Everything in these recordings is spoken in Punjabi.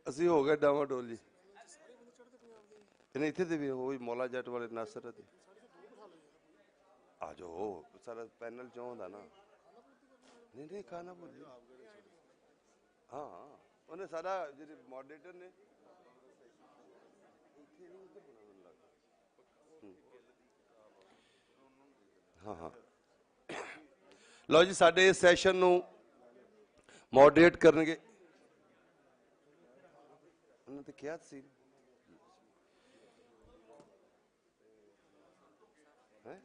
ਅਸੀਂ ਹੋ ਗਏ ਡਾਵਾਡੋਲ ਜੀ। ਇਹਨੇ ਇੱਥੇ ਦੇ ਵੀ ਉਹ ਮੌਲਾ ਜੱਟ ਵਾਲੇ ਨਾਸਰ ਤੇ ਆ ਜਾਓ ਸਾਰਾ ਪੈਨਲ ਚੋਂ ਹੁੰਦਾ ਨਾ। ਨਹੀਂ ਨਹੀਂ ਖਾਣਾ ਭੁੱਲ ਹਾਂ ਉਹਨੇ ਸਾਰਾ ਜਿਹੜੇ ਮੋਡਰੇਟਰ ਨੇ ਹਾਂ ਹਾਂ। ਲਓ ਜੀ ਸਾਡੇ ਇਸ ਸੈਸ਼ਨ ਨੂੰ ਮੋਡਰੇਟ ਕਰਨਗੇ ਉਹਨਾਂ ਤੇ ਕਿਹਾ ਸੀ ਹੈ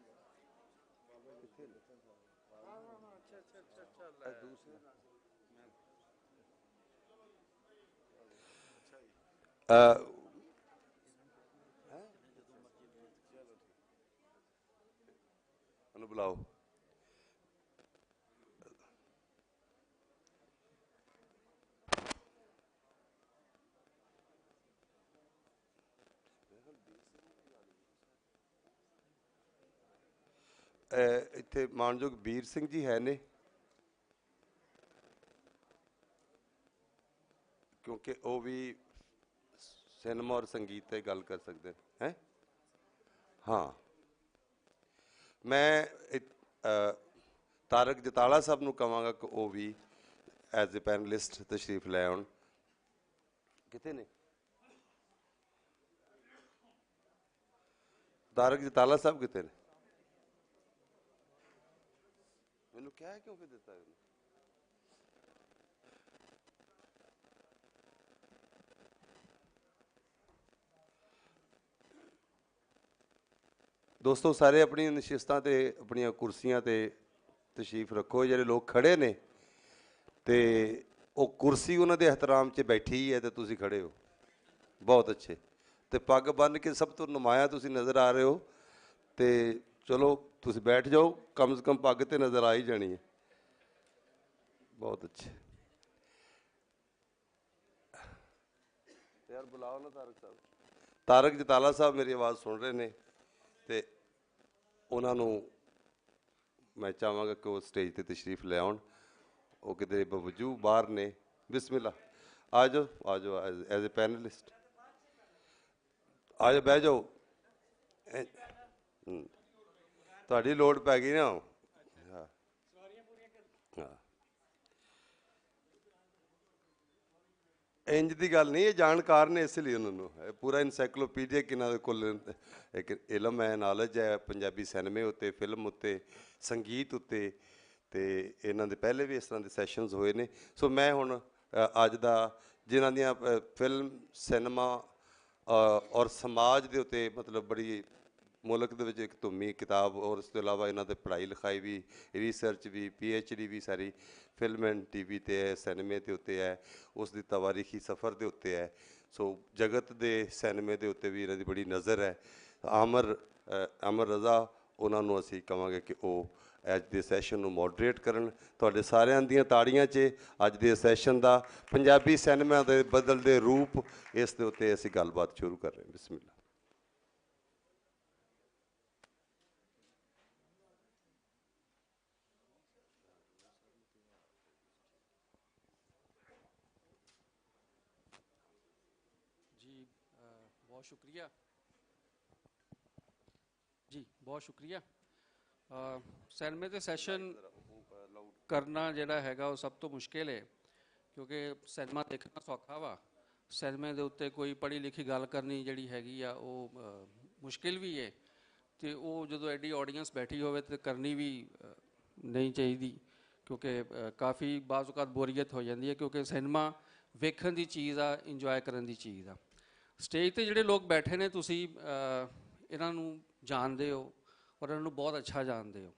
ਉਹਨੂੰ ਬੁਲਾਓ। ਇੱਥੇ ਮਾਨਯੋਗ ਵੀਰ ਸਿੰਘ ਜੀ ਹੈ ਨੇ, ਕਿਉਂਕਿ ਉਹ ਵੀ ਸਿਨੇਮਾ ਔਰ ਸੰਗੀਤ ਤੇ ਗੱਲ ਕਰ ਸਕਦੇ ਹੈ। ਹਾਂ ਮੈਂ ਤਾਰਕ ਜਤਾਲਾ ਸਾਹਿਬ ਨੂੰ ਕਹਾਂਗਾ ਕਿ ਉਹ ਵੀ ਐਜ਼ ਏ ਪੈਨਲਿਸਟ ਤਸ਼ਰੀਫ ਲੈ ਆਉਣ। ਕਿੱਥੇ ਨੇ ਤਾਰਕ ਜਤਾਲਾ ਸਾਹਿਬ? ਕਿੱਥੇ ਨੇ? ਮੈਨੂੰ ਕਿਹਾ ਕਿਉਂ ਫਿਰ ਦਿੱਤਾ ਇਹਨੂੰ? ਦੋਸਤੋ ਸਾਰੇ ਆਪਣੀਆਂ ਨਸ਼ਿਸਤਾਂ ਤੇ ਆਪਣੀਆਂ ਕੁਰਸੀਆਂ ਤੇ ਤਸ਼ਰੀਫ ਰੱਖੋ। ਜਿਹੜੇ ਲੋਕ ਖੜੇ ਨੇ ਤੇ ਉਹ ਕੁਰਸੀ ਉਹਨਾਂ ਦੇ ਇਹਤਰਾਮ 'ਚ ਬੈਠੀ ਹੈ ਤੇ ਤੁਸੀਂ ਖੜੇ ਹੋ, ਬਹੁਤ ਅੱਛੇ। ਤੇ ਪੱਗ ਬੰਨ੍ਹ ਕੇ ਸਭ ਤੋਂ ਨੁਮਾਇਆ ਤੁਸੀਂ ਨਜ਼ਰ ਆ ਰਹੇ ਹੋ। ਤੇ ਚਲੋ ਤੁਸੀਂ ਬੈਠ ਜਾਓ, ਕਮ ਸੇ ਕਮ ਪੱਗ ਤੇ ਨਜ਼ਰ ਆ ਹੀ ਜਾਣੀ ਹੈ। ਬਹੁਤ ਅੱਛੇ ਯਾਰ, ਬੁਲਾਓ ਨਾ ਤਾਰਕ ਸਾਹਿਬ। ਤਾਰਕ ਜਤਾਲਾ ਸਾਹਿਬ ਮੇਰੀ ਆਵਾਜ਼ ਸੁਣ ਰਹੇ ਨੇ ਤੇ ਉਹਨਾਂ ਨੂੰ ਮੈਂ ਚਾਹਾਂਗਾ ਕਿ ਉਹ ਸਟੇਜ ਤੇ ਤਸ਼ਰੀਫ ਲੈ ਆਉਣ। ਉਹ ਕਿਤੇ ਬਵਜੂ ਬਾਹਰ ਨੇ। ਬਿਸਮਿਲ੍ਲਾ, ਆ ਜਾਓ ਆ ਜਾਓ ਐਜ਼ ਏ ਪੈਨਲਿਸਟ ਆ ਜਾਓ, ਬਹਿ ਜਾਓ। ਤੁਹਾਡੀ ਲੋੜ ਪੈ ਗਈ ਨਾ। ਹਾਂ ਹਾਂ, ਇੰਜ ਦੀ ਗੱਲ ਨਹੀਂ, ਇਹ ਜਾਣਕਾਰ ਨੇ ਇਸ ਲਈ ਉਹਨਾਂ ਨੂੰ ਪੂਰਾ ਇਨਸਾਈਕਲੋਪੀਡੀਆ ਇਹਨਾਂ ਦੇ ਕੋਲ ਇੱਕ ਇਲਮ ਹੈ, ਨਾਲੇਜ ਹੈ ਪੰਜਾਬੀ ਸਿਨੇਮੇ ਉੱਤੇ, ਫਿਲਮ ਉੱਤੇ, ਸੰਗੀਤ ਉੱਤੇ। ਅਤੇ ਇਹਨਾਂ ਦੇ ਪਹਿਲੇ ਵੀ ਇਸ ਤਰ੍ਹਾਂ ਦੇ ਸੈਸ਼ਨਜ਼ ਹੋਏ ਨੇ। ਸੋ ਮੈਂ ਹੁਣ ਅੱਜ ਦਾ ਜਿਨ੍ਹਾਂ ਦੀਆਂ ਫਿਲਮ, ਸਿਨੇਮਾ ਔਰ ਸਮਾਜ ਦੇ ਉੱਤੇ ਮਤਲਬ ਬੜੀ ਮੁਲਕ ਦੇ ਵਿੱਚ ਇੱਕ ਧੁੰਮੀ ਕਿਤਾਬ, ਔਰ ਇਸ ਤੋਂ ਇਲਾਵਾ ਇਹਨਾਂ ਦੇ ਪੜ੍ਹਾਈ ਲਿਖਾਈ ਵੀ, ਰਿਸਰਚ ਵੀ, PhD ਵੀ ਸਾਰੀ ਫਿਲਮ ਐਂਡ TV 'ਤੇ ਹੈ, ਸਿਨੇਮੇ ਦੇ ਉੱਤੇ ਹੈ, ਉਸ ਦੀ ਤਵਾਰੀਖੀ ਸਫ਼ਰ ਦੇ ਉੱਤੇ ਹੈ। ਸੋ ਜਗਤ ਦੇ ਸਿਨੇਮੇ ਦੇ ਉੱਤੇ ਵੀ ਇਹਨਾਂ ਦੀ ਬੜੀ ਨਜ਼ਰ ਹੈ। ਅਮਰ ਰਜ਼ਾ, ਉਹਨਾਂ ਨੂੰ ਅਸੀਂ ਕਹਾਂਗੇ ਕਿ ਉਹ ਅੱਜ ਦੇ ਸੈਸ਼ਨ ਨੂੰ ਮੋਡਰੇਟ ਕਰਨ। ਤੁਹਾਡੇ ਸਾਰਿਆਂ ਦੀਆਂ ਤਾੜੀਆਂ 'ਚ ਅੱਜ ਦੇ ਸੈਸ਼ਨ ਦਾ ਪੰਜਾਬੀ ਸਿਨੇਮਾ ਦੇ ਬਦਲਦੇ ਰੂਪ, ਇਸ ਦੇ ਉੱਤੇ ਅਸੀਂ ਗੱਲਬਾਤ ਸ਼ੁਰੂ ਕਰ ਰਹੇ ਹਾਂ। ਬਿਸਮਿਲ੍ਲਾ। जी बहुत शुक्रिया जी, बहुत शुक्रिया। सिनेमे के सैशन करना जिहड़ा हैगा वो सब तो मुश्किल है, क्योंकि सिनेमा देखना सौखा वा, सिनेमे के उत्ते कोई पढ़ी लिखी गल करनी जिहड़ी हैगी आ वो मुश्किल भी है। तो वो जो एडी ऑडियंस बैठी होवे तो करनी भी नहीं चाहिए, क्योंकि काफ़ी बाज़ बोरीयत हो जाती है, क्योंकि सिनेमा वेखण की चीज़ आ, इंजॉय करने की चीज़ आ। स्टेज पर जोड़े लोग बैठे ने, तुसी इन्हों जानते हो और इन्हों बहुत अच्छा जानते हो।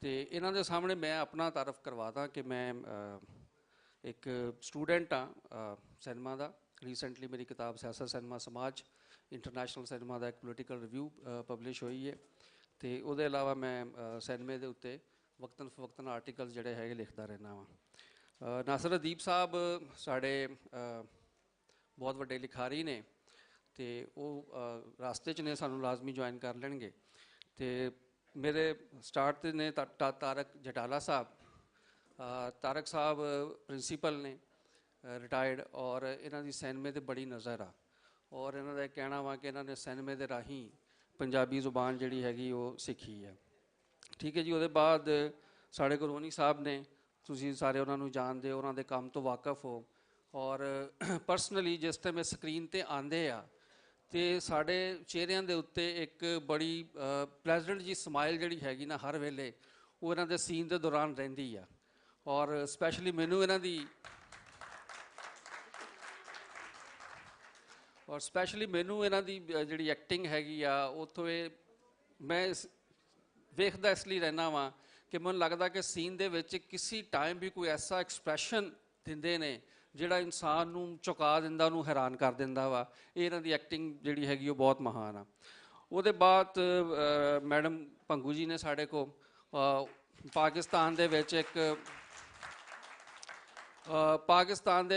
तो इन्हों के सामने मैं अपना तारफ करवा दा कि मैं एक स्टूडेंट हाँ सिनेमा का। रीसेंटली मेरी किताब सियासत सिनेमा समाज इंटरनेशनल सिनेमा का एक पोलिटिकल रिव्यू पब्लिश हुई है। तो वो अलावा मैं सिनेमे के उत्ते वक्तन फवक्तन आर्टिकल जोड़े है लिखता रहना वा। नासिर अदीब साहब साढ़े बहुत वड्डे लिखारी ने, तो वो रास्ते च ने सानू लाजमी ज्वाइन कर लेंगे। तो मेरे स्टार्ट ने तारक जटाला साहब, तारक साहब प्रिंसीपल ने, ਰਿਟਾਇਰਡ, ਔਰ ਇਹਨਾਂ ਦੀ ਸਿਨੇਮੇ 'ਤੇ ਬੜੀ ਨਜ਼ਰ ਆ, ਔਰ ਇਹਨਾਂ ਦਾ ਇਹ ਕਹਿਣਾ ਵਾ ਕਿ ਇਹਨਾਂ ਨੇ ਸਿਨੇਮੇ ਦੇ ਰਾਹੀਂ ਪੰਜਾਬੀ ਜ਼ੁਬਾਨ ਜਿਹੜੀ ਹੈਗੀ ਉਹ ਸਿੱਖੀ ਹੈ। ਠੀਕ ਹੈ ਜੀ। ਉਹਦੇ ਬਾਅਦ ਸਾਡੇ ਗੁਰੋਨੀ ਸਾਹਿਬ ਨੇ, ਤੁਸੀਂ ਸਾਰੇ ਉਹਨਾਂ ਨੂੰ ਜਾਣਦੇ ਹੋ, ਉਹਨਾਂ ਦੇ ਕੰਮ ਤੋਂ ਵਾਕਫ ਹੋ, ਔਰ ਪਰਸਨਲੀ ਜਿਸ ਟਾਈਮ ਇਹ ਸਕਰੀਨ 'ਤੇ ਆਉਂਦੇ ਆ ਤੇ ਸਾਡੇ ਚਿਹਰਿਆਂ ਦੇ ਉੱਤੇ ਇੱਕ ਬੜੀ ਪਲੈਜ਼ੈਂਟ ਜੀ ਸਮਾਈਲ ਜਿਹੜੀ ਹੈਗੀ ਨਾ ਹਰ ਵੇਲੇ ਉਹ ਇਹਨਾਂ ਦੇ ਸੀਨ ਦੇ ਦੌਰਾਨ ਰਹਿੰਦੀ ਆ। ਔਰ ਸਪੈਸ਼ਲੀ ਮੈਨੂੰ ਇਹਨਾਂ ਦੀ ਜਿਹੜੀ ਐਕਟਿੰਗ ਹੈਗੀ ਆ ਉੱਥੋਂ ਇਹ ਮੈਂ ਵੇਖਦਾ ਇਸ ਲਈ ਰਹਿਣਾ ਵਾਂ ਕਿ ਮੈਨੂੰ ਲੱਗਦਾ ਕਿ ਸੀਨ ਦੇ ਵਿੱਚ ਕਿਸੇ ਟਾਈਮ ਵੀ ਕੋਈ ਐਸਾ ਐਕਸਪ੍ਰੈਸ਼ਨ ਦਿੰਦੇ ਨੇ ਜਿਹੜਾ ਇਨਸਾਨ ਨੂੰ ਚੁਕਾ ਦਿੰਦਾ, ਉਹਨੂੰ ਹੈਰਾਨ ਕਰ ਦਿੰਦਾ ਵਾ। ਇਹ ਇਹਨਾਂ ਦੀ ਐਕਟਿੰਗ ਜਿਹੜੀ ਹੈਗੀ ਉਹ ਬਹੁਤ ਮਹਾਨ ਆ। ਉਹਦੇ ਬਾਅਦ ਮੈਡਮ ਭੰਗੂ ਜੀ ਨੇ ਸਾਡੇ ਕੋਲ ਪਾਕਿਸਤਾਨ ਦੇ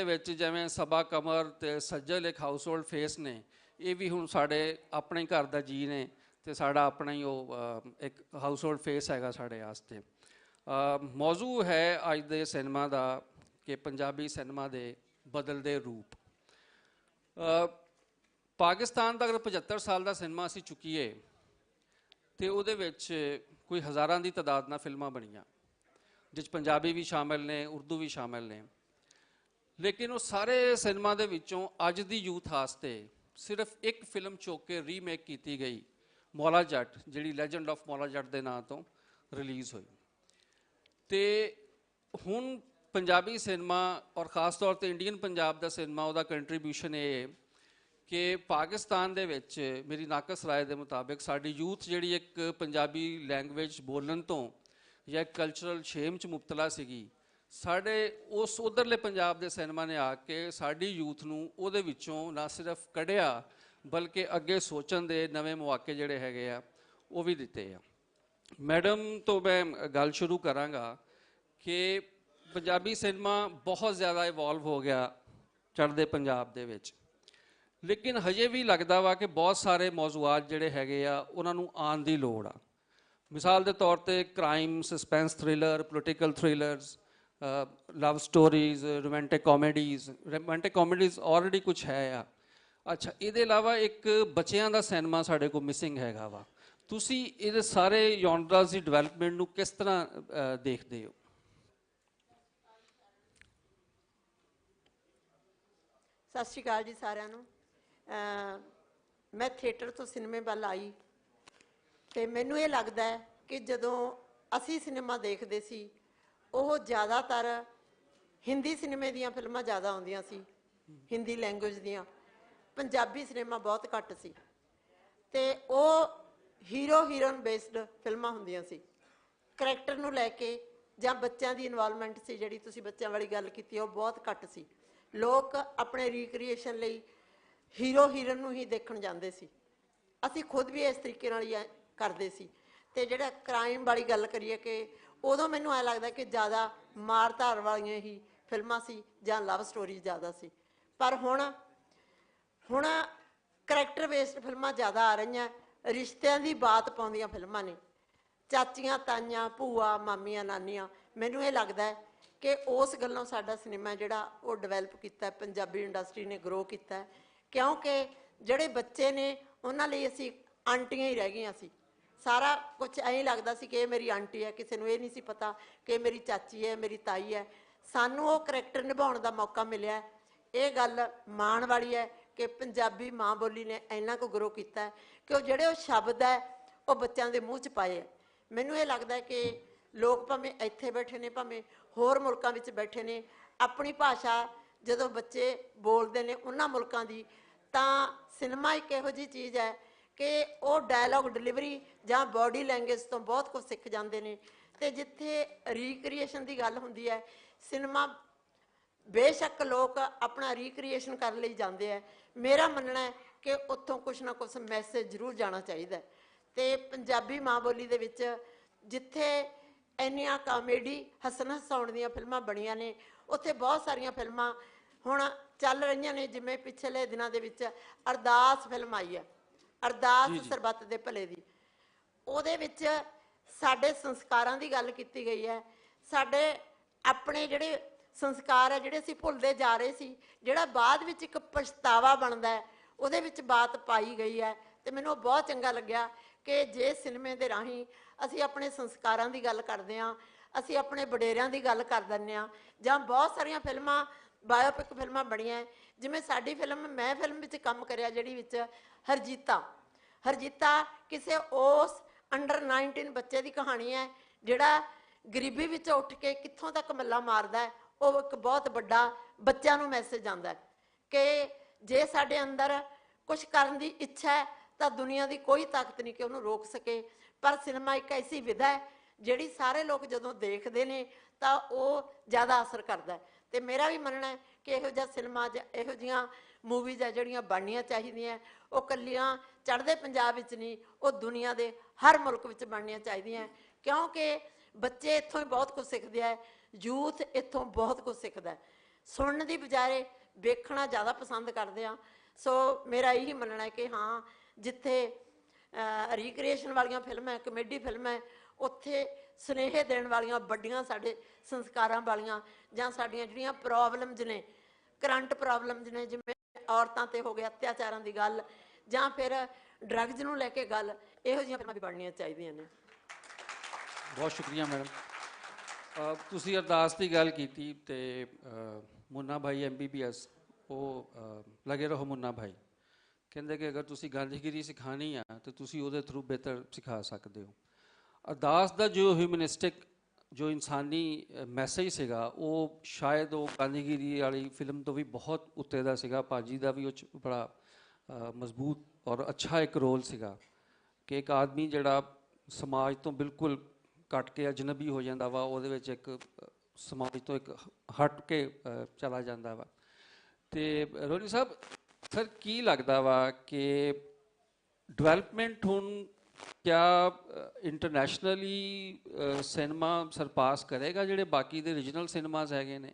ਵਿੱਚ ਜਿਵੇਂ ਸਬਾ ਕਮਰ ਅਤੇ ਸੱਜਲ ਇੱਕ ਹਾਊਸ ਹੋਲਡ ਫੇਸ ਨੇ, ਇਹ ਵੀ ਹੁਣ ਸਾਡੇ ਆਪਣੇ ਘਰ ਦਾ ਜੀ ਨੇ ਅਤੇ ਸਾਡਾ ਆਪਣਾ ਹੀ ਉਹ ਇੱਕ ਹਾਊਸ ਹੋਲਡ ਫੇਸ ਹੈਗਾ ਸਾਡੇ ਵਾਸਤੇ। ਮੌਜੂ ਹੈ ਅੱਜ ਦੇ ਸਿਨੇਮਾ ਦਾ ਕਿ ਪੰਜਾਬੀ ਸਿਨੇਮਾ ਦੇ ਬਦਲਦੇ ਰੂਪ। ਪਾਕਿਸਤਾਨ ਦਾ ਅਗਰ 75 ਸਾਲ ਦਾ ਸਿਨੇਮਾ ਅਸੀਂ ਚੁੱਕੀਏ ਅਤੇ ਉਹਦੇ ਵਿੱਚ ਕੋਈ ਹਜ਼ਾਰਾਂ ਦੀ ਤਾਦਾਦ ਨਾਲ ਫਿਲਮਾਂ ਬਣੀਆਂ, ਜਿਸ 'ਚ ਪੰਜਾਬੀ ਵੀ ਸ਼ਾਮਿਲ ਨੇ, ਉਰਦੂ ਵੀ ਸ਼ਾਮਿਲ ਨੇ, ਲੇਕਿਨ ਉਹ ਸਾਰੇ ਸਿਨੇਮਾ ਦੇ ਵਿੱਚੋਂ ਅੱਜ ਦੀ ਯੂਥ ਵਾਸਤੇ ਸਿਰਫ ਇੱਕ ਫਿਲਮ ਚੁੱਕ ਕੇ ਰੀਮੇਕ ਕੀਤੀ ਗਈ, ਮੌਲਾ ਜੱਟ, ਜਿਹੜੀ ਲੈਜੈਂਡ ਆਫ ਮੌਲਾ ਜੱਟ ਦੇ ਨਾਂ ਤੋਂ ਰਿਲੀਜ਼ ਹੋਈ। ਅਤੇ ਹੁਣ ਪੰਜਾਬੀ ਸਿਨੇਮਾ ਔਰ ਖ਼ਾਸ ਤੌਰ 'ਤੇ ਇੰਡੀਅਨ ਪੰਜਾਬ ਦਾ ਸਿਨੇਮਾ, ਉਹਦਾ ਕੰਟਰੀਬਿਊਸ਼ਨ ਇਹ ਕਿ ਪਾਕਿਸਤਾਨ ਦੇ ਵਿੱਚ ਮੇਰੀ ਨਾਕਸ ਰਾਏ ਦੇ ਮੁਤਾਬਿਕ ਸਾਡੀ ਯੂਥ ਜਿਹੜੀ ਇੱਕ ਪੰਜਾਬੀ ਲੈਂਗੁਏਜ ਬੋਲਣ ਤੋਂ ਜਾਂ ਕਲਚਰਲ ਸ਼ੇਮ 'ਚ ਮੁਬਤਲਾ ਸੀਗੀ, ਸਾਡੇ ਉਸ ਉੱਧਰਲੇ ਪੰਜਾਬ ਦੇ ਸਿਨੇਮਾ ਨੇ ਆ ਕੇ ਸਾਡੀ ਯੂਥ ਨੂੰ ਉਹਦੇ ਵਿੱਚੋਂ ਨਾ ਸਿਰਫ ਕੱਢਿਆ ਬਲਕਿ ਅੱਗੇ ਸੋਚਣ ਦੇ ਨਵੇਂ ਮੌਕੇ ਜਿਹੜੇ ਹੈਗੇ ਆ ਉਹ ਵੀ ਦਿੱਤੇ ਆ। ਮੈਡਮ ਤੋਂ ਮੈਂ ਗੱਲ ਸ਼ੁਰੂ ਕਰਾਂਗਾ ਕਿ ਪੰਜਾਬੀ ਸਿਨੇਮਾ ਬਹੁਤ ਜ਼ਿਆਦਾ ਇਵੋਲਵ ਹੋ ਗਿਆ ਚੜ੍ਹਦੇ ਪੰਜਾਬ ਦੇ ਵਿੱਚ, ਲੇਕਿਨ ਹਜੇ ਵੀ ਲੱਗਦਾ ਵਾ ਕਿ ਬਹੁਤ ਸਾਰੇ ਮੌਜ਼ੂਆਤ ਜਿਹੜੇ ਹੈਗੇ ਆ ਉਹਨਾਂ ਨੂੰ ਆਉਣ ਦੀ ਲੋੜ ਆ। ਮਿਸਾਲ ਦੇ ਤੌਰ 'ਤੇ crime, suspense thriller, political thrillers, love stories, romantic comedies already ਕੁਛ ਹੈ ਆ। ਅੱਛਾ, ਇਹਦੇ ਇਲਾਵਾ ਇੱਕ ਬੱਚਿਆਂ ਦਾ ਸਿਨੇਮਾ ਸਾਡੇ ਕੋਲ ਮਿਸਿੰਗ ਹੈਗਾ ਵਾ। ਤੁਸੀਂ ਇਹਦੇ ਸਾਰੇ ਜੌਨਰਾਸ ਦੀ ਡਿਵੈਲਪਮੈਂਟ ਨੂੰ ਕਿਸ ਤਰ੍ਹਾਂ ਦੇਖਦੇ ਹੋ? ਸਤਿ ਸ਼੍ਰੀ ਅਕਾਲ ਜੀ ਸਾਰਿਆਂ ਨੂੰ। ਮੈਂ ਥੀਏਟਰ ਤੋਂ ਸਿਨੇਮੇ ਵੱਲ ਆਈ ਅਤੇ ਮੈਨੂੰ ਇਹ ਲੱਗਦਾ ਹੈ ਕਿ ਜਦੋਂ ਅਸੀਂ ਸਿਨੇਮਾ ਦੇਖਦੇ ਸੀ ਉਹ ਜ਼ਿਆਦਾਤਰ ਹਿੰਦੀ ਸਿਨੇਮੇ ਦੀਆਂ ਫਿਲਮਾਂ ਜ਼ਿਆਦਾ ਆਉਂਦੀਆਂ ਸੀ, ਹਿੰਦੀ ਲੈਂਗੁਏਜ ਦੀਆਂ। ਪੰਜਾਬੀ ਸਿਨੇਮਾ ਬਹੁਤ ਘੱਟ ਸੀ ਅਤੇ ਉਹ ਹੀਰੋ ਹੀਰੋਇਨ ਬੇਸਡ ਫਿਲਮਾਂ ਹੁੰਦੀਆਂ ਸੀ। ਕਰੈਕਟਰ ਨੂੰ ਲੈ ਕੇ ਜਾਂ ਬੱਚਿਆਂ ਦੀ ਇਨਵੋਲਵਮੈਂਟ ਸੀ, ਜਿਹੜੀ ਤੁਸੀਂ ਬੱਚਿਆਂ ਵਾਲੀ ਗੱਲ ਕੀਤੀ, ਉਹ ਬਹੁਤ ਘੱਟ ਸੀ। ਲੋਕ ਆਪਣੇ ਰੀਕ੍ਰੀਏਸ਼ਨ ਲਈ ਹੀਰੋ ਹੀਰੋਇਨ ਨੂੰ ਹੀ ਦੇਖਣ ਜਾਂਦੇ ਸੀ। ਅਸੀਂ ਖੁਦ ਵੀ ਇਸ ਤਰੀਕੇ ਨਾਲ ਹੀ ਕਰਦੇ ਸੀ। ਅਤੇ ਜਿਹੜਾ ਕ੍ਰਾਈਮ ਵਾਲੀ ਗੱਲ ਕਰੀਏ ਕਿ ਉਦੋਂ ਮੈਨੂੰ ਐਂ ਲੱਗਦਾ ਕਿ ਜ਼ਿਆਦਾ ਮਾਰ ਧਾਰ ਵਾਲੀਆਂ ਹੀ ਫਿਲਮਾਂ ਸੀ ਜਾਂ ਲਵ ਸਟੋਰੀਜ਼ ਜ਼ਿਆਦਾ ਸੀ। ਪਰ ਹੁਣ ਕਰੈਕਟਰ ਬੇਸਡ ਫਿਲਮਾਂ ਜ਼ਿਆਦਾ ਆ ਰਹੀਆਂ, ਰਿਸ਼ਤਿਆਂ ਦੀ ਬਾਤ ਪਾਉਂਦੀਆਂ ਫਿਲਮਾਂ ਨੇ, ਚਾਚੀਆਂ, ਤਾਈਆਂ, ਭੂਆ, ਮਾਮੀਆਂ, ਨਾਨੀਆਂ। ਮੈਨੂੰ ਇਹ ਲੱਗਦਾ ਹੈ ਕਿ ਉਸ ਗੱਲੋਂ ਸਾਡਾ ਸਿਨੇਮਾ ਜਿਹੜਾ ਉਹ ਡਿਵੈਲਪ ਕੀਤਾ, ਪੰਜਾਬੀ ਇੰਡਸਟਰੀ ਨੇ ਗਰੋ ਕੀਤਾ, ਕਿਉਂਕਿ ਜਿਹੜੇ ਬੱਚੇ ਨੇ ਉਹਨਾਂ ਲਈ ਅਸੀਂ ਆਂਟੀਆਂ ਹੀ ਰਹਿ ਗਈਆਂ ਸੀ। ਸਾਰਾ ਕੁਛ ਐਂ ਲੱਗਦਾ ਸੀ ਕਿ ਇਹ ਮੇਰੀ ਆਂਟੀ ਹੈ, ਕਿਸੇ ਨੂੰ ਇਹ ਨਹੀਂ ਸੀ ਪਤਾ ਕਿ ਮੇਰੀ ਚਾਚੀ ਹੈ, ਮੇਰੀ ਤਾਈ ਹੈ। ਸਾਨੂੰ ਉਹ ਕਰੈਕਟਰ ਨਿਭਾਉਣ ਦਾ ਮੌਕਾ ਮਿਲਿਆ। ਇਹ ਗੱਲ ਮਾਣ ਵਾਲੀ ਹੈ ਕਿ ਪੰਜਾਬੀ ਮਾਂ ਬੋਲੀ ਨੇ ਇੰਨਾ ਕੁ ਗਰੋ ਕੀਤਾ ਕਿ ਉਹ ਸ਼ਬਦ ਹੈ ਉਹ ਬੱਚਿਆਂ ਦੇ ਮੂੰਹ 'ਚ ਪਾਏ ਹੈ। ਮੈਨੂੰ ਇਹ ਲੱਗਦਾ ਕਿ ਲੋਕ ਭਾਵੇਂ ਇੱਥੇ ਬੈਠੇ ਨੇ, ਭਾਵੇਂ ਹੋਰ ਮੁਲਕਾਂ ਵਿੱਚ ਬੈਠੇ ਨੇ, ਆਪਣੀ ਭਾਸ਼ਾ ਜਦੋਂ ਬੱਚੇ ਬੋਲਦੇ ਨੇ ਉਹਨਾਂ ਮੁਲਕਾਂ ਦੀ, ਤਾਂ ਸਿਨੇਮਾ ਇੱਕ ਇਹੋ ਜਿਹੀ ਚੀਜ਼ ਹੈ ਕਿ ਉਹ ਡਾਇਲੋਗ ਡਿਲੀਵਰੀ ਜਾਂ ਬੋਡੀ ਲੈਂਗੁਏਜ ਤੋਂ ਬਹੁਤ ਕੁਝ ਸਿੱਖ ਜਾਂਦੇ ਨੇ। ਅਤੇ ਜਿੱਥੇ ਰੀਕ੍ਰੀਏਸ਼ਨ ਦੀ ਗੱਲ ਹੁੰਦੀ ਹੈ, ਸਿਨੇਮਾ ਬੇਸ਼ੱਕ ਲੋਕ ਆਪਣਾ ਰੀਕ੍ਰੀਏਸ਼ਨ ਕਰਨ ਲਈ ਜਾਂਦੇ ਹੈ, ਮੇਰਾ ਮੰਨਣਾ ਹੈ ਕਿ ਉੱਥੋਂ ਕੁਛ ਨਾ ਕੁਛ ਮੈਸੇਜ ਜ਼ਰੂਰ ਜਾਣਾ ਚਾਹੀਦਾ। ਅਤੇ ਪੰਜਾਬੀ ਮਾਂ ਬੋਲੀ ਦੇ ਵਿੱਚ ਜਿੱਥੇ ਇੰਨੀਆਂ ਕਾਮੇਡੀ ਹੱਸਣ ਹਸਾਉਣ ਦੀਆਂ ਫਿਲਮਾਂ ਬਣੀਆਂ ਨੇ, ਉੱਥੇ ਬਹੁਤ ਸਾਰੀਆਂ ਫਿਲਮਾਂ ਹੁਣ ਚੱਲ ਰਹੀਆਂ ਨੇ। ਜਿਵੇਂ ਪਿਛਲੇ ਦਿਨਾਂ ਦੇ ਵਿੱਚ ਅਰਦਾਸ ਫਿਲਮ ਆਈ ਹੈ, ਅਰਦਾਸ ਸਰਬੱਤ ਦੇ ਭਲੇ ਦੀ। ਉਹਦੇ ਵਿੱਚ ਸਾਡੇ ਸੰਸਕਾਰਾਂ ਦੀ ਗੱਲ ਕੀਤੀ ਗਈ ਹੈ, ਸਾਡੇ ਆਪਣੇ ਜਿਹੜੇ ਸੰਸਕਾਰ ਹੈ ਜਿਹੜੇ ਅਸੀਂ ਭੁੱਲਦੇ ਜਾ ਰਹੇ ਸੀ, ਜਿਹੜਾ ਬਾਅਦ ਵਿੱਚ ਇੱਕ ਪਛਤਾਵਾ ਬਣਦਾ ਹੈ, ਉਹਦੇ ਵਿੱਚ ਬਾਤ ਪਾਈ ਗਈ ਹੈ। ਤੇ ਮੈਨੂੰ ਬਹੁਤ ਚੰਗਾ ਲੱਗਿਆ ਕਿ ਜੇ ਸਿਨੇਮੇ ਦੇ ਰਾਹੀਂ ਅਸੀਂ ਆਪਣੇ ਸੰਸਕਾਰਾਂ ਦੀ ਗੱਲ ਕਰਦੇ ਹਾਂ, ਅਸੀਂ ਆਪਣੇ ਵਡੇਰਿਆਂ ਦੀ ਗੱਲ ਕਰ ਦਿੰਦੇ ਹਾਂ, ਜਾਂ ਬਹੁਤ ਸਾਰੀਆਂ ਫਿਲਮਾਂ ਬਾਇਓਪਿਕ ਫਿਲਮਾਂ ਬਣੀਆਂ, ਜਿਵੇਂ ਸਾਡੀ ਫਿਲਮ ਮੈਂ ਫਿਲਮ ਵਿੱਚ ਕੰਮ ਕਰਿਆ ਜਿਹੜੀ ਵਿੱਚ ਹਰਜੀਤਾ ਕਿਸੇ ਉਸ ਅੰਡਰ 19 ਬੱਚੇ ਦੀ ਕਹਾਣੀ ਹੈ ਜਿਹੜਾ ਗਰੀਬੀ ਵਿੱਚ ਉੱਠ ਕੇ ਕਿੱਥੋਂ ਤੱਕ ਮੱਲਾ ਮਾਰਦਾ ਹੈ। ਉਹ ਇੱਕ ਬਹੁਤ ਵੱਡਾ ਬੱਚਿਆਂ ਨੂੰ ਮੈਸੇਜ ਆਉਂਦਾ ਹੈ ਕਿ ਜੇ ਸਾਡੇ ਅੰਦਰ ਕੁਝ ਕਰਨ ਦੀ ਇੱਛਾ ਹੈ ਤਾਂ ਦੁਨੀਆ ਦੀ ਕੋਈ ਤਾਕਤ ਨਹੀਂ ਕਿ ਉਹਨੂੰ ਰੋਕ ਸਕੇ। ਪਰ ਸਿਨੇਮਾ ਇੱਕ ਐਸੀ ਵਿਧਾ ਹੈ ਜਿਹੜੀ ਸਾਰੇ ਲੋਕ ਜਦੋਂ ਦੇਖਦੇ ਨੇ ਤਾਂ ਉਹ ਜ਼ਿਆਦਾ ਅਸਰ ਕਰਦਾ ਹੈ। ਤੇ ਮੇਰਾ ਵੀ ਮੰਨਣਾ ਹੈ ਕਿ ਇਹੋ ਜਿਹਾ ਸਿਨੇਮਾ ਇਹੋ ਜਿਹੀਆਂ ਮੂਵੀਜ਼ ਹੈ ਜਿਹੜੀਆਂ ਬਣਨੀਆਂ ਚਾਹੀਦੀਆਂ, ਉਹ ਇਕੱਲੀਆਂ ਚੜ੍ਹਦੇ ਪੰਜਾਬ ਵਿੱਚ ਨਹੀਂ, ਉਹ ਦੁਨੀਆ ਦੇ ਹਰ ਮੁਲਕ ਵਿੱਚ ਬਣਨੀਆਂ ਚਾਹੀਦੀਆਂ, ਕਿਉਂਕਿ ਬੱਚੇ ਇੱਥੋਂ ਹੀ ਬਹੁਤ ਕੁਝ ਸਿੱਖਦੇ ਆ, ਯੂਥ ਇੱਥੋਂ ਬਹੁਤ ਕੁਝ ਸਿੱਖਦਾ। ਸੁਣਨ ਦੀ ਬਜਾਏ ਵੇਖਣਾ ਜ਼ਿਆਦਾ ਪਸੰਦ ਕਰਦੇ ਆ। ਸੋ ਮੇਰਾ ਇਹੀ ਮੰਨਣਾ ਹੈ ਕਿ ਹਾਂ, ਜਿੱਥੇ ਰੀਕ੍ਰੀਏਸ਼ਨ ਵਾਲੀਆਂ ਫਿਲਮਾਂ, ਕਮੇਡੀ ਫਿਲਮਾਂ, ਉੱਥੇ ਸੁਨੇਹੇ ਦੇਣ ਵਾਲੀਆਂ ਵੱਡੀਆਂ ਸਾਡੇ ਸੰਸਕਾਰਾਂ ਵਾਲੀਆਂ, ਜਾਂ ਸਾਡੀਆਂ ਜਿਹੜੀਆਂ ਪ੍ਰੋਬਲਮਸ ਨੇ, ਕਰੰਟ ਪ੍ਰੋਬਲਮਸ ਨੇ, ਜਿਵੇਂ ਔਰਤਾਂ 'ਤੇ ਹੋ ਗਿਆ ਅਤਿਆਚਾਰਾਂ ਦੀ ਗੱਲ, ਜਾਂ ਫਿਰ ਡਰੱਗਸ ਨੂੰ ਲੈ ਕੇ ਗੱਲ, ਇਹੋ ਜਿਹੀਆਂ ਫਿਲਮਾਂ ਵੀ ਬਣਨੀਆਂ ਚਾਹੀਦੀਆਂ ਨੇ। ਬਹੁਤ ਸ਼ੁਕਰੀਆ ਮੈਡਮ। ਤੁਸੀਂ ਅਰਦਾਸ ਦੀ ਗੱਲ ਕੀਤੀ ਤੇ ਮੁੰਨਾ ਭਾਈ MBBS, ਉਹ ਲੱਗੇ ਰਹੋ ਮੁੰਨਾ ਭਾਈ, ਕਹਿੰਦੇ ਕਿ ਅਗਰ ਤੁਸੀਂ ਗਾਂਧੀਗਿਰੀ ਸਿਖਾਣੀ ਆ ਤਾਂ ਤੁਸੀਂ ਉਹਦੇ ਥਰੂ ਬਿਹਤਰ ਸਿਖਾ ਸਕਦੇ ਹੋ। ਅਰਦਾਸ ਦਾ ਜੋ ਹਿਊਮਨਿਸਟਿਕ, ਜੋ ਇਨਸਾਨੀ ਮੈਸੇਜ ਸੀਗਾ, ਉਹ ਸ਼ਾਇਦ ਉਹ ਗਾਂਧੀਗਿਰੀ ਵਾਲੀ ਫਿਲਮ ਤੋਂ ਵੀ ਬਹੁਤ ਉੱਤੇ ਦਾ ਸੀਗਾ। ਭਾਜੀ ਦਾ ਵੀ ਉਹ 'ਚ ਬੜਾ ਮਜ਼ਬੂਤ ਔਰ ਅੱਛਾ ਇੱਕ ਰੋਲ ਸੀਗਾ ਕਿ ਇੱਕ ਆਦਮੀ ਜਿਹੜਾ ਸਮਾਜ ਤੋਂ ਬਿਲਕੁਲ ਕੱਟ ਕੇ ਅਜਨਬੀ ਹੋ ਜਾਂਦਾ ਵਾ, ਉਹਦੇ ਵਿੱਚ ਇੱਕ ਸਮਾਜ ਤੋਂ ਇੱਕ ਹਟ ਕੇ ਚਲਾ ਜਾਂਦਾ ਵਾ। ਤੇ ਰੋਨੀ ਸਾਹਿਬ, ਸਰ ਕੀ ਲੱਗਦਾ ਵਾ ਕਿ ਡਿਵੈਲਪਮੈਂਟ ਹੁਣ ਕਿਆ ਇੰਟਰਨੈਸ਼ਨਲੀ ਸਿਨੇਮਾ ਸਰਪਾਸ ਕਰੇਗਾ ਜਿਹੜੇ ਬਾਕੀ ਦੇ ਰੀਜਨਲ ਸਿਨੇਮਾਜ਼ ਹੈਗੇ ਨੇ?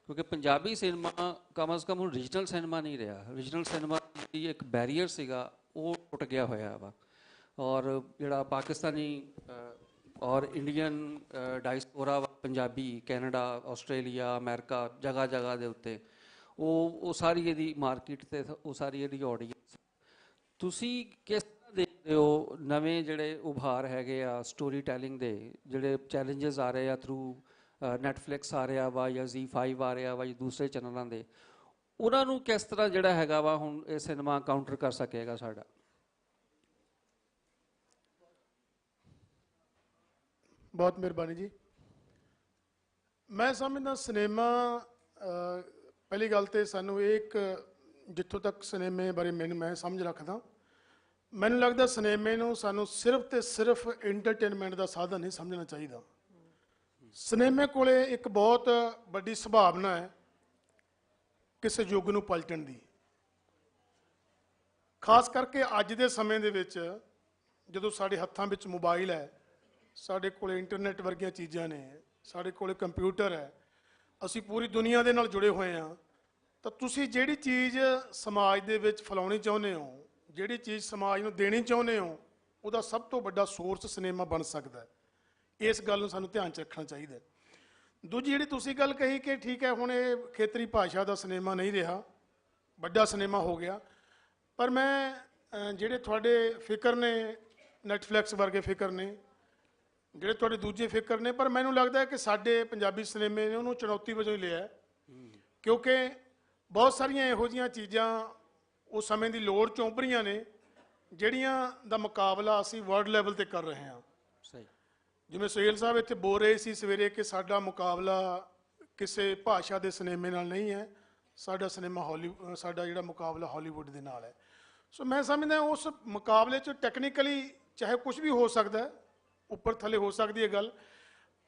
ਕਿਉਂਕਿ ਪੰਜਾਬੀ ਸਿਨੇਮਾ ਕਮ ਅਜ਼ ਕਮ ਹੁਣ ਰੀਜਨਲ ਸਿਨੇਮਾ ਨਹੀਂ ਰਿਹਾ। ਰੀਜਨਲ ਸਿਨੇਮਾ ਦੀ ਇੱਕ ਬੈਰੀਅਰ ਸੀਗਾ, ਉਹ ਟੁੱਟ ਗਿਆ ਹੋਇਆ ਵਾ। ਔਰ ਜਿਹੜਾ ਪਾਕਿਸਤਾਨੀ ਔਰ ਇੰਡੀਅਨ ਡਾਇਸਪੋਰਾ ਵਾ, ਪੰਜਾਬੀ, ਕੈਨੇਡਾ, ਆਸਟ੍ਰੇਲੀਆ, ਅਮਰੀਕਾ, ਜਗ੍ਹਾ ਜਗ੍ਹਾ ਦੇ ਉੱਤੇ, ਉਹ ਸਾਰੀ ਇਹਦੀ ਮਾਰਕੀਟ ਤੇ ਉਹ ਸਾਰੀ ਇਹਦੀ ਆਡੀਅנס। ਤੁਸੀਂ ਕਿਸ ਤਰ੍ਹਾਂ ਦੇਖਦੇ ਹੋ ਨਵੇਂ ਜਿਹੜੇ ਉਭਾਰ ਹੈਗੇ ਆ ਸਟੋਰੀ ਟੈਲਿੰਗ ਦੇ, ਜਿਹੜੇ ਚੈਲੰਜਸ ਆ ਰਹੇ ਆ ਥਰੂ ਨੈਟਫਲਿਕਸ ਆ ਰਿਹਾ ਵਾ, ਜਾਂ Z5 ਆ ਰਿਹਾ ਵਾ, ਜਾਂ ਦੂਸਰੇ ਚੈਨਲਾਂ ਦੇ, ਉਹਨਾਂ ਨੂੰ ਕਿਸ ਤਰ੍ਹਾਂ ਜਿਹੜਾ ਹੈਗਾ ਵਾ ਹੁਣ ਇਹ ਸਿਨੇਮਾ ਕਾਊਂਟਰ ਕਰ ਸਕੇਗਾ ਸਾਡਾ? ਬਹੁਤ ਮਿਹਰਬਾਨੀ ਜੀ। ਮੈਂ ਸਮਝਦਾ ਸਿਨੇਮਾ, ਪਹਿਲੀ ਗੱਲ ਤੇ ਸਾਨੂੰ ਇੱਕ, ਜਿੱਥੋਂ ਤੱਕ ਸਿਨੇਮੇ ਬਾਰੇ ਮੈਂ ਸਮਝ ਰੱਖਦਾ, ਮੈਨੂੰ ਲੱਗਦਾ ਸਿਨੇਮੇ ਨੂੰ ਸਾਨੂੰ ਸਿਰਫ ਤੇ ਸਿਰਫ ਐਂਟਰਟੇਨਮੈਂਟ ਦਾ ਸਾਧਨ ਨਹੀਂ ਸਮਝਣਾ ਚਾਹੀਦਾ। ਸਿਨੇਮੇ ਕੋਲੇ ਇੱਕ ਬਹੁਤ ਵੱਡੀ ਸੰਭਾਵਨਾ ਹੈ ਕਿਸੇ ਯੁੱਗ ਨੂੰ ਪਲਟਣ ਦੀ, ਖਾਸ ਕਰਕੇ ਅੱਜ ਦੇ ਸਮੇਂ ਦੇ ਵਿੱਚ ਜਦੋਂ ਸਾਡੇ ਹੱਥਾਂ ਵਿੱਚ ਮੋਬਾਈਲ ਹੈ, ਸਾਡੇ ਕੋਲ ਇੰਟਰਨੈਟ ਵਰਗੀਆਂ ਚੀਜ਼ਾਂ ਨੇ, ਸਾਡੇ ਕੋਲ ਕੰਪਿਊਟਰ ਹੈ, ਅਸੀਂ ਪੂਰੀ ਦੁਨੀਆ ਦੇ ਨਾਲ ਜੁੜੇ ਹੋਏ ਹਾਂ। ਤਾਂ ਤੁਸੀਂ ਜਿਹੜੀ ਚੀਜ਼ ਸਮਾਜ ਦੇ ਵਿੱਚ ਫੈਲਾਉਣੀ ਚਾਹੁੰਦੇ ਹੋ, ਜਿਹੜੀ ਚੀਜ਼ ਸਮਾਜ ਨੂੰ ਦੇਣੀ ਚਾਹੁੰਦੇ ਹੋ, ਉਹਦਾ ਸਭ ਤੋਂ ਵੱਡਾ ਸੋਰਸ ਸਿਨੇਮਾ ਬਣ ਸਕਦਾ ਹੈ। ਇਸ ਗੱਲ ਨੂੰ ਸਾਨੂੰ ਧਿਆਨ 'ਚ ਰੱਖਣਾ ਚਾਹੀਦਾ। ਦੂਜੀ ਜਿਹੜੀ ਤੁਸੀਂ ਗੱਲ ਕਹੀ ਕਿ ਠੀਕ ਹੈ ਹੁਣ ਇਹ ਖੇਤਰੀ ਭਾਸ਼ਾ ਦਾ ਸਿਨੇਮਾ ਨਹੀਂ ਰਿਹਾ, ਵੱਡਾ ਸਿਨੇਮਾ ਹੋ ਗਿਆ, ਪਰ ਮੈਂ ਜਿਹੜੇ ਤੁਹਾਡੇ ਫਿਕਰ ਨੇ, ਨੈਟਫਲਿਕਸ ਵਰਗੇ ਫਿਕਰ ਨੇ, ਜਿਹੜੇ ਤੁਹਾਡੇ ਦੂਜੇ ਫਿਕਰ ਨੇ, ਪਰ ਮੈਨੂੰ ਲੱਗਦਾ ਹੈ ਕਿ ਸਾਡੇ ਪੰਜਾਬੀ ਸਿਨੇਮੇ ਨੇ ਉਹਨੂੰ ਚੁਣੌਤੀ ਵਜੋਂ ਹੀ ਲਿਆ, ਕਿਉਂਕਿ ਬਹੁਤ ਸਾਰੀਆਂ ਇਹੋ ਜਿਹੀਆਂ ਚੀਜ਼ਾਂ ਉਸ ਸਮੇਂ ਦੀ ਲੋੜ 'ਚੋਂ ਉੱਭਰੀਆਂ ਨੇ ਜਿਹੜੀਆਂ ਦਾ ਮੁਕਾਬਲਾ ਅਸੀਂ ਵਰਲਡ ਲੈਵਲ 'ਤੇ ਕਰ ਰਹੇ ਹਾਂ। ਸਹੀ, ਜਿਵੇਂ ਸੁਹੇਲ ਸਾਹਿਬ ਇੱਥੇ ਬੋਲ ਰਹੇ ਸੀ ਸਵੇਰੇ ਕਿ ਸਾਡਾ ਮੁਕਾਬਲਾ ਕਿਸੇ ਭਾਸ਼ਾ ਦੇ ਸਿਨੇਮੇ ਨਾਲ ਨਹੀਂ ਹੈ, ਸਾਡਾ ਸਿਨੇਮਾ ਸਾਡਾ ਜਿਹੜਾ ਮੁਕਾਬਲਾ ਹਾਲੀਵੁੱਡ ਦੇ ਨਾਲ ਹੈ। ਸੋ ਮੈਂ ਸਮਝਦਾ ਉਸ ਮੁਕਾਬਲੇ 'ਚ ਟੈਕਨੀਕਲੀ ਚਾਹੇ ਕੁਝ ਵੀ ਹੋ ਸਕਦਾ ਹੈ, ਉੱਪਰ ਥੱਲੇ ਹੋ ਸਕਦੀ ਹੈ ਗੱਲ,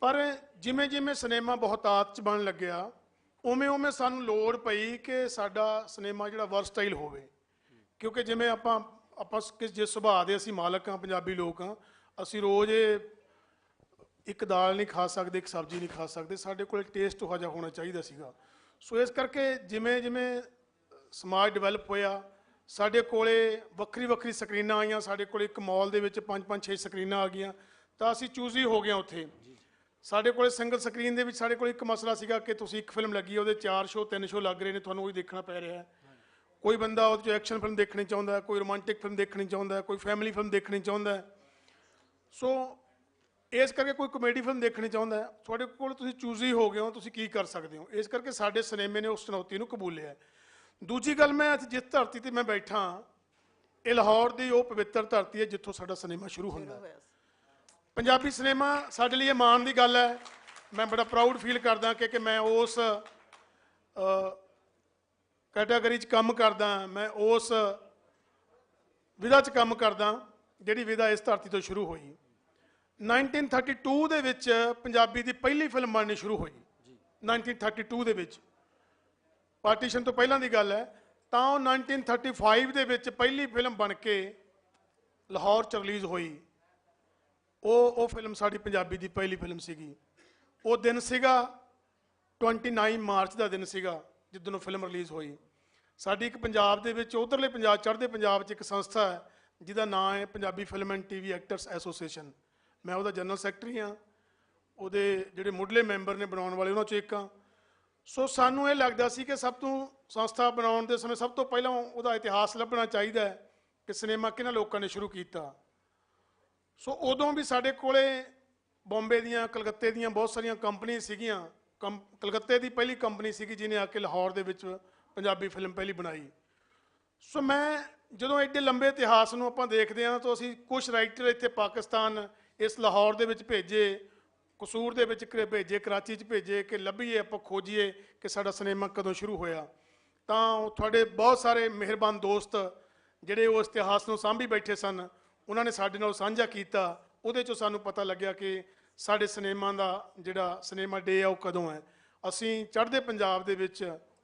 ਪਰ ਜਿਵੇਂ ਜਿਵੇਂ ਸਿਨੇਮਾ ਬਹੁਤਾਤ 'ਚ ਬਣਨ ਲੱਗਿਆ, ਉਵੇਂ ਉਵੇਂ ਸਾਨੂੰ ਲੋੜ ਪਈ ਕਿ ਸਾਡਾ ਸਿਨੇਮਾ ਜਿਹੜਾ ਵਰਸਟਾਈਲ ਹੋਵੇ। ਕਿਉਂਕਿ ਜਿਵੇਂ ਆਪਾਂ ਜਿਸ ਸੁਭਾਅ ਦੇ ਅਸੀਂ ਮਾਲਕ ਹਾਂ, ਪੰਜਾਬੀ ਲੋਕ ਹਾਂ, ਅਸੀਂ ਰੋਜ਼ ਇੱਕ ਦਾਲ ਨਹੀਂ ਖਾ ਸਕਦੇ, ਇੱਕ ਸਬਜ਼ੀ ਨਹੀਂ ਖਾ ਸਕਦੇ, ਸਾਡੇ ਕੋਲ ਟੇਸਟ ਉਹ ਜਿਹਾ ਹੋਣਾ ਚਾਹੀਦਾ ਸੀਗਾ। ਸੋ ਇਸ ਕਰਕੇ ਜਿਵੇਂ ਜਿਵੇਂ ਸਮਾਜ ਡਿਵੈਲਪ ਹੋਇਆ, ਸਾਡੇ ਕੋਲੇ ਵੱਖਰੀ ਵੱਖਰੀ ਸਕਰੀਨਾਂ ਆਈਆਂ, ਸਾਡੇ ਕੋਲ ਇੱਕ ਮਾਲ ਦੇ ਵਿੱਚ 5-5-6 ਸਕਰੀਨਾਂ ਆ ਗਈਆਂ, ਤਾਂ ਅਸੀਂ ਚੂਜ਼ੀ ਹੋ ਗਏ ਉੱਥੇ। ਸਾਡੇ ਕੋਲੇ ਸਿੰਗਲ ਸਕਰੀਨ ਦੇ ਵਿੱਚ ਸਾਡੇ ਕੋਲ ਇੱਕ ਮਸਲਾ ਸੀਗਾ ਕਿ ਤੁਸੀਂ ਇੱਕ ਫਿਲਮ ਲੱਗੀ ਹੈ, ਉਹਦੇ 4 ਸ਼ੋਅ 3 ਸ਼ੋਅ ਲੱਗ ਰਹੇ ਨੇ, ਤੁਹਾਨੂੰ ਉਹੀ ਦੇਖਣਾ ਪੈ ਰਿਹਾ ਹੈ। ਕੋਈ ਬੰਦਾ ਉਹਦੇ 'ਚ ਐਕਸ਼ਨ ਫਿਲਮ ਦੇਖਣੀ ਚਾਹੁੰਦਾ ਹੈ, ਕੋਈ ਰੋਮਾਂਟਿਕ ਫਿਲਮ ਦੇਖਣੀ ਚਾਹੁੰਦਾ ਹੈ, ਕੋਈ ਫੈਮਿਲੀ ਫਿਲਮ ਦੇਖਣੀ ਚਾਹੁੰਦਾ ਹੈ। ਸੋ ਇਸ ਕਰਕੇ ਕੋਈ ਕਮੇਡੀ ਫਿਲਮ ਦੇਖਣੀ ਚਾਹੁੰਦਾ ਹੈ। ਤੁਹਾਡੇ ਕੋਲ ਤੁਸੀਂ ਚੂਜ਼ੀ ਹੋ ਗਏ ਹੋ, ਤੁਸੀਂ ਕੀ ਕਰ ਸਕਦੇ ਹੋ। ਇਸ ਕਰਕੇ ਸਾਡੇ ਸਿਨੇਮੇ ਨੇ ਉਸ ਚੁਣੌਤੀ ਨੂੰ ਕਬੂਲਿਆ। ਦੂਜੀ ਗੱਲ, ਮੈਂ ਅੱਜ ਜਿਸ ਧਰਤੀ ਤੇ ਮੈਂ ਬੈਠਾ, ਇਹ ਲਾਹੌਰ ਦੀ ਉਹ ਪਵਿੱਤਰ ਧਰਤੀ ਹੈ ਜਿੱਥੋਂ ਸਾਡਾ ਸਿਨੇਮਾ ਸ਼ੁਰੂ ਹੁੰਦਾ ਹੈ। ਪੰਜਾਬੀ ਸਿਨੇਮਾ ਸਾਡੇ ਲਈ ਇਹ ਮਾਣ ਦੀ ਗੱਲ ਹੈ। ਮੈਂ ਬੜਾ ਪ੍ਰਾਊਡ ਫੀਲ ਕਰਦਾ ਕਿ ਮੈਂ ਉਸ ਕੈਟਾਗਰੀ 'ਚ ਕੰਮ ਕਰਦਾ, ਮੈਂ ਉਸ ਵਿਧਾ 'ਚ ਕੰਮ ਕਰਦਾ ਜਿਹੜੀ ਵਿਧਾ ਇਸ ਧਰਤੀ ਤੋਂ ਸ਼ੁਰੂ ਹੋਈ। 1932 ਦੇ ਵਿੱਚ ਪੰਜਾਬੀ ਦੀ ਪਹਿਲੀ ਫਿਲਮ ਬਣਨੀ ਸ਼ੁਰੂ ਹੋਈ। 1932 ਦੇ ਵਿੱਚ, ਪਾਰਟੀਸ਼ਨ ਤੋਂ ਪਹਿਲਾਂ ਦੀ ਗੱਲ ਹੈ। ਤਾਂ ਉਹ 1935 ਦੇ ਵਿੱਚ ਪਹਿਲੀ ਫਿਲਮ ਬਣ ਕੇ ਲਾਹੌਰ 'ਚ ਰਿਲੀਜ਼ ਹੋਈ। ਉਹ ਫਿਲਮ ਸਾਡੀ ਪੰਜਾਬੀ ਦੀ ਪਹਿਲੀ ਫਿਲਮ ਸੀਗੀ। ਉਹ ਦਿਨ ਸੀਗਾ 29 ਮਾਰਚ ਦਾ ਦਿਨ ਸੀਗਾ ਜਿੱਦਣ ਉਹ ਫਿਲਮ ਰਿਲੀਜ਼ ਹੋਈ। ਸਾਡੀ ਇੱਕ ਪੰਜਾਬ ਦੇ ਵਿੱਚ, ਉਧਰਲੇ ਪੰਜਾਬ, ਚੜ੍ਹਦੇ ਪੰਜਾਬ 'ਚ ਇੱਕ ਸੰਸਥਾ ਹੈ ਜਿਹਦਾ ਨਾਮ ਹੈ Punjabi film and TV actors association. ਮੈਂ ਉਹਦਾ ਜਨਰਲ ਸੈਕਟਰੀ ਹਾਂ। ਉਹਦੇ ਜਿਹੜੇ ਮੁੱਢਲੇ ਮੈਂਬਰ ਨੇ ਬਣਾਉਣ ਵਾਲੇ, ਉਹਨਾਂ 'ਚੋਂ ਇੱਕ ਹਾਂ। ਸੋ ਸਾਨੂੰ ਇਹ ਲੱਗਦਾ ਸੀ ਕਿ ਸਭ ਤੋਂ ਸੰਸਥਾ ਬਣਾਉਣ ਦੇ ਸਮੇਂ ਸਭ ਤੋਂ ਪਹਿਲਾਂ ਉਹਦਾ ਇਤਿਹਾਸ ਲੱਭਣਾ ਚਾਹੀਦਾ ਹੈ ਕਿ ਸਿਨੇਮਾ ਕਿਹਨਾਂ ਲੋਕਾਂ ਨੇ ਸ਼ੁਰੂ ਕੀਤਾ। ਸੋ ਉਦੋਂ ਵੀ ਸਾਡੇ ਕੋਲੇ ਬੰਬੇ ਦੀਆਂ, ਕਲਕੱਤੇ ਦੀਆਂ ਬਹੁਤ ਸਾਰੀਆਂ ਕੰਪਨੀਆਂ ਸੀਗੀਆਂ। ਕਲਕੱਤੇ ਦੀ ਪਹਿਲੀ ਕੰਪਨੀ ਸੀਗੀ ਜਿਹਨੇ ਆ ਕੇ ਲਾਹੌਰ ਦੇ ਵਿੱਚ ਪੰਜਾਬੀ ਫਿਲਮ ਪਹਿਲੀ ਬਣਾਈ। ਸੋ ਮੈਂ ਜਦੋਂ ਐਡੇ ਲੰਬੇ ਇਤਿਹਾਸ ਨੂੰ ਆਪਾਂ ਦੇਖਦੇ ਹਾਂ ਤਾਂ ਅਸੀਂ ਕੁਝ ਰਾਈਟਰ ਇੱਥੇ ਪਾਕਿਸਤਾਨ, ਇਸ ਲਾਹੌਰ ਦੇ ਵਿੱਚ ਭੇਜੇ, ਕਸੂਰ ਦੇ ਵਿੱਚ ਭੇਜੇ, ਕਰਾਚੀ 'ਚ ਭੇਜੇ ਕਿ ਲੱਭੀਏ, ਆਪਾਂ ਖੋਜੀਏ ਕਿ ਸਾਡਾ ਸਿਨੇਮਾ ਕਦੋਂ ਸ਼ੁਰੂ ਹੋਇਆ। ਤਾਂ ਤੁਹਾਡੇ ਬਹੁਤ ਸਾਰੇ ਮਿਹਰਬਾਨ ਦੋਸਤ ਜਿਹੜੇ ਉਸ ਇਤਿਹਾਸ ਨੂੰ ਸਾਂਭੀ ਬੈਠੇ ਸਨ, ਉਹਨਾਂ ਨੇ ਸਾਡੇ ਨਾਲ ਸਾਂਝਾ ਕੀਤਾ। ਉਹਦੇ 'ਚੋਂ ਸਾਨੂੰ ਪਤਾ ਲੱਗਿਆ ਕਿ ਸਾਡੇ ਸਿਨੇਮਾ ਦਾ ਜਿਹੜਾ ਸਿਨੇਮਾ ਡੇ ਆ ਉਹ ਕਦੋਂ ਹੈ। ਅਸੀਂ ਚੜ੍ਹਦੇ ਪੰਜਾਬ ਦੇ ਵਿੱਚ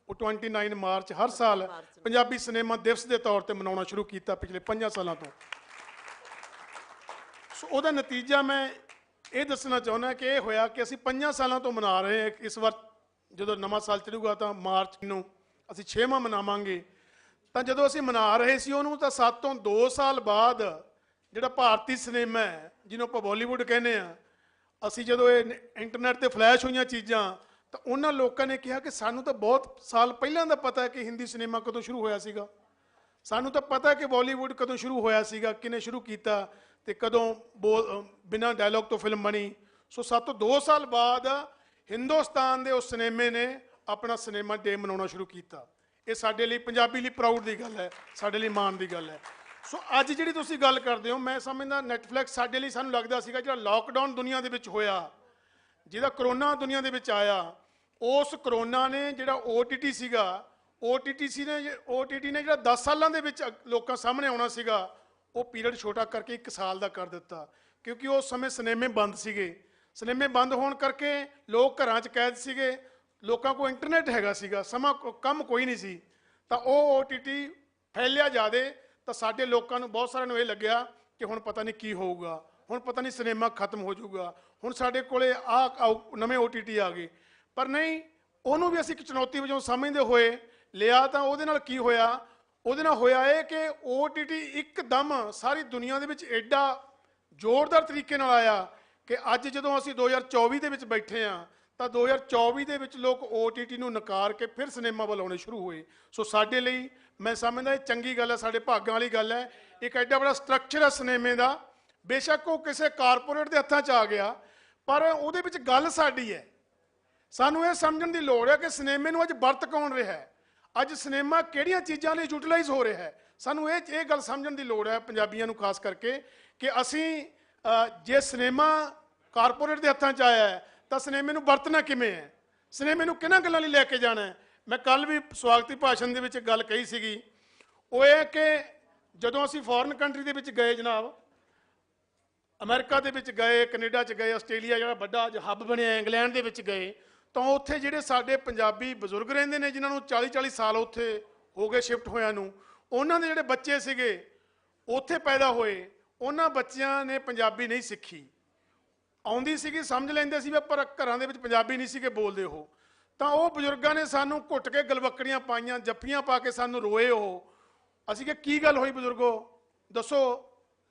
ਉਹ 29 ਮਾਰਚ ਹਰ ਸਾਲ ਪੰਜਾਬੀ ਸਿਨੇਮਾ ਦਿਵਸ ਦੇ ਤੌਰ ਤੇ ਮਨਾਉਣਾ ਸ਼ੁਰੂ ਕੀਤਾ ਪਿਛਲੇ 5 ਸਾਲਾਂ ਤੋਂ। ਸੋ ਉਹਦਾ ਨਤੀਜਾ ਮੈਂ ਇਹ ਦੱਸਣਾ ਚਾਹੁੰਦਾ ਕਿ ਇਹ ਹੋਇਆ ਕਿ ਅਸੀਂ 5 ਸਾਲਾਂ ਤੋਂ ਮਨਾ ਰਹੇ ਹਾਂ। ਇਸ ਵਾਰ ਜਦੋਂ ਨਵਾਂ ਸਾਲ ਚੜੂਗਾ ਤਾਂ ਮਾਰਚ ਨੂੰ ਅਸੀਂ 6ਵਾਂ ਮਨਾਵਾਂਗੇ। ਤਾਂ ਜਦੋਂ ਅਸੀਂ ਮਨਾ ਰਹੇ ਸੀ ਉਹਨੂੰ, ਤਾਂ 7 ਤੋਂ 2 ਸਾਲ ਬਾਅਦ ਜਿਹੜਾ ਭਾਰਤੀ ਸਿਨੇਮਾ ਹੈ, ਜਿਹਨੂੰ ਆਪਾਂ ਬਾਲੀਵੁੱਡ ਕਹਿੰਦੇ ਆ, ਅਸੀਂ ਜਦੋਂ ਇਹ ਇੰਟਰਨੈਟ ਤੇ ਫਲੈਸ਼ ਹੋਈਆਂ ਚੀਜ਼ਾਂ, ਤਾਂ ਉਹਨਾਂ ਲੋਕਾਂ ਨੇ ਕਿਹਾ ਕਿ ਸਾਨੂੰ ਤਾਂ ਬਹੁਤ ਸਾਲ ਪਹਿਲਾਂ ਦਾ ਪਤਾ ਹੈ ਕਿ ਹਿੰਦੀ ਸਿਨੇਮਾ ਕਦੋਂ ਸ਼ੁਰੂ ਹੋਇਆ ਸੀਗਾ। ਸਾਨੂੰ ਤਾਂ ਪਤਾ ਹੈ ਕਿ ਬਾਲੀਵੁੱਡ ਕਦੋਂ ਸ਼ੁਰੂ ਹੋਇਆ ਸੀਗਾ, ਕਿਹਨੇ ਸ਼ੁਰੂ ਕੀਤਾ ਤੇ ਕਦੋਂ ਬਿਨਾਂ ਡਾਇਲੌਗ ਤੋਂ ਫਿਲਮ ਬਣੀ। ਸੋ 7 ਤੋਂ 2 ਸਾਲ ਬਾਅਦ ਹਿੰਦੁਸਤਾਨ ਦੇ ਉਸ ਸਿਨੇਮੇ ਨੇ ਆਪਣਾ ਸਿਨੇਮਾ ਡੇ ਮਨਾਉਣਾ ਸ਼ੁਰੂ ਕੀਤਾ। ਇਹ ਸਾਡੇ ਲਈ, ਪੰਜਾਬੀ ਲਈ ਪ੍ਰਾਊਡ ਦੀ ਗੱਲ ਹੈ, ਸਾਡੇ ਲਈ ਮਾਣ ਦੀ ਗੱਲ ਹੈ। ਸੋ ਅੱਜ ਜਿਹੜੀ ਤੁਸੀਂ ਗੱਲ ਕਰਦੇ ਹੋ, ਮੈਂ ਸਮਝਦਾ ਨੈਟਫਲਿਕਸ ਸਾਡੇ ਲਈ, ਸਾਨੂੰ ਲੱਗਦਾ ਸੀਗਾ ਜਿਹੜਾ ਲਾਕਡਾਊਨ ਦੁਨੀਆ ਦੇ ਵਿੱਚ ਹੋਇਆ, ਜਿਹਦਾ ਕਰੋਨਾ ਦੁਨੀਆ ਦੇ ਵਿੱਚ ਆਇਆ, ਉਸ ਕਰੋਨਾ ਨੇ ਜਿਹੜਾ OTT ਸੀਗਾ, OTT ਨੇ ਜਿਹੜਾ 10 ਸਾਲਾਂ ਦੇ ਵਿੱਚ ਲੋਕਾਂ ਸਾਹਮਣੇ ਆਉਣਾ ਸੀਗਾ, ਉਹ ਪੀਰੀਅਡ ਛੋਟਾ ਕਰਕੇ 1 ਸਾਲ ਦਾ ਕਰ ਦਿੱਤਾ। ਕਿਉਂਕਿ ਉਸ ਸਮੇਂ ਸਿਨੇਮੇ ਬੰਦ ਸੀਗੇ। ਸਿਨੇਮੇ ਬੰਦ ਹੋਣ ਕਰਕੇ ਲੋਕ ਘਰਾਂ 'ਚ ਕੈਦ ਸੀਗੇ, ਲੋਕਾਂ ਕੋਲ ਇੰਟਰਨੈਟ ਹੈਗਾ ਸੀਗਾ, ਕੰਮ ਕੋਈ ਨਹੀਂ ਸੀ। ਤਾਂ ਉਹ OTT ਫੈਲਿਆ ਜ਼ਿਆਦੇ, ਤਾਂ ਸਾਡੇ ਲੋਕਾਂ ਨੂੰ, ਬਹੁਤ ਸਾਰਿਆਂ ਨੂੰ ਇਹ ਲੱਗਿਆ ਕਿ ਹੁਣ ਪਤਾ ਨਹੀਂ ਕੀ ਹੋਊਗਾ, ਹੁਣ ਪਤਾ ਨਹੀਂ ਸਿਨੇਮਾ ਖਤਮ ਹੋ ਜਾਊਗਾ, ਹੁਣ ਸਾਡੇ ਕੋਲੇ ਨਵੇਂ OTT ਆ ਗਏ। ਪਰ ਨਹੀਂ, ਉਹਨੂੰ ਵੀ ਅਸੀਂ ਇੱਕ ਚੁਣੌਤੀ ਵਜੋਂ ਸਮਝਦੇ ਹੋਏ ਲਿਆ। ਤਾਂ ਉਹਦੇ ਨਾਲ ਕੀ ਹੋਇਆ? ਉਹਦੇ ਨਾਲ ਹੋਇਆ ਇਹ ਕਿ OTT ਇੱਕਦਮ ਸਾਰੀ ਦੁਨੀਆ ਦੇ ਵਿੱਚ ਐਡਾ ਜ਼ੋਰਦਾਰ ਤਰੀਕੇ ਨਾਲ ਆਇਆ ਕਿ ਅੱਜ ਜਦੋਂ ਅਸੀਂ 2024 ਦੇ ਵਿੱਚ ਬੈਠੇ ਹਾਂ, ਤਾਂ 2024 ਦੇ ਵਿੱਚ ਲੋਕ OTT ਨੂੰ ਨਕਾਰ ਕੇ ਫਿਰ ਸਿਨੇਮਾ ਵੱਲ ਆਉਣੇ ਸ਼ੁਰੂ ਹੋਏ। ਸੋ ਸਾਡੇ ਲਈ ਮੈਂ ਸਮਝਦਾ ਇਹ ਚੰਗੀ ਗੱਲ ਹੈ, ਸਾਡੇ ਭਾਗਾਂ ਵਾਲੀ ਗੱਲ ਹੈ। ਇੱਕ ਐਡਾ ਬੜਾ ਸਟਰਕਚਰ ਹੈ ਸਿਨੇਮੇ ਦਾ। ਬੇਸ਼ੱਕ ਉਹ ਕਿਸੇ ਕਾਰਪੋਰੇਟ ਦੇ ਹੱਥਾਂ 'ਚ ਆ ਗਿਆ, ਪਰ ਉਹਦੇ ਵਿੱਚ ਗੱਲ ਸਾਡੀ ਹੈ। ਸਾਨੂੰ ਇਹ ਸਮਝਣ ਦੀ ਲੋੜ ਹੈ ਕਿ ਸਿਨੇਮੇ ਨੂੰ ਅੱਜ ਵਰਤ ਕੌਣ ਰਿਹਾ ਹੈ, ਅੱਜ ਸਿਨੇਮਾ ਕਿਹੜੀਆਂ ਚੀਜ਼ਾਂ ਲਈ ਯੂਟਿਲਾਈਜ਼ ਹੋ ਰਿਹਾ ਹੈ। ਸਾਨੂੰ ਇਹ ਗੱਲ ਸਮਝਣ ਦੀ ਲੋੜ ਹੈ, ਪੰਜਾਬੀਆਂ ਨੂੰ ਖਾਸ ਕਰਕੇ, ਕਿ ਅਸੀਂ ਜੇ ਸਿਨੇਮਾ ਕਾਰਪੋਰੇਟ ਦੇ ਹੱਥਾਂ 'ਚ ਆਇਆ ਹੈ ਤਾਂ ਸਿਨੇਮੇ ਨੂੰ ਵਰਤਣਾ ਕਿਵੇਂ ਹੈ, ਸਿਨੇਮੇ ਨੂੰ ਕਿਹਨਾਂ ਗੱਲਾਂ ਲਈ ਲੈ ਕੇ ਜਾਣਾ ਹੈ। ਮੈਂ ਕੱਲ ਵੀ ਸਵਾਗਤੀ ਭਾਸ਼ਣ ਦੇ ਵਿੱਚ ਗੱਲ ਕਹੀ ਸੀਗੀ, ਉਹ ਇਹ ਕਿ ਜਦੋਂ ਅਸੀਂ ਫੋਰਨ ਕੰਟਰੀ ਦੇ ਵਿੱਚ ਗਏ, ਜਨਾਬ ਅਮਰੀਕਾ ਦੇ ਵਿੱਚ ਗਏ, ਕੈਨੇਡਾ 'ਚ ਗਏ, ਆਸਟ੍ਰੇਲੀਆ ਜਿਹੜਾ ਵੱਡਾ ਅੱਜ ਹੱਬ ਬਣਿਆ, ਇੰਗਲੈਂਡ ਦੇ ਵਿੱਚ ਗਏ, ਤਾਂ ਉੱਥੇ ਜਿਹੜੇ ਸਾਡੇ ਪੰਜਾਬੀ ਬਜ਼ੁਰਗ ਰਹਿੰਦੇ ਨੇ, ਜਿਨ੍ਹਾਂ ਨੂੰ 40-40 ਸਾਲ ਉੱਥੇ ਹੋ ਗਏ ਸ਼ਿਫਟ ਹੋਇਆਂ ਨੂੰ, ਉਹਨਾਂ ਦੇ ਜਿਹੜੇ ਬੱਚੇ ਸੀਗੇ ਉੱਥੇ ਪੈਦਾ ਹੋਏ, ਉਹਨਾਂ ਬੱਚਿਆਂ ਨੇ ਪੰਜਾਬੀ ਨਹੀਂ ਸਿੱਖੀ। ਆਉਂਦੀ ਸੀਗੀ, ਸਮਝ ਲੈਂਦੇ ਸੀ, ਪਰ ਘਰਾਂ ਦੇ ਵਿੱਚ ਪੰਜਾਬੀ ਨਹੀਂ ਸੀਗੇ ਬੋਲਦੇ ਉਹ। ਤਾਂ ਉਹ ਬਜ਼ੁਰਗਾਂ ਨੇ ਸਾਨੂੰ ਘੁੱਟ ਕੇ ਗਲਵੱਕੜੀਆਂ ਪਾਈਆਂ, ਜੱਫੀਆਂ ਪਾ ਕੇ ਸਾਨੂੰ ਰੋਏ ਉਹ। ਅਸੀਂ ਕਿ ਕੀ ਗੱਲ ਹੋਈ ਬਜ਼ੁਰਗੋ, ਦੱਸੋ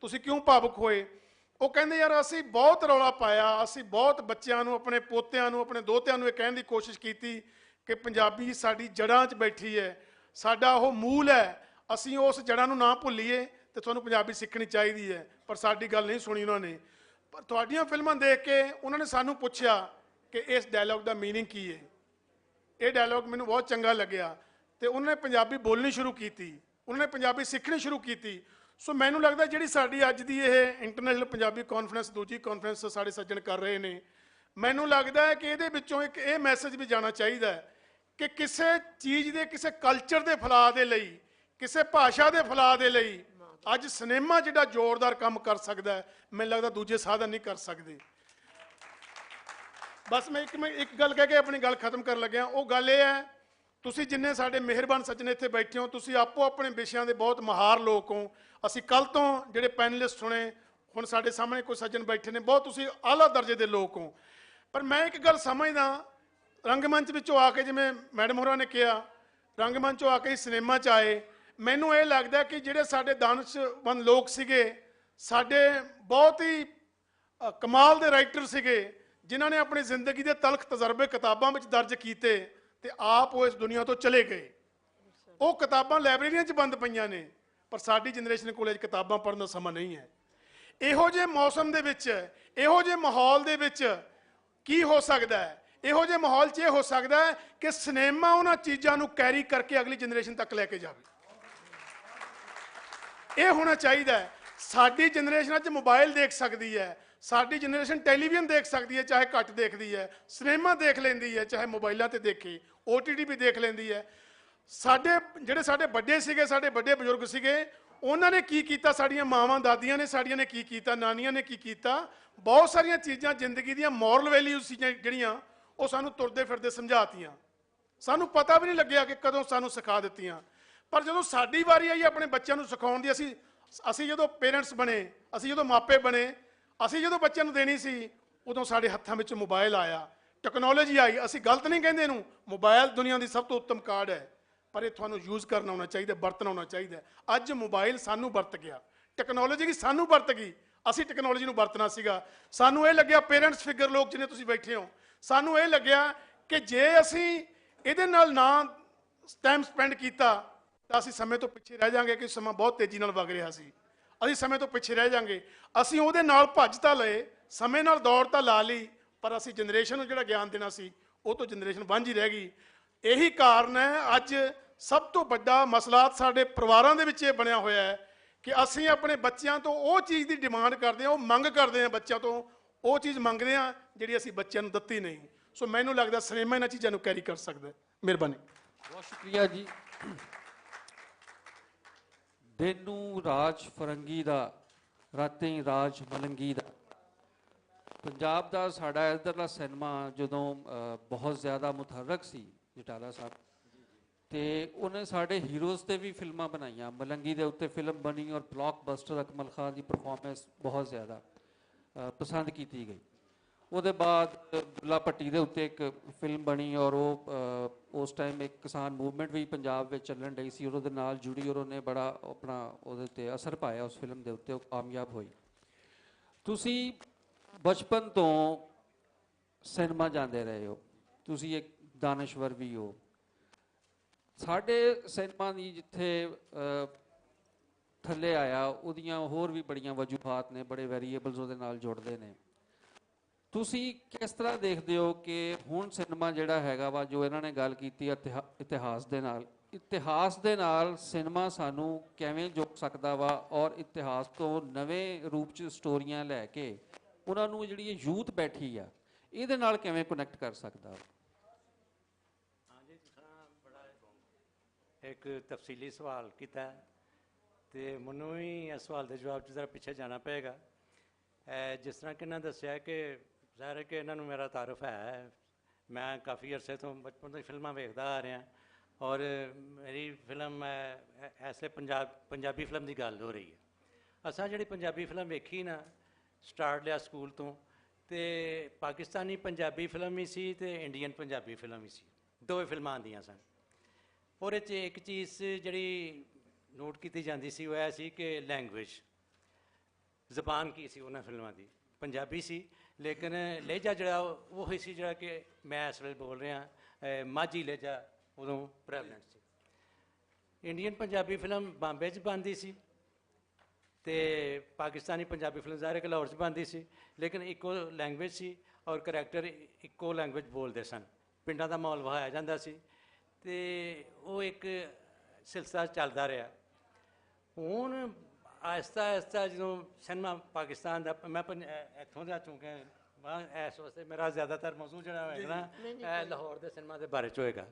ਤੁਸੀਂ ਕਿਉਂ ਭਾਵੁਕ ਹੋਏ? ਉਹ ਕਹਿੰਦੇ ਯਾਰ ਅਸੀਂ ਬਹੁਤ ਰੌਲਾ ਪਾਇਆ, ਅਸੀਂ ਬਹੁਤ ਬੱਚਿਆਂ ਨੂੰ, ਆਪਣੇ ਪੋਤਿਆਂ ਨੂੰ, ਆਪਣੇ ਦੋਹਤਿਆਂ ਨੂੰ ਇਹ ਕਹਿਣ ਦੀ ਕੋਸ਼ਿਸ਼ ਕੀਤੀ ਕਿ ਪੰਜਾਬੀ ਸਾਡੀ ਜੜ੍ਹਾਂ 'ਚ ਬੈਠੀ ਹੈ, ਸਾਡਾ ਉਹ ਮੂਲ ਹੈ, ਅਸੀਂ ਉਸ ਜੜ੍ਹਾਂ ਨੂੰ ਨਾ ਭੁੱਲੀਏ ਤੇ ਤੁਹਾਨੂੰ ਪੰਜਾਬੀ ਸਿੱਖਣੀ ਚਾਹੀਦੀ ਹੈ। ਪਰ ਸਾਡੀ ਗੱਲ ਨਹੀਂ ਸੁਣੀ ਉਹਨਾਂ ਨੇ। ਪਰ ਤੁਹਾਡੀਆਂ ਫਿਲਮਾਂ ਦੇਖ ਕੇ ਉਹਨਾਂ ਨੇ ਸਾਨੂੰ ਪੁੱਛਿਆ ਕਿ ਇਸ ਡਾਇਲੌਗ ਦਾ ਮੀਨਿੰਗ ਕੀ ਹੈ। ਇਹ ਡਾਇਲੌਗ ਮੈਨੂੰ ਬਹੁਤ ਚੰਗਾ ਲੱਗਿਆ ਤੇ ਉਹਨਾਂ ਨੇ ਪੰਜਾਬੀ ਬੋਲਣੀ ਸ਼ੁਰੂ ਕੀਤੀ, ਉਹਨਾਂ ਨੇ ਪੰਜਾਬੀ ਸਿੱਖਣੀ ਸ਼ੁਰੂ ਕੀਤੀ। ਸੋ ਮੈਨੂੰ ਲੱਗਦਾ ਜਿਹੜੀ ਸਾਡੀ ਅੱਜ ਦੀ ਇਹ ਇੰਟਰਨੈਸ਼ਨਲ ਪੰਜਾਬੀ ਕਾਨਫਰੰਸ, ਦੂਜੀ ਕਾਨਫਰੰਸ ਸਾਡੇ ਸੱਜਣ ਕਰ ਰਹੇ ਨੇ, ਮੈਨੂੰ ਲੱਗਦਾ ਹੈ ਕਿ ਇਹਦੇ ਵਿੱਚੋਂ ਇੱਕ ਇਹ ਮੈਸੇਜ ਵੀ ਜਾਣਾ ਚਾਹੀਦਾ ਹੈ ਕਿ ਕਿਸੇ ਚੀਜ਼ ਦੇ, ਕਿਸੇ ਕਲਚਰ ਦੇ ਫੈਲਾਅ ਦੇ ਲਈ, ਕਿਸੇ ਭਾਸ਼ਾ ਦੇ ਫੈਲਾਅ ਦੇ ਲਈ ਅੱਜ ਸਿਨੇਮਾ ਜਿਹੜਾ ਜ਼ੋਰਦਾਰ ਕੰਮ ਕਰ ਸਕਦਾ ਹੈ, ਮੈਨੂੰ ਲੱਗਦਾ ਦੂਜੇ ਸਾਧਨ ਨਹੀਂ ਕਰ ਸਕਦੇ। ਬਸ ਮੈਂ ਇੱਕ ਗੱਲ ਕਹਿ ਕੇ ਆਪਣੀ ਗੱਲ ਖਤਮ ਕਰਨ ਲੱਗਿਆ। ਉਹ ਗੱਲ ਇਹ ਹੈ, ਤੁਸੀਂ ਜਿੰਨੇ ਸਾਡੇ ਮਿਹਰਬਾਨ ਸੱਜਣ ਇੱਥੇ ਬੈਠੇ ਹੋ, ਤੁਸੀਂ ਆਪੋ ਆਪਣੇ ਵਿਸ਼ਿਆਂ ਦੇ ਬਹੁਤ ਮਾਹਰ ਲੋਕ ਹੋ। ਅਸੀਂ ਕੱਲ ਤੋਂ ਜਿਹੜੇ ਪੈਨਲਿਸਟ ਸੁਣੇ, ਹੁਣ ਸਾਡੇ ਸਾਹਮਣੇ ਕੋਈ ਸੱਜਣ ਬੈਠੇ ਨੇ, ਬਹੁਤ ਤੁਸੀਂ ਆਲਾ ਦਰਜੇ ਦੇ ਲੋਕ ਹੋ। ਪਰ ਮੈਂ ਇੱਕ ਗੱਲ ਸਮਝਦਾ, ਰੰਗਮੰਚ ਵਿੱਚੋਂ ਆ ਕੇ, ਜਿਵੇਂ ਮੈਡਮ ਹੋਰਾਂ ਨੇ ਕਿਹਾ, ਰੰਗਮੰਚੋਂ ਆ ਕੇ ਸਿਨੇਮਾ 'ਚ ਆਏ, ਮੈਨੂੰ ਇਹ ਲੱਗਦਾ ਕਿ ਜਿਹੜੇ ਸਾਡੇ ਦਾਨਸ਼ਮੰਦ ਲੋਕ ਸੀਗੇ, ਸਾਡੇ ਬਹੁਤ ਹੀ ਕਮਾਲ ਦੇ ਰਾਈਟਰ ਸੀਗੇ, ਜਿਨ੍ਹਾਂ ਨੇ ਆਪਣੀ ਜ਼ਿੰਦਗੀ ਦੇ ਤਲਖ ਤਜਰਬੇ ਕਿਤਾਬਾਂ ਵਿੱਚ ਦਰਜ ਕੀਤੇ ਤੇ ਆਪ ਉਹ ਇਸ ਦੁਨੀਆ ਤੋਂ ਚਲੇ ਗਏ। ਉਹ ਕਿਤਾਬਾਂ ਲਾਇਬ੍ਰੇਰੀਆਂ 'ਚ ਬੰਦ ਪਈਆਂ ਨੇ, ਪਰ ਸਾਡੀ ਜਨਰੇਸ਼ਨ ਕੋਲ ਇਹ ਕਿਤਾਬਾਂ ਪੜ੍ਹਨ ਦਾ ਸਮਾਂ ਨਹੀਂ ਹੈ। ਇਹੋ ਜਿਹੇ ਮੌਸਮ ਦੇ ਵਿੱਚ, ਇਹੋ ਜਿਹੇ ਮਾਹੌਲ ਦੇ ਵਿੱਚ ਕੀ ਹੋ ਸਕਦਾ ਹੈ? ਇਹੋ ਜਿਹੇ ਮਾਹੌਲ 'ਚ ਇਹ ਹੋ ਸਕਦਾ ਹੈ ਕਿ ਸਿਨੇਮਾ ਉਹਨਾਂ ਚੀਜ਼ਾਂ ਨੂੰ ਕੈਰੀ ਕਰਕੇ ਅਗਲੀ ਜਨਰੇਸ਼ਨ ਤੱਕ ਲੈ ਕੇ ਜਾਵੇ। ਇਹ ਹੋਣਾ ਚਾਹੀਦਾ ਹੈ। ਸਾਡੀ ਜਨਰੇਸ਼ਨ ਅੱਜ ਮੋਬਾਈਲ ਦੇਖ ਸਕਦੀ ਹੈ, ਸਾਡੀ ਜਨਰੇਸ਼ਨ ਟੈਲੀਵਿਜ਼ਨ ਦੇਖ ਸਕਦੀ ਹੈ, ਚਾਹੇ ਘੱਟ ਦੇਖਦੀ ਹੈ, ਸਿਨੇਮਾ ਦੇਖ ਲੈਂਦੀ ਹੈ, ਚਾਹੇ ਮੋਬਾਈਲਾਂ ਤੇ ਦੇਖੇ, OTT ਵੀ ਦੇਖ ਲੈਂਦੀ ਹੈ। ਜਿਹੜੇ ਸਾਡੇ ਵੱਡੇ ਸੀਗੇ, ਸਾਡੇ ਵੱਡੇ ਬਜ਼ੁਰਗ ਸੀਗੇ, ਉਹਨਾਂ ਨੇ ਕੀ ਕੀਤਾ, ਸਾਡੀਆਂ ਮਾਵਾਂ ਦਾਦੀਆਂ ਨੇ ਸਾਡੀਆਂ ਨੇ ਕੀ ਕੀਤਾ, ਨਾਨੀਆਂ ਨੇ ਕੀ ਕੀਤਾ, ਬਹੁਤ ਸਾਰੀਆਂ ਚੀਜ਼ਾਂ ਜ਼ਿੰਦਗੀ ਦੀਆਂ ਮੋਰਲ ਵੈਲਿਊਜ਼ ਸੀ ਜਿਹੜੀਆਂ, ਉਹ ਸਾਨੂੰ ਤੁਰਦੇ ਫਿਰਦੇ ਸਮਝਾਤੀਆਂ। ਸਾਨੂੰ ਪਤਾ ਵੀ ਨਹੀਂ ਲੱਗਿਆ ਕਿ ਕਦੋਂ ਸਾਨੂੰ ਸਿਖਾ ਦਿੱਤੀਆਂ। ਪਰ ਜਦੋਂ ਸਾਡੀ ਵਾਰੀ ਆਈ ਆਪਣੇ ਬੱਚਿਆਂ ਨੂੰ ਸਿਖਾਉਣ ਦੀ, ਅਸੀਂ ਜਦੋਂ ਪੇਰੈਂਟਸ ਬਣੇ, ਅਸੀਂ ਜਦੋਂ ਮਾਪੇ ਬਣੇ, ਅਸੀਂ ਜਦੋਂ ਬੱਚਿਆਂ ਨੂੰ ਦੇਣੀ ਸੀ, ਉਦੋਂ ਸਾਡੇ ਹੱਥਾਂ ਵਿੱਚ ਮੋਬਾਈਲ ਆਇਆ, ਟੈਕਨੋਲੋਜੀ ਆਈ। ਅਸੀਂ ਗਲਤ ਨਹੀਂ ਕਹਿੰਦੇ ਇਹਨੂੰ, ਮੋਬਾਈਲ ਦੁਨੀਆ ਦੀ ਸਭ ਤੋਂ ਉੱਤਮ ਕਾਢ ਹੈ, ਪਰ ਇਹ ਤੁਹਾਨੂੰ ਯੂਜ਼ ਕਰਨਾ ਆਉਣਾ ਚਾਹੀਦਾ, ਵਰਤਣਾ ਆਉਣਾ ਚਾਹੀਦਾ। ਅੱਜ ਮੋਬਾਈਲ ਸਾਨੂੰ ਵਰਤ ਗਿਆ, ਟੈਕਨੋਲੋਜੀ ਵੀ ਸਾਨੂੰ ਵਰਤ ਗਈ, ਅਸੀਂ ਟੈਕਨੋਲੋਜੀ ਨੂੰ ਵਰਤਣਾ ਸੀਗਾ। ਸਾਨੂੰ ਇਹ ਲੱਗਿਆ, ਪੇਰੈਂਟਸ ਫਿਗਰ ਲੋਕ ਜਿਹਨੇ ਤੁਸੀਂ ਬੈਠੇ ਹੋ, ਸਾਨੂੰ ਇਹ ਲੱਗਿਆ ਕਿ ਜੇ ਅਸੀਂ ਇਹਦੇ ਨਾਲ ਨਾ ਟਾਈਮ ਸਪੈਂਡ ਕੀਤਾ ਤਾਂ ਅਸੀਂ ਸਮੇਂ ਤੋਂ ਪਿੱਛੇ ਰਹਿ ਜਾਾਂਗੇ, ਕਿ ਸਮਾਂ ਬਹੁਤ ਤੇਜ਼ੀ ਨਾਲ ਵਗ ਰਿਹਾ ਸੀ, ਅਸੀਂ ਸਮੇਂ ਤੋਂ ਪਿੱਛੇ ਰਹਿ ਜਾਾਂਗੇ। ਅਸੀਂ ਉਹਦੇ ਨਾਲ ਭੱਜ ਤਾਂ ਲਏ, ਸਮੇਂ ਨਾਲ ਦੌੜ ਤਾਂ ਲਾ ਲਈ, ਪਰ ਅਸੀਂ ਜਨਰੇਸ਼ਨ ਨੂੰ ਜਿਹੜਾ ਗਿਆਨ ਦੇਣਾ ਸੀ, ਉਹ ਤੋਂ ਜਨਰੇਸ਼ਨ ਵਾਂਝੀ ਰਹਿ ਗਈ। ਇਹੀ ਕਾਰਨ ਹੈ ਅੱਜ ਸਭ ਤੋਂ ਵੱਡਾ ਮਸਲਾ ਸਾਡੇ ਪਰਿਵਾਰਾਂ ਦੇ ਵਿੱਚ ਇਹ ਬਣਿਆ ਹੋਇਆ ਹੈ ਕਿ ਅਸੀਂ ਆਪਣੇ ਬੱਚਿਆਂ ਤੋਂ ਉਹ ਚੀਜ਼ ਦੀ ਡਿਮਾਂਡ ਕਰਦੇ ਹਾਂ, ਉਹ ਮੰਗ ਕਰਦੇ ਹਾਂ, ਬੱਚਿਆਂ ਤੋਂ ਉਹ ਚੀਜ਼ ਮੰਗਦੇ ਹਾਂ ਜਿਹੜੀ ਅਸੀਂ ਬੱਚਿਆਂ ਨੂੰ ਦਿੱਤੀ ਨਹੀਂ। ਸੋ ਮੈਨੂੰ ਲੱਗਦਾ ਸਿਨੇਮਾ ਇਹਨਾਂ ਚੀਜ਼ਾਂ ਨੂੰ ਕੈਰੀ ਕਰ ਸਕਦਾ ਹੈ। ਮਿਹਰਬਾਨੀ। ਬਹੁਤ ਸ਼ੁਕਰੀਆ ਜੀ। ਦਿਨ ਨੂੰ ਰਾਜ ਫਰੰਗੀ ਦਾ, ਰਾਤੀਂ ਰਾਜ ਮਲੰਗੀ ਦਾ। ਪੰਜਾਬ ਦਾ ਸਾਡਾ ਇੱਧਰਲਾ ਸਿਨੇਮਾ ਜਦੋਂ ਬਹੁਤ ਜ਼ਿਆਦਾ ਮੁਤਹਰਕ ਸੀ, ਜਟਾਲਾ ਸਾਹਿਬ, ਤੇ ਉਹਨੇ ਸਾਡੇ ਹੀਰੋਜ਼ ਤੇ ਵੀ ਫਿਲਮਾਂ ਬਣਾਈਆਂ। ਮਲੰਗੀ ਦੇ ਉੱਤੇ ਫਿਲਮ ਬਣੀ ਔਰ ਬਲੌਕਬਸਟਰ, ਅਕਮਲ ਖਾਨ ਦੀ ਪਰਫਾਰਮੈਂਸ ਬਹੁਤ ਜ਼ਿਆਦਾ ਪਸੰਦ ਕੀਤੀ ਗਈ। ਉਹਦੇ ਬਾਅਦ ਦੁੱਲਾ ਭੱਟੀ ਦੇ ਉੱਤੇ ਇੱਕ ਫਿਲਮ ਬਣੀ ਔਰ ਉਹ ਉਸ ਟਾਈਮ ਇੱਕ ਕਿਸਾਨ ਮੂਵਮੈਂਟ ਵੀ ਪੰਜਾਬ ਵਿੱਚ ਚੱਲਣ ਰਹੀ ਸੀ, ਔਰ ਉਹਦੇ ਨਾਲ ਜੁੜੀ, ਔਰ ਉਹਨੇ ਬੜਾ ਆਪਣਾ ਉਹਦੇ 'ਤੇ ਅਸਰ ਪਾਇਆ ਉਸ ਫਿਲਮ ਦੇ ਉੱਤੇ, ਉਹ ਕਾਮਯਾਬ ਹੋਈ। ਤੁਸੀਂ ਬਚਪਨ ਤੋਂ ਸਿਨੇਮਾ ਜਾਂਦੇ ਰਹੇ ਹੋ, ਤੁਸੀਂ ਇੱਕ ਦਾਨਸ਼ਵਰ ਵੀ ਹੋ। ਸਾਡੇ ਸਿਨੇਮਾ ਦੀ ਜਿੱਥੇ ਥੱਲੇ ਆਇਆ, ਉਹਦੀਆਂ ਹੋਰ ਵੀ ਬੜੀਆਂ ਵਜੂਹਾਤ ਨੇ, ਬੜੇ ਵੇਰੀਏਬਲਸ ਉਹਦੇ ਨਾਲ ਜੁੜਦੇ ਨੇ। ਤੁਸੀਂ ਕਿਸ ਤਰ੍ਹਾਂ ਦੇਖਦੇ ਹੋ ਕਿ ਹੁਣ ਸਿਨੇਮਾ ਜਿਹੜਾ ਹੈਗਾ ਵਾ, ਜੋ ਇਹਨਾਂ ਨੇ ਗੱਲ ਕੀਤੀ ਇਤਿਹਾਸ ਦੇ ਨਾਲ ਸਿਨੇਮਾ ਸਾਨੂੰ ਕਿਵੇਂ ਜੋੜ ਸਕਦਾ ਵਾ, ਔਰ ਇਤਿਹਾਸ ਤੋਂ ਨਵੇਂ ਰੂਪ 'ਚ ਸਟੋਰੀਆਂ ਲੈ ਕੇ ਉਹਨਾਂ ਨੂੰ ਜਿਹੜੀ ਇਹ ਯੂਥ ਬੈਠੀ ਆ, ਇਹਦੇ ਨਾਲ ਕਿਵੇਂ ਕਨੈਕਟ ਕਰ ਸਕਦਾ? ਹਾਂਜੀ, ਜਿਸ ਤਰ੍ਹਾਂ ਬੜਾ ਇੱਕ ਤਫਸੀਲੀ ਸਵਾਲ ਕੀਤਾ ਤੇ ਮੈਨੂੰ ਵੀ ਇਸ ਸਵਾਲ ਦੇ ਜਵਾਬ 'ਚ ਜ਼ਰਾ ਪਿੱਛੇ ਜਾਣਾ ਪਏਗਾ। ਜਿਸ ਤਰ੍ਹਾਂ ਕਿ ਇਹਨਾਂ ਦੱਸਿਆ ਕਿ ਜ਼ਾਹਿਰ ਹੈ ਕਿ ਇਹਨਾਂ ਨੂੰ ਮੇਰਾ ਤਾਰਫ ਹੈ, ਮੈਂ ਕਾਫੀ ਅਰਸੇ ਤੋਂ ਬਚਪਨ ਤੋਂ ਹੀ ਫਿਲਮਾਂ ਵੇਖਦਾ ਆ ਰਿਹਾ, ਔਰ ਮੇਰੀ ਫਿਲਮ ਇਸ ਵੇਲੇ ਪੰਜਾਬੀ ਫਿਲਮ ਦੀ ਗੱਲ ਹੋ ਰਹੀ ਹੈ। ਅਸਾਂ ਜਿਹੜੀ ਪੰਜਾਬੀ ਫਿਲਮ ਵੇਖੀ ਨਾ, ਸਟਾਰਟ ਲਿਆ ਸਕੂਲ ਤੋਂ, ਤੇ ਪਾਕਿਸਤਾਨੀ ਪੰਜਾਬੀ ਫਿਲਮ ਵੀ ਸੀ ਤੇ ਇੰਡੀਅਨ ਪੰਜਾਬੀ ਫਿਲਮ ਵੀ ਸੀ, ਦੋਵੇਂ ਫਿਲਮਾਂ ਆਉਂਦੀਆਂ ਸਨ। ਉਹਦੇ 'ਚ ਇੱਕ ਚੀਜ਼ ਜਿਹੜੀ ਨੋਟ ਕੀਤੀ ਜਾਂਦੀ ਸੀ ਉਹ ਇਹ ਸੀ ਕਿ ਲੈਂਗੁਏਜ, ਜ਼ਬਾਨ ਕੀ ਸੀ ਉਹਨਾਂ ਫਿਲਮਾਂ ਦੀ, ਪੰਜਾਬੀ ਸੀ, ਲੇਕਿਨ ਲਹਿਜਾ ਜਿਹੜਾ ਉਹ ਹੀ ਸੀ ਜਿਹੜਾ ਕਿ ਮੈਂ ਇਸ ਵੇਲੇ ਬੋਲ ਰਿਹਾ, ਮਾਝੀ ਲਹਿਜਾ ਉਦੋਂ ਪ੍ਰੈਵਲੈਂਟ ਸੀ। ਇੰਡੀਅਨ ਪੰਜਾਬੀ ਫਿਲਮ ਬੰਬੇ 'ਚ ਬਣਦੀ ਸੀ ਤੇ ਪਾਕਿਸਤਾਨੀ ਪੰਜਾਬੀ ਫਿਲਮ ਜ਼ਾਹਿਰ ਹੈ ਕਿ ਲਾਹੌਰ 'ਚ ਬਣਦੀ ਸੀ, ਲੇਕਿਨ ਇੱਕੋ ਲੈਂਗੁਏਜ ਸੀ ਔਰ ਕਰੈਕਟਰ ਇੱਕੋ ਲੈਂਗੁਏਜ ਬੋਲਦੇ ਸਨ। ਪਿੰਡਾਂ ਦਾ ਮਾਹੌਲ ਵਿਖਾਇਆ ਜਾਂਦਾ ਸੀ ਤੇ ਉਹ ਇੱਕ ਸਿਲਸਿਲਾ ਚੱਲਦਾ ਰਿਹਾ। ਹੁਣ ਆਹਿਸਤਾ ਆਹਿਸਤਾ ਜਦੋਂ ਸਿਨੇਮਾ ਪਾਕਿਸਤਾਨ ਦਾ, ਮੈਂ ਇੱਥੋਂ ਦਾ ਚੂੰਕਿ ਇਸ ਵਾਸਤੇ ਮੇਰਾ ਜ਼ਿਆਦਾਤਰ ਮੌਜੂ ਜਿਹੜਾ ਹੋਏਗਾ ਨਾ ਇਹ ਲਾਹੌਰ ਦੇ ਸਿਨੇਮਾ ਦੇ ਬਾਰੇ 'ਚ ਹੋਏਗਾ।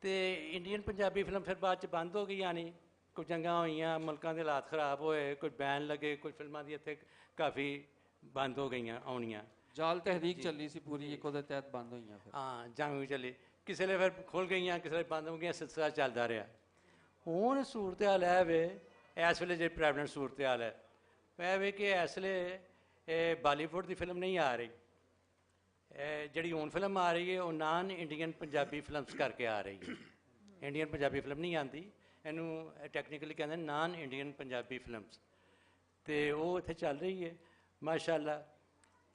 ਤੇ ਇੰਡੀਅਨ ਪੰਜਾਬੀ ਫਿਲਮ ਫਿਰ ਬਾਅਦ 'ਚ ਬੰਦ ਹੋ ਗਈ, ਯਾਨੀ ਕੋਈ ਜੰਗਾਂ ਹੋਈਆਂ, ਮੁਲਕਾਂ ਦੇ ਹਾਲਾਤ ਖਰਾਬ ਹੋਏ, ਕੋਈ ਬੈਨ ਲੱਗੇ, ਕੁਝ ਫਿਲਮਾਂ ਦੀ ਇੱਥੇ ਕਾਫੀ ਬੰਦ ਹੋ ਗਈਆਂ ਆਉਣੀਆਂ। ਜਾਲ ਤਹਿਰੀਕ ਚੱਲੀ ਸੀ ਪੂਰੀ, ਇੱਕ ਉਹਦੇ ਤਹਿਤ ਬੰਦ ਹੋਈਆਂ ਫਿਰ। ਹਾਂ, ਜੰਗ ਵੀ ਚੱਲੀ, ਕਿਸੇ ਵੇਲੇ ਫਿਰ ਖੁੱਲ ਗਈਆਂ, ਕਿਸੇ ਵੇਲੇ ਬੰਦ ਹੋ ਗਈਆਂ, ਸਿਲਸਿਲਾ ਚੱਲਦਾ ਰਿਹਾ। ਹੁਣ ਸੂਰਤ ਹਾਲ ਹੈ ਵੇ ਇਸ ਵੇਲੇ ਜਿਹੜੀ ਪ੍ਰੈਵਲੈਂਟ ਸੂਰਤ ਹਾਲ ਹੈ ਇਹ ਵੇ ਕਿ ਇਸ ਵੇਲੇ ਇਹ ਬਾਲੀਵੁੱਡ ਦੀ ਫਿਲਮ ਨਹੀਂ ਆ ਰਹੀ, ਜਿਹੜੀ ਹੁਣ ਫਿਲਮ ਆ ਰਹੀ ਹੈ ਉਹ ਨਾਨ ਇੰਡੀਅਨ ਪੰਜਾਬੀ ਫਿਲਮਸ ਕਰਕੇ ਆ ਰਹੀ ਹੈ। ਇੰਡੀਅਨ ਪੰਜਾਬੀ ਫਿਲਮ ਨਹੀਂ ਆਉਂਦੀ, ਇਹਨੂੰ ਟੈਕਨੀਕਲੀ ਕਹਿੰਦੇ ਨਾਨ ਇੰਡੀਅਨ ਪੰਜਾਬੀ ਫਿਲਮਸ, ਤੇ ਉਹ ਇੱਥੇ ਚੱਲ ਰਹੀ ਹੈ ਮਾਸ਼ਾਅੱਲਾ।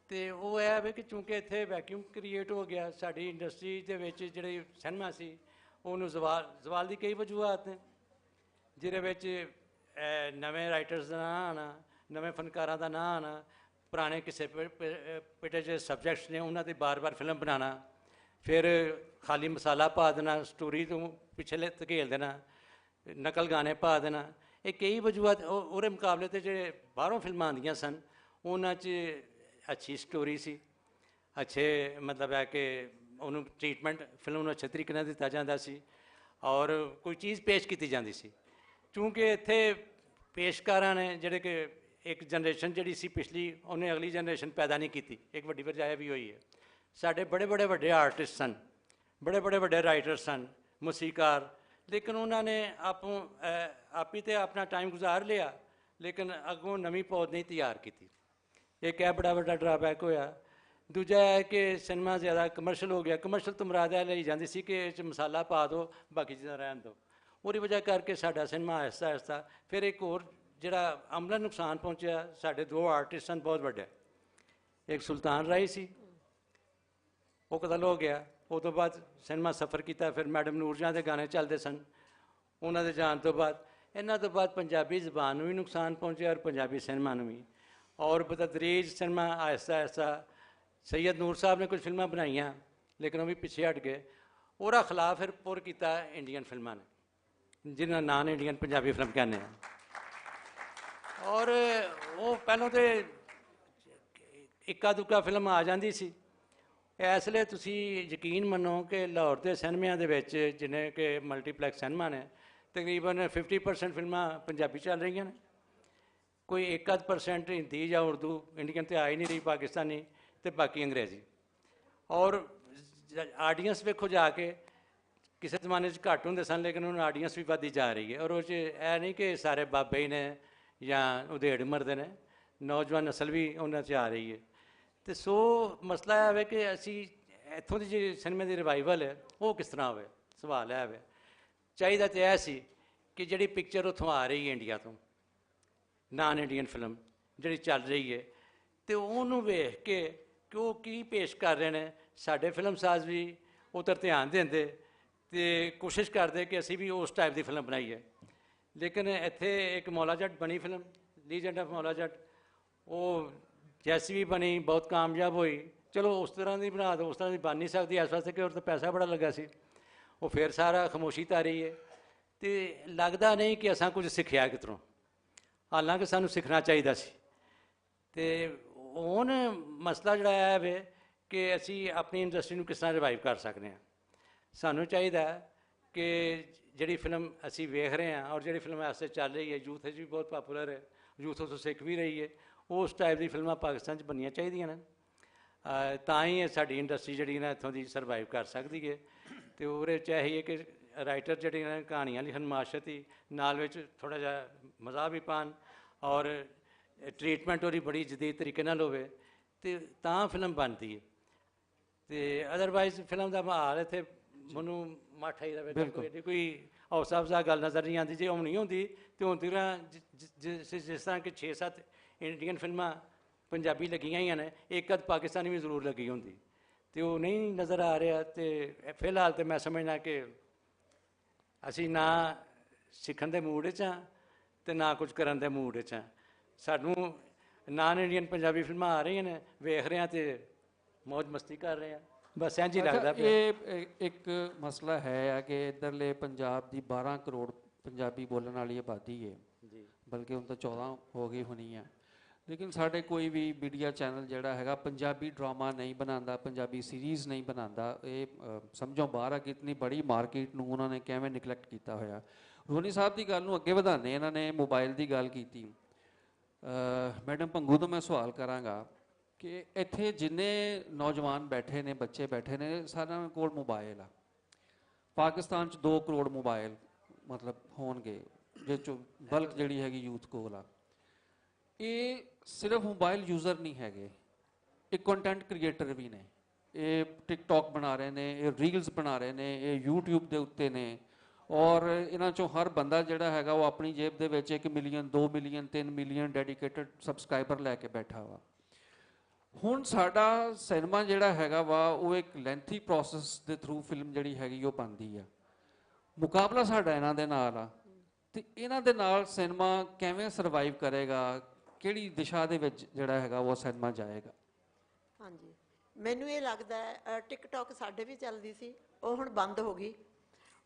ਤੇ ਉਹ ਇਹ ਵੇ ਕਿ ਚੂੰਕਿ ਇੱਥੇ ਵੈਕਿਊਮ ਕ੍ਰੀਏਟ ਹੋ ਗਿਆ ਸਾਡੀ ਇੰਡਸਟਰੀ ਦੇ ਵਿੱਚ, ਜਿਹੜੀ ਸਿਨੇਮਾ ਸੀ ਉਹਨੂੰ ਜ਼ਵਾਲ ਦੀ ਕਈ ਵਜੂਹਾਤ ਨੇ, ਜਿਹਦੇ ਵਿੱਚ ਨਵੇਂ ਰਾਈਟਰਸ ਦਾ ਨਾਂ ਆਉਣਾ, ਨਵੇਂ ਫਨਕਾਰਾਂ ਦਾ ਨਾਂ ਆਉਣਾ, ਪੁਰਾਣੇ ਕਿਸੇ ਪਿਟੇ ਜਿਹੇ ਸਬਜੈਕਟਸ ਨੇ ਉਹਨਾਂ 'ਤੇ ਬਾਰ-ਬਾਰ ਫਿਲਮ ਬਣਾਉਣਾ, ਫਿਰ ਖਾਲੀ ਮਸਾਲਾ ਪਾ ਦੇਣਾ, ਸਟੋਰੀ ਤੋਂ ਪਿਛਲੇ ਧਕੇਲ ਦੇਣਾ, ਨਕਲ ਗਾਣੇ ਪਾ ਦੇਣਾ। ਇਹ ਕਈ ਵਜੂਹਾਤ ਉਹਦੇ ਮੁਕਾਬਲੇ 'ਤੇ ਜਿਹੜੇ ਬਾਹਰੋਂ ਫਿਲਮਾਂ ਆਉਂਦੀਆਂ ਸਨ ਉਹਨਾਂ 'ਚ ਅੱਛੀ ਸਟੋਰੀ ਸੀ, ਅੱਛੇ ਮਤਲਬ ਹੈ ਕਿ ਉਹਨੂੰ ਟ੍ਰੀਟਮੈਂਟ ਫਿਲਮ ਨੂੰ ਅੱਛੇ ਤਰੀਕੇ ਨਾਲ ਦਿੱਤਾ ਜਾਂਦਾ ਸੀ ਔਰ ਕੋਈ ਚੀਜ਼ ਪੇਸ਼ ਕੀਤੀ ਜਾਂਦੀ ਸੀ। ਕਿਉਂਕਿ ਇੱਥੇ ਪੇਸ਼ਕਾਰਾਂ ਨੇ ਜਿਹੜੇ ਕਿ ਇੱਕ ਜਨਰੇਸ਼ਨ ਜਿਹੜੀ ਸੀ ਪਿਛਲੀ, ਉਹਨੇ ਅਗਲੀ ਜਨਰੇਸ਼ਨ ਪੈਦਾ ਨਹੀਂ ਕੀਤੀ, ਇੱਕ ਵੱਡੀ ਵਜ੍ਹਾ ਵੀ ਹੋਈ ਹੈ। ਸਾਡੇ ਬੜੇ ਵੱਡੇ ਆਰਟਿਸਟ ਸਨ, ਬੜੇ ਵੱਡੇ ਰਾਈਟਰ ਸਨ, ਮੂਸੀਕਾਰ, ਲੇਕਿਨ ਉਹਨਾਂ ਨੇ ਆਪੀ ਤੇ ਆਪਣਾ ਟਾਈਮ ਗੁਜ਼ਾਰ ਲਿਆ, ਲੇਕਿਨ ਅੱਗੋਂ ਨਵੀਂ ਪੌਦ ਨਹੀਂ ਤਿਆਰ ਕੀਤੀ। ਇੱਕ ਇਹ ਬੜਾ ਵੱਡਾ ਡਰਾਬੈਕ ਹੋਇਆ। ਦੂਜਾ ਹੈ ਕਿ ਸਿਨੇਮਾ ਜ਼ਿਆਦਾ ਕਮਰਸ਼ੀਅਲ ਹੋ ਗਿਆ। ਕਮਰਸ਼ੀਅਲ ਤੋਂ ਮੁਰਾਦ ਇਹ ਲਈ ਜਾਂਦੀ ਸੀ ਕਿ ਇਹ 'ਚ ਮਸਾਲਾ ਪਾ ਦਿਓ, ਬਾਕੀ ਚੀਜ਼ਾਂ ਰਹਿਣ ਦਿਓ। ਉਹਦੀ ਵਜ੍ਹਾ ਕਰਕੇ ਸਾਡਾ ਸਿਨੇਮਾ ਆਹਿਸਤਾ ਆਹਿਸਤਾ ਫਿਰ ਇੱਕ ਹੋਰ ਜਿਹੜਾ ਅਮਲਾ ਨੁਕਸਾਨ ਪਹੁੰਚਿਆ। ਸਾਡੇ ਦੋ ਆਰਟਿਸਟ ਸਨ ਬਹੁਤ ਵੱਡੇ, ਇੱਕ ਸੁਲਤਾਨ ਰਾਈ ਸੀ, ਉਹ ਕਤਲ ਹੋ ਗਿਆ। ਉਹ ਤੋਂ ਬਾਅਦ ਸਿਨੇਮਾ ਸਫ਼ਰ ਕੀਤਾ, ਫਿਰ ਮੈਡਮ ਨੂਰਜਹਾਂ ਦੇ ਗਾਣੇ ਚੱਲਦੇ ਸਨ। ਉਹਨਾਂ ਦੇ ਜਾਣ ਤੋਂ ਬਾਅਦ ਇਹਨਾਂ ਤੋਂ ਬਾਅਦ ਪੰਜਾਬੀ ਜ਼ਬਾਨ ਨੂੰ ਵੀ ਨੁਕਸਾਨ ਪਹੁੰਚਿਆ ਔਰ ਪੰਜਾਬੀ ਸਿਨੇਮਾ ਨੂੰ ਵੀ। ਔਰ ਬਤਦਰੀਜ ਸਿਨੇਮਾ ਆਹਿਸਤਾ ਆਹਿਸਤਾ, ਸੈयद ਨੂਰ ਸਾਹਿਬ ਨੇ ਕੁਝ ਫਿਲਮਾਂ ਬਣਾਈਆਂ ਲੇਕਿਨ ਉਹ ਵੀ ਪਿੱਛੇ ਹਟ ਗਏ। ਉਹਦਾ ਖਿਲਾਫ ਫਿਰ ਪੁਰ ਕੀਤਾ ਇੰਡੀਅਨ ਫਿਲਮਾਂ ਨੇ, ਜਿਹਨਾਂ ਨਾਨ ਇੰਡੀਅਨ ਪੰਜਾਬੀ ਫਿਲਮ ਕਹਿੰਦੇ ਆ। ਔਰ ਉਹ ਪਹਿਲਾਂ ਤਾਂ ਇੱਕਾ ਦੁੱਕਾ ਫਿਲਮ ਆ ਜਾਂਦੀ ਸੀ। ਇਸ ਲਈ ਤੁਸੀਂ ਯਕੀਨ ਮੰਨੋ ਕਿ ਲਾਹੌਰ ਦੇ ਸਿਨੇਮਿਆਂ ਦੇ ਵਿੱਚ, ਜਿੰਨੇ ਕਿ ਮਲਟੀਪਲੈਕਸ ਸਿਨੇਮਾ ਨੇ, ਤਕਰੀਬਨ 50% ਫਿਲਮਾਂ ਪੰਜਾਬੀ ਚੱਲ ਰਹੀਆਂ ਨੇ। ਕੋਈ 1% ਹਿੰਦੀ ਜਾਂ ਉਰਦੂ, ਇੰਡੀਅਨ ਤੇ ਆ ਹੀ ਨਹੀਂ ਰਹੀ, ਪਾਕਿਸਤਾਨੀ ਤੇ ਬਾਕੀ ਅੰਗਰੇਜ਼ੀ। ਔਰ ਆਡੀਅੰਸ ਵੇਖੋ ਜਾ ਕੇ, ਕਿਸੇ ਜ਼ਮਾਨੇ 'ਚ ਘੱਟ ਹੁੰਦੇ ਸਨ ਲੇਕਿਨ ਹੁਣ ਆਡੀਅੰਸ ਵੀ ਵੱਧਦੀ ਜਾ ਰਹੀ ਹੈ। ਔਰ ਉਹ 'ਚ ਇਹ ਨਹੀਂ ਕਿ ਸਾਰੇ ਬਾਬੇ ਹੀ ਨੇ ਜਾਂ ਉਧੇੜ ਮਰਦੇ ਨੇ, ਨੌਜਵਾਨ ਨਸਲ ਵੀ ਉਹਨਾਂ 'ਚ ਆ ਰਹੀ ਹੈ। ਤੇ ਸੋ ਮਸਲਾ ਇਹ ਹੈ ਕਿ ਅਸੀਂ ਇੱਥੋਂ ਦੀ ਜਿਹੜੀ ਸਿਨੇਮੇ ਦੀ ਰਿਵਾਈਵਲ ਹੈ ਉਹ ਕਿਸ ਤਰ੍ਹਾਂ ਹੋਵੇ, ਸਵਾਲ ਇਹ ਹੈ। ਚਾਹੀਦਾ ਤਾਂ ਇਹ ਸੀ ਕਿ ਜਿਹੜੀ ਪਿਕਚਰ ਉੱਥੋਂ ਆ ਰਹੀ ਹੈ ਇੰਡੀਆ ਤੋਂ, ਨਾਨ ਇੰਡੀਅਨ ਫਿਲਮ ਜਿਹੜੀ ਚੱਲ ਰਹੀ ਹੈ, ਤੇ ਉਹਨੂੰ ਵੇਖ ਕੇ ਕਿ ਉਹ ਕੀ ਪੇਸ਼ ਕਰ ਰਹੇ ਨੇ, ਸਾਡੇ ਫਿਲਮ ਸਾਜ਼ ਵੀ ਉੱਧਰ ਧਿਆਨ ਦਿੰਦੇ ਤੇ ਕੋਸ਼ਿਸ਼ ਕਰਦੇ ਕਿ ਅਸੀਂ ਵੀ ਉਸ ਟਾਈਪ ਦੀ ਫਿਲਮ ਬਣਾਈਏ। ਲੇਕਿਨ ਇੱਥੇ ਇੱਕ ਮੌਲਾ ਜੱਟ ਬਣੀ ਫਿਲਮ, ਲੀਜੈਂਡ ਆਫ ਮੌਲਾ ਜੱਟ, ਉਹ ਜੈਸੀ ਵੀ ਬਣੀ ਬਹੁਤ ਕਾਮਯਾਬ ਹੋਈ। ਚਲੋ ਉਸ ਤਰ੍ਹਾਂ ਦੀ ਬਣਾ ਦਿਓ, ਉਸ ਤਰ੍ਹਾਂ ਦੀ ਬਣ ਨਹੀਂ ਸਕਦੀ ਇਸ ਵਾਸਤੇ ਕਿ ਉਹ ਤਾਂ ਪੈਸਾ ਬੜਾ ਲੱਗਾ ਸੀ। ਉਹ ਫਿਰ ਸਾਰਾ ਖਾਮੋਸ਼ੀ ਤਾਰੀ ਹੈ ਤੇ ਲੱਗਦਾ ਨਹੀਂ ਕਿ ਅਸਾਂ ਕੁਝ ਸਿੱਖਿਆ ਕਿਧਰੋਂ, ਹਾਲਾਂਕਿ ਸਾਨੂੰ ਸਿੱਖਣਾ ਚਾਹੀਦਾ ਸੀ। ਤੇ ਹੁਣ ਮਸਲਾ ਜਿਹੜਾ ਹੈ ਵੇ ਕਿ ਅਸੀਂ ਆਪਣੀ ਇੰਡਸਟਰੀ ਨੂੰ ਕਿਸ ਤਰ੍ਹਾਂ ਰਿਵਾਈਵ ਕਰ ਸਕਦੇ ਹਾਂ। ਸਾਨੂੰ ਚਾਹੀਦਾ ਕਿ ਜਿਹੜੀ ਫਿਲਮ ਅਸੀਂ ਵੇਖ ਰਹੇ ਹਾਂ ਔਰ ਜਿਹੜੀ ਫਿਲਮ ਐਸੇ ਚੱਲ ਰਹੀ ਹੈ, ਯੂਥ 'ਚ ਵੀ ਬਹੁਤ ਪਾਪੂਲਰ ਹੈ, ਯੂਥ ਉਸ ਤੋਂ ਸਿੱਖ ਵੀ ਰਹੀ ਹੈ, ਉਸ ਟਾਈਪ ਦੀ ਫਿਲਮਾਂ ਪਾਕਿਸਤਾਨ 'ਚ ਬਣਨੀਆਂ ਚਾਹੀਦੀਆਂ ਨੇ। ਤਾਂ ਹੀ ਸਾਡੀ ਇੰਡਸਟਰੀ ਜਿਹੜੀ ਨਾ ਇੱਥੋਂ ਦੀ ਸਰਵਾਈਵ ਕਰ ਸਕਦੀ ਹੈ। ਤੇ ਉਹਦੇ 'ਚ ਇਹੀ ਹੈ ਕਿ ਰਾਈਟਰ ਜਿਹੜੇ ਨੇ ਕਹਾਣੀਆਂ ਲਿਖਣ, ਮਾਸ਼ਰਤੀ ਨਾਲ ਵਿੱਚ ਥੋੜ੍ਹਾ ਜਿਹਾ ਮਜ਼ਾ ਵੀ ਪਾਉਣ ਔਰ ਟ੍ਰੀਟਮੈਂਟ ਉਹਦੀ ਬੜੀ ਜਦੀਦ ਤਰੀਕੇ ਨਾਲ ਹੋਵੇ ਤੇ ਤਾਂ ਫਿਲਮ ਬਣਦੀ ਹੈ। ਤੇ ਅਦਰਵਾਈਜ਼ ਫਿਲਮ ਦਾ ਮਾਹੌਲ ਇੱਥੇ ਮੈਨੂੰ ਮਾਠਾ ਹੀ ਰਵੇ, ਕੋਈ ਹੌਸਲਾ ਅਫਜ਼ਾ ਗੱਲ ਨਜ਼ਰ ਨਹੀਂ ਆਉਂਦੀ। ਜੇ ਉਹ ਨਹੀਂ ਹੁੰਦੀ ਤੇ ਹੁਣ ਤੱਕ ਜਿਸ ਤਰ੍ਹਾਂ ਕਿ 6-7 ਇੰਡੀਅਨ ਫਿਲਮਾਂ ਪੰਜਾਬੀ ਲੱਗੀਆਂ ਹੀ ਨੇ, ਇੱਕ ਅੱਧ ਪਾਕਿਸਤਾਨੀ ਵੀ ਜ਼ਰੂਰ ਲੱਗੀ ਹੁੰਦੀ, ਤੇ ਉਹ ਨਹੀਂ ਨਜ਼ਰ ਆ ਰਿਹਾ। ਤੇ ਫਿਲਹਾਲ ਤੇ ਮੈਂ ਸਮਝਦਾ ਕਿ ਅਸੀਂ ਨਾ ਸਿੱਖਣ ਦੇ ਮੂਡ 'ਚ ਹਾਂ ਤੇ ਨਾ ਕੁਝ ਕਰਨ ਦੇ ਮੂਡ 'ਚ ਹਾਂ। ਸਾਨੂੰ ਨਾਨ ਇੰਡੀਅਨ ਪੰਜਾਬੀ ਫਿਲਮਾਂ ਆ ਰਹੀਆਂ ਨੇ, ਵੇਖ ਰਹੇ ਹਾਂ ਤੇ ਮौज ਮਸਤੀ ਕਰ ਰਹੇ ਹਾਂ, ਬਸ ਇੰਝ ਹੀ ਲੱਗਦਾ ਪਿਆ। ਇਹ ਇੱਕ ਮਸਲਾ ਹੈ ਆ ਕਿ ਇੱਧਰਲੇ ਪੰਜਾਬ ਦੀ 12 ਕਰੋੜ ਪੰਜਾਬੀ ਬੋਲਣ ਵਾਲੀ ਆਬਾਦੀ ਹੈ ਜੀ, ਬਲਕਿ ਹੁਣ ਤਾਂ 14 ਹੋ ਗਈ ਹੋਣੀ ਆ, ਲੇਕਿਨ ਸਾਡੇ ਕੋਈ ਵੀ ਮੀਡੀਆ ਚੈਨਲ ਜਿਹੜਾ ਹੈਗਾ ਪੰਜਾਬੀ ਡਰਾਮਾ ਨਹੀਂ ਬਣਾਉਂਦਾ, ਪੰਜਾਬੀ ਸੀਰੀਜ਼ ਨਹੀਂ ਬਣਾਉਂਦਾ। ਇਹ ਸਮਝੋ ਬਾਹਰ ਆ ਕਿ ਇਤਨੀ ਬੜੀ ਮਾਰਕੀਟ ਨੂੰ ਉਹਨਾਂ ਨੇ ਕਿਵੇਂ ਨਿਗਲੈਕਟ ਕੀਤਾ ਹੋਇਆ। ਰੋਨੀ ਸਾਹਿਬ ਦੀ ਗੱਲ ਨੂੰ ਅੱਗੇ ਵਧਾਉਂਦੇ, ਇਹਨਾਂ ਨੇ ਮੋਬਾਈਲ ਦੀ ਗੱਲ ਕੀਤੀ। ਮੈਡਮ ਭੰਗੂ ਤੋਂ ਮੈਂ ਸਵਾਲ ਕਰਾਂਗਾ ਕਿ ਇੱਥੇ ਜਿੰਨੇ ਨੌਜਵਾਨ ਬੈਠੇ ਨੇ, ਬੱਚੇ ਬੈਠੇ ਨੇ, ਸਾਰਿਆਂ ਕੋਲ ਮੋਬਾਈਲ ਆ। ਪਾਕਿਸਤਾਨ 'ਚ 2 ਕਰੋੜ ਮੋਬਾਈਲ ਮਤਲਬ ਹੋਣਗੇ, ਜਿਸ 'ਚੋਂ ਬਲਕ ਜਿਹੜੀ ਹੈਗੀ ਯੂਥ ਕੋਲ ਆ। ਇਹ ਸਿਰਫ ਮੋਬਾਈਲ ਯੂਜ਼ਰ ਨਹੀਂ ਹੈਗੇ, ਇਹ ਕੰਟੈਂਟ ਕ੍ਰੀਏਟਰ ਵੀ ਨੇ। ਇਹ ਟਿਕਟੌਕ ਬਣਾ ਰਹੇ ਨੇ, ਇਹ ਰੀਲਸ ਬਣਾ ਰਹੇ ਨੇ, ਇਹ ਯੂਟਿਊਬ ਦੇ ਉੱਤੇ ਨੇ, ਔਰ ਇਹਨਾਂ 'ਚੋਂ ਹਰ ਬੰਦਾ ਜਿਹੜਾ ਹੈਗਾ ਉਹ ਆਪਣੀ ਜੇਬ ਦੇ ਵਿੱਚ 1 million 2 million 3 million dedicated subscriber ਲੈ ਕੇ ਬੈਠਾ ਵਾ। ਹੁਣ ਸਾਡਾ ਸਿਨੇਮਾ ਜਿਹੜਾ ਹੈਗਾ ਵਾ ਉਹ ਇੱਕ ਲੈਂਥੀ ਪ੍ਰੋਸੈਸ ਦੇ ਥਰੂ ਫਿਲਮ ਜਿਹੜੀ ਹੈਗੀ ਉਹ ਬਣਦੀ ਆ। ਮੁਕਾਬਲਾ ਸਾਡਾ ਇਹਨਾਂ ਦੇ ਨਾਲ ਆ, ਤੇ ਇਹਨਾਂ ਦੇ ਨਾਲ ਸਿਨੇਮਾ ਕਿਵੇਂ ਸਰਵਾਈਵ ਕਰੇਗਾ, ਕਿਹੜੀ ਦਿਸ਼ਾ ਦੇ ਵਿੱਚ ਜਿਹੜਾ ਹੈਗਾ ਉਹ ਸਿਨੇਮਾ ਜਾਏਗਾ? ਹਾਂਜੀ, ਮੈਨੂੰ ਇਹ ਲੱਗਦਾ ਹੈ ਟਿਕਟੌਕ ਸਾਡੇ ਵੀ ਚੱਲਦੀ ਸੀ, ਉਹ ਹੁਣ ਬੰਦ ਹੋ ਗਈ।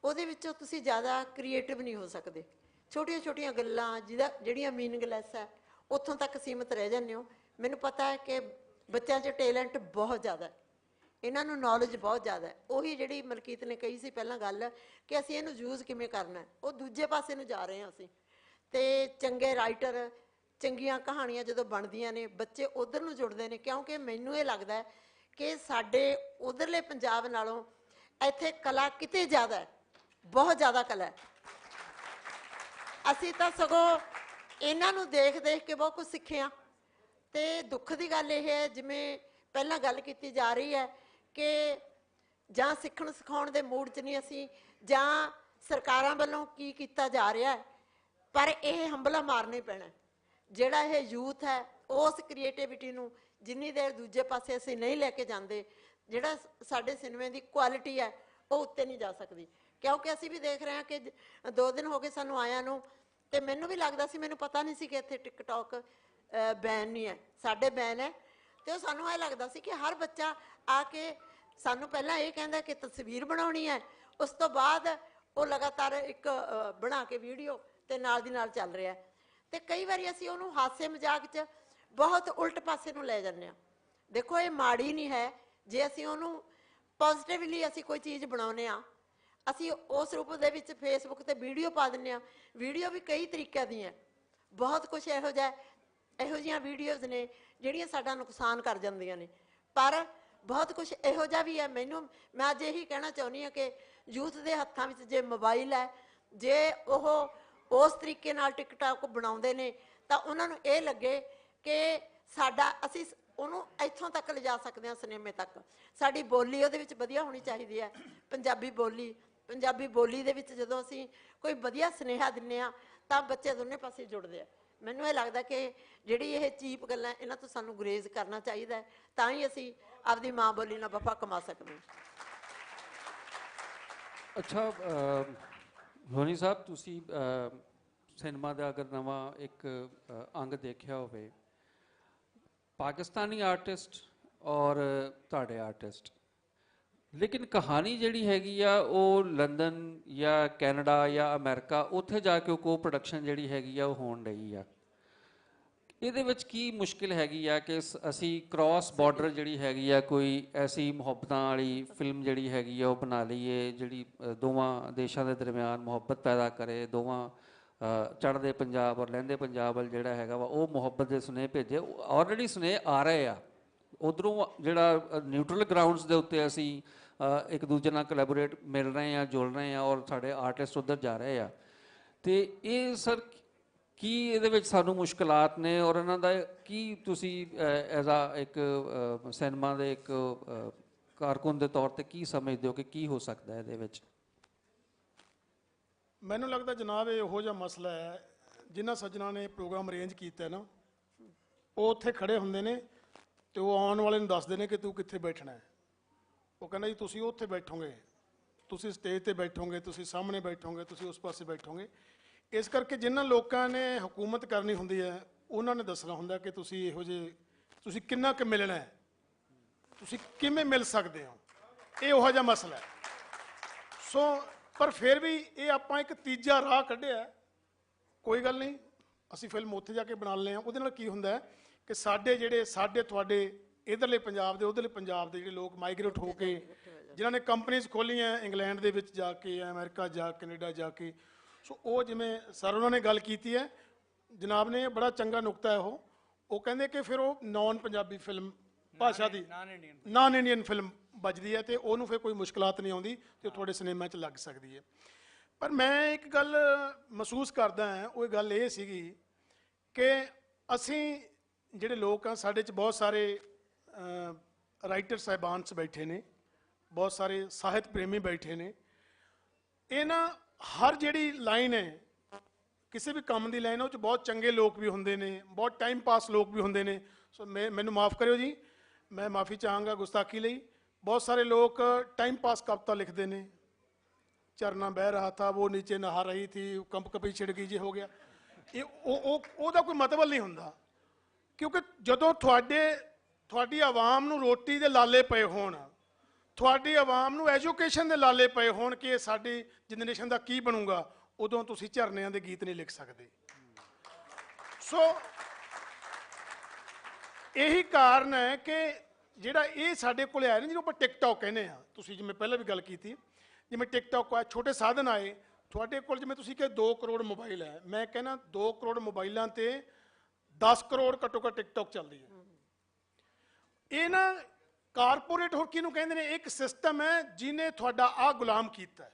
ਉਹਦੇ ਵਿੱਚੋਂ ਤੁਸੀਂ ਜ਼ਿਆਦਾ ਕ੍ਰੀਏਟਿਵ ਨਹੀਂ ਹੋ ਸਕਦੇ। ਛੋਟੀਆਂ ਛੋਟੀਆਂ ਗੱਲਾਂ ਜਿਹੜੀਆਂ ਮੀਨਿੰਗਲੈਸ ਹੈ ਉੱਥੋਂ ਤੱਕ ਸੀਮਿਤ ਰਹਿ ਜਾਂਦੇ ਹੋ। ਮੈਨੂੰ ਪਤਾ ਹੈ ਕਿ ਬੱਚਿਆਂ 'ਚ ਟੈਲੈਂਟ ਬਹੁਤ ਜ਼ਿਆਦਾ ਹੈ, ਇਹਨਾਂ ਨੂੰ ਨੌਲੇਜ ਬਹੁਤ ਜ਼ਿਆਦਾ ਹੈ। ਉਹੀ ਜਿਹੜੀ ਮਲਕੀਤ ਨੇ ਕਹੀ ਸੀ ਪਹਿਲਾਂ ਗੱਲ ਕਿ ਅਸੀਂ ਇਹਨੂੰ ਯੂਜ਼ ਕਿਵੇਂ ਕਰਨਾ ਹੈ, ਉਹ ਦੂਜੇ ਪਾਸੇ ਨੂੰ ਜਾ ਰਹੇ ਹਾਂ ਅਸੀਂ। ਤੇ ਚੰਗੇ ਰਾਈਟਰ, ਚੰਗੀਆਂ ਕਹਾਣੀਆਂ ਜਦੋਂ ਬਣਦੀਆਂ ਨੇ, ਬੱਚੇ ਉਧਰ ਨੂੰ ਜੁੜਦੇ ਨੇ। ਕਿਉਂਕਿ ਮੈਨੂੰ ਇਹ ਲੱਗਦਾ ਹੈ ਕਿ ਸਾਡੇ ਉਧਰਲੇ ਪੰਜਾਬ ਨਾਲੋਂ ਇੱਥੇ ਕਲਾ ਕਿਤੇ ਜ਼ਿਆਦਾ ਹੈ, ਬਹੁਤ ਜ਼ਿਆਦਾ ਕਲਾ ਹੈ। ਅਸੀਂ ਤਾਂ ਸਗੋਂ ਇਹਨਾਂ ਨੂੰ ਦੇਖ ਦੇਖ ਕੇ ਬਹੁਤ ਕੁਝ ਸਿੱਖਿਆ। ਤੇ ਦੁੱਖ ਦੀ ਗੱਲ ਇਹ ਹੈ, ਜਿਵੇਂ ਪਹਿਲਾਂ ਗੱਲ ਕੀਤੀ ਜਾ ਰਹੀ ਹੈ ਕਿ ਜਾਂ ਸਿੱਖਣ ਸਿਖਾਉਣ ਦੇ ਮੂਡ 'ਚ ਨਹੀਂ ਅਸੀਂ, ਜਾਂ ਸਰਕਾਰਾਂ ਵੱਲੋਂ ਕੀ ਕੀਤਾ ਜਾ ਰਿਹਾ ਹੈ, ਪਰ ਇਹ ਹੰਬਲਾ ਮਾਰਨਾ ਹੀ ਪੈਣਾ। ਜਿਹੜਾ ਇਹ ਯੂਥ ਹੈ ਉਸ ਕ੍ਰੀਏਟਿਵਿਟੀ ਨੂੰ ਜਿੰਨੀ ਦੇਰ ਦੂਜੇ ਪਾਸੇ ਅਸੀਂ ਨਹੀਂ ਲੈ ਕੇ ਜਾਂਦੇ, ਜਿਹੜਾ ਸਾਡੇ ਸਿਨੇਮੇ ਦੀ ਕੁਆਲਿਟੀ ਹੈ ਉਹ ਉੱਤੇ ਨਹੀਂ ਜਾ ਸਕਦੀ। ਕਿਉਂਕਿ ਅਸੀਂ ਵੀ ਦੇਖ ਰਹੇ ਹਾਂ ਕਿ 2 ਦਿਨ ਹੋ ਗਏ ਸਾਨੂੰ ਆਇਆਂ ਨੂੰ, ਤੇ ਮੈਨੂੰ ਵੀ ਲੱਗਦਾ ਸੀ, ਮੈਨੂੰ ਪਤਾ ਨਹੀਂ ਸੀ ਕਿ ਇੱਥੇ ਟਿਕਟੌਕ ਬੈਨ ਨਹੀਂ ਹੈ, ਸਾਡੇ ਬੈਨ ਹੈ। ਤੇ ਉਹ ਸਾਨੂੰ ਇਹ ਲੱਗਦਾ ਸੀ ਕਿ ਹਰ ਬੱਚਾ ਆ ਕੇ ਸਾਨੂੰ ਪਹਿਲਾਂ ਇਹ ਕਹਿੰਦਾ ਕਿ ਤਸਵੀਰ ਬਣਾਉਣੀ ਹੈ, ਉਸ ਤੋਂ ਬਾਅਦ ਉਹ ਲਗਾਤਾਰ ਇੱਕ ਬਣਾ ਕੇ ਵੀਡੀਓ ਤੇ ਨਾਲ ਦੀ ਨਾਲ ਚੱਲ ਰਿਹਾ। ਤੇ ਕਈ ਵਾਰੀ ਅਸੀਂ ਉਹਨੂੰ ਹਾਸੇ ਮਜ਼ਾਕ 'ਚ ਬਹੁਤ ਉਲਟ ਪਾਸੇ ਨੂੰ ਲੈ ਜਾਂਦੇ ਹਾਂ। ਦੇਖੋ, ਇਹ ਮਾੜੀ ਨਹੀਂ ਹੈ ਜੇ ਅਸੀਂ ਉਹਨੂੰ ਪੋਜ਼ਿਟਿਵਲੀ ਅਸੀਂ ਕੋਈ ਚੀਜ਼ ਬਣਾਉਂਦੇ ਹਾਂ, ਅਸੀਂ ਉਸ ਰੂਪ ਦੇ ਵਿੱਚ ਫੇਸਬੁੱਕ ਤੇ ਵੀਡੀਓ ਪਾ ਦਿੰਦੇ ਹਾਂ। ਵੀਡੀਓ ਵੀ ਕਈ ਤਰੀਕਿਆਂ ਦੀਆਂ, ਬਹੁਤ ਕੁਛ ਇਹੋ ਜਿਹੀਆਂ ਵੀਡੀਓਜ਼ ਨੇ ਜਿਹੜੀਆਂ ਸਾਡਾ ਨੁਕਸਾਨ ਕਰ ਜਾਂਦੀਆਂ ਨੇ, ਪਰ ਬਹੁਤ ਕੁਛ ਇਹੋ ਜਿਹਾ ਵੀ ਹੈ। ਮੈਂ ਅੱਜ ਇਹੀ ਕਹਿਣਾ ਚਾਹੁੰਦੀ ਹਾਂ ਕਿ ਯੂਥ ਦੇ ਹੱਥਾਂ ਵਿੱਚ ਜੇ ਮੋਬਾਈਲ ਹੈ, ਜੇ ਉਹ ਉਸ ਤਰੀਕੇ ਨਾਲ ਟਿਕਟੌਕ ਬਣਾਉਂਦੇ ਨੇ, ਤਾਂ ਉਹਨਾਂ ਨੂੰ ਇਹ ਲੱਗੇ ਕਿ ਅਸੀਂ ਉਹਨੂੰ ਇੱਥੋਂ ਤੱਕ ਲਿਜਾ ਸਕਦੇ ਹਾਂ, ਸਿਨੇਮੇ ਤੱਕ। ਸਾਡੀ ਬੋਲੀ ਉਹਦੇ ਵਿੱਚ ਵਧੀਆ ਹੋਣੀ ਚਾਹੀਦੀ ਹੈ, ਪੰਜਾਬੀ ਬੋਲੀ ਦੇ ਵਿੱਚ ਜਦੋਂ ਅਸੀਂ ਕੋਈ ਵਧੀਆ ਸੁਨੇਹਾ ਦਿੰਦੇ ਹਾਂ ਤਾਂ ਬੱਚੇ ਦੋਨੇ ਪਾਸੇ ਜੁੜਦੇ ਆ। ਮੈਨੂੰ ਇਹ ਲੱਗਦਾ ਕਿ ਜਿਹੜੀ ਇਹ ਚੀਪ ਗੱਲਾਂ, ਇਹਨਾਂ ਤੋਂ ਸਾਨੂੰ ਗੁਰੇਜ਼ ਕਰਨਾ ਚਾਹੀਦਾ ਹੈ, ਤਾਂ ਹੀ ਅਸੀਂ ਆਪਦੀ ਮਾਂ ਬੋਲੀ ਨਾਲ ਵਫਾ ਕਮਾ ਸਕਦੇ ਹਾਂ। ਅੱਛਾ ਰੋਨੀ ਸਾਹਿਬ, ਤੁਸੀਂ ਸਿਨੇਮਾ ਦਾ ਅਗਰ ਨਵਾਂ ਇੱਕ ਅੰਗ ਦੇਖਿਆ ਹੋਵੇ, ਪਾਕਿਸਤਾਨੀ ਆਰਟਿਸਟ ਔਰ ਤੁਹਾਡੇ ਆਰਟਿਸਟ, ਲੇਕਿਨ ਕਹਾਣੀ ਜਿਹੜੀ ਹੈਗੀ ਆ ਉਹ ਲੰਡਨ ਜਾਂ ਕੈਨੇਡਾ ਜਾਂ ਅਮਰੀਕਾ, ਉੱਥੇ ਜਾ ਕੇ ਕੋ ਪ੍ਰੋਡਕਸ਼ਨ ਜਿਹੜੀ ਹੈਗੀ ਆ ਉਹ ਹੋਣ ਰਹੀ ਆ। ਇਹਦੇ ਵਿੱਚ ਕੀ ਮੁਸ਼ਕਿਲ ਹੈਗੀ ਆ ਕਿ ਅਸੀਂ ਕ੍ਰਾਸ ਬਾਰਡਰ ਜਿਹੜੀ ਹੈਗੀ ਆ ਕੋਈ ਐਸੀ ਮੁਹੱਬਤਾਂ ਵਾਲੀ ਫਿਲਮ ਜਿਹੜੀ ਹੈਗੀ ਆ ਉਹ ਬਣਾ ਲਈਏ, ਜਿਹੜੀ ਦੋਵਾਂ ਦੇਸ਼ਾਂ ਦੇ ਦਰਮਿਆਨ ਮੁਹੱਬਤ ਪੈਦਾ ਕਰੇ, ਦੋਵਾਂ ਚੜ੍ਹਦੇ ਪੰਜਾਬ ਔਰ ਲਹਿੰਦੇ ਪੰਜਾਬ ਵੱਲ ਜਿਹੜਾ ਹੈਗਾ ਵਾ ਉਹ ਮੁਹੱਬਤ ਦੇ ਸੁਨੇਹੇ ਭੇਜੇ। ਆਲਰੇਡੀ ਸੁਨੇਹੇ ਆ ਰਹੇ ਆ ਉੱਧਰੋਂ, ਜਿਹੜਾ ਨਿਊਟਰਲ ਗਰਾਊਂਡਸ ਦੇ ਉੱਤੇ ਅਸੀਂ ਇੱਕ ਦੂਜੇ ਨਾਲ ਕੋਲੈਬੋਰੇਟ ਮਿਲ ਰਹੇ ਹਾਂ, ਜੁੜ ਰਹੇ ਹਾਂ, ਔਰ ਸਾਡੇ ਆਰਟਿਸਟ ਉੱਧਰ ਜਾ ਰਹੇ ਆ। ਅਤੇ ਇਹ ਸਰ ਕੀ ਇਹਦੇ ਵਿੱਚ ਸਾਨੂੰ ਮੁਸ਼ਕਿਲਾਤ ਨੇ, ਔਰ ਇਹਨਾਂ ਦਾ ਕੀ ਤੁਸੀਂ ਐਜ਼ ਆ ਇੱਕ ਸਿਨੇਮਾ ਦੇ ਇੱਕ ਕਾਰਕੁਨ ਦੇ ਤੌਰ 'ਤੇ ਕੀ ਸਮਝਦੇ ਹੋ ਕਿ ਕੀ ਹੋ ਸਕਦਾ ਇਹਦੇ ਵਿੱਚ? ਮੈਨੂੰ ਲੱਗਦਾ ਜਨਾਬ ਇਹ ਇਹੋ ਜਿਹਾ ਮਸਲਾ ਹੈ, ਜਿਨ੍ਹਾਂ ਸੱਜਣਾ ਨੇ ਪ੍ਰੋਗਰਾਮ ਅਰੇਂਜ ਕੀਤਾ ਨਾ, ਉਹ ਉੱਥੇ ਖੜੇ ਹੁੰਦੇ ਨੇ ਤੇ ਉਹ ਆਉਣ ਵਾਲੇ ਨੂੰ ਦੱਸਦੇ ਨੇ ਕਿ ਤੂੰ ਕਿੱਥੇ ਬੈਠਣਾ ਹੈ। ਉਹ ਕਹਿੰਦਾ ਜੀ ਤੁਸੀਂ ਉੱਥੇ ਬੈਠੋਗੇ, ਤੁਸੀਂ ਸਟੇਜ ਤੇ ਬੈਠੋਗੇ, ਤੁਸੀਂ ਸਾਹਮਣੇ ਬੈਠੋਗੇ, ਤੁਸੀਂ ਉਸ ਪਾਸੇ ਬੈਠੋਗੇ। ਇਸ ਕਰਕੇ ਜਿਨ੍ਹਾਂ ਲੋਕਾਂ ਨੇ ਹਕੂਮਤ ਕਰਨੀ ਹੁੰਦੀ ਹੈ ਉਹਨਾਂ ਨੇ ਦੱਸਣਾ ਹੁੰਦਾ ਕਿ ਤੁਸੀਂ ਇਹੋ ਜਿਹੇ, ਤੁਸੀਂ ਕਿੰਨਾ ਕੁ ਮਿਲਣਾ ਹੈ, ਤੁਸੀਂ ਕਿਵੇਂ ਮਿਲ ਸਕਦੇ ਹੋ, ਇਹ ਉਹੋ ਜਿਹਾ ਮਸਲਾ ਹੈ। ਸੋ ਪਰ ਫਿਰ ਵੀ ਇਹ ਆਪਾਂ ਇੱਕ ਤੀਜਾ ਰਾਹ ਕੱਢਿਆ, ਕੋਈ ਗੱਲ ਨਹੀਂ, ਅਸੀਂ ਫਿਲਮ ਉੱਥੇ ਜਾ ਕੇ ਬਣਾ ਲੈਂਦੇ ਹਾਂ। ਉਹਦੇ ਨਾਲ ਕੀ ਹੁੰਦਾ ਹੈ ਕਿ ਸਾਡੇ ਤੁਹਾਡੇ ਇਧਰਲੇ ਪੰਜਾਬ ਦੇ ਉਧਰਲੇ ਪੰਜਾਬ ਦੇ ਜਿਹੜੇ ਲੋਕ ਮਾਈਗ੍ਰੇਟ ਹੋ ਕੇ, ਜਿਨ੍ਹਾਂ ਨੇ ਕੰਪਨੀਆਂ ਖੋਲ੍ਹੀਆਂ ਇੰਗਲੈਂਡ ਦੇ ਵਿੱਚ ਜਾ ਕੇ, ਅਮਰੀਕਾ ਜਾ, ਕੈਨੇਡਾ ਜਾ ਕੇ, ਸੋ ਉਹ ਜਿਵੇਂ ਸਰ ਉਹਨਾਂ ਨੇ ਗੱਲ ਕੀਤੀ ਹੈ ਜਨਾਬ ਨੇ, ਬੜਾ ਚੰਗਾ ਨੁਕਤਾ ਹੈ ਉਹ ਕਹਿੰਦੇ ਕਿ ਫਿਰ ਉਹ ਨਾਨ ਪੰਜਾਬੀ ਫਿਲਮ ਭਾਸ਼ਾ ਦੀ ਨਾਨ ਇੰਡੀਅਨ ਫਿਲਮ ਵੱਜਦੀ ਹੈ ਤੇ ਉਹਨੂੰ ਫਿਰ ਕੋਈ ਮੁਸ਼ਕਲਾਤ ਨਹੀਂ ਆਉਂਦੀ ਤੇ ਉਹ ਤੁਹਾਡੇ ਸਿਨੇਮਾ 'ਚ ਲੱਗ ਸਕਦੀ ਹੈ। ਪਰ ਮੈਂ ਇੱਕ ਗੱਲ ਮਹਿਸੂਸ ਕਰਦਾ ਹਾਂ, ਉਹ ਗੱਲ ਇਹ ਸੀਗੀ ਕਿ ਅਸੀਂ ਜਿਹੜੇ ਲੋਕ ਆ, ਸਾਡੇ 'ਚ ਬਹੁਤ ਸਾਰੇ ਰਾਈਟਰ ਸਾਹਿਬਾਨ 'ਚ ਬੈਠੇ ਨੇ, ਬਹੁਤ ਸਾਰੇ ਸਾਹਿਤ ਪ੍ਰੇਮੀ ਬੈਠੇ ਨੇ। ਇਹ ਨਾ ਹਰ ਜਿਹੜੀ ਲਾਈਨ ਹੈ, ਕਿਸੇ ਵੀ ਕੰਮ ਦੀ ਲਾਈਨ, ਉਹ 'ਚ ਬਹੁਤ ਚੰਗੇ ਲੋਕ ਵੀ ਹੁੰਦੇ ਨੇ, ਬਹੁਤ ਟਾਈਮ ਪਾਸ ਲੋਕ ਵੀ ਹੁੰਦੇ ਨੇ। ਸੋ ਮੈਨੂੰ ਮਾਫ ਕਰਿਓ ਜੀ, ਮੈਂ ਮਾਫੀ ਚਾਹਾਂਗਾ ਗੁਸਤਾਖੀ ਲਈ। ਬਹੁਤ ਸਾਰੇ ਲੋਕ ਟਾइम पास कविता लिखते हैं, झरना बह रहा था वो नीचे नहा रही थी, कंप कपी छिड़ गई, जे हो गया, ये ਉਹਦਾ ਕੋਈ ਮਤਲਬ ਨਹੀਂ ਹੁੰਦਾ। ਕਿਉਂਕਿ ਜਦੋਂ ਤੁਹਾਡੀ ਆਵਾਮ ਨੂੰ ਰੋਟੀ ਦੇ ਲਾਲੇ ਪਏ ਹੋਣ, ਤੁਹਾਡੀ ਆਵਾਮ ਨੂੰ ਐਜੂਕੇਸ਼ਨ ਦੇ ਲਾਲੇ ਪਏ ਹੋਣ ਕਿ ਸਾਡੀ ਜਨਰੇਸ਼ਨ ਦਾ ਕੀ ਬਣੂਗਾ, ਉਦੋਂ ਤੁਸੀਂ ਝਰਨਿਆਂ ਦੇ ਗੀਤ ਨਹੀਂ ਲਿਖ ਸਕਦੇ। ਸੋ ਇਹੀ ਕਾਰਨ ਹੈ ਕਿ ਜਿਹੜਾ ਇਹ ਸਾਡੇ ਕੋਲ ਆਇਆ ਨਾ, ਜਿਹਨੂੰ ਆਪਾਂ ਟਿਕਟੌਕ ਕਹਿੰਦੇ ਆ, ਤੁਸੀਂ ਜਿਵੇਂ ਪਹਿਲਾਂ ਵੀ ਗੱਲ ਕੀਤੀ, ਜਿਵੇਂ ਟਿਕਟੌਕ ਆ, ਛੋਟੇ ਸਾਧਨ ਆਏ ਤੁਹਾਡੇ ਕੋਲ, ਜਿਵੇਂ ਤੁਸੀਂ ਕਿ 2 ਕਰੋੜ ਮੋਬਾਈਲ ਹੈ, ਮੈਂ ਕਹਿੰਦਾ 2 ਕਰੋੜ ਮੋਬਾਈਲਾਂ ਤੇ 10 ਕਰੋੜ ਘੱਟੋ ਘੱਟ ਟਿਕਟੌਕ ਚੱਲਦੀ ਹੈ। ਇਹ ਨਾ ਕਾਰਪੋਰੇਟ ਹੋਰ ਕਿਹਨੂੰ ਕਹਿੰਦੇ ਨੇ, ਇੱਕ ਸਿਸਟਮ ਹੈ ਜਿਹਨੇ ਤੁਹਾਡਾ ਆਹ ਗੁਲਾਮ ਕੀਤਾ ਹੈ।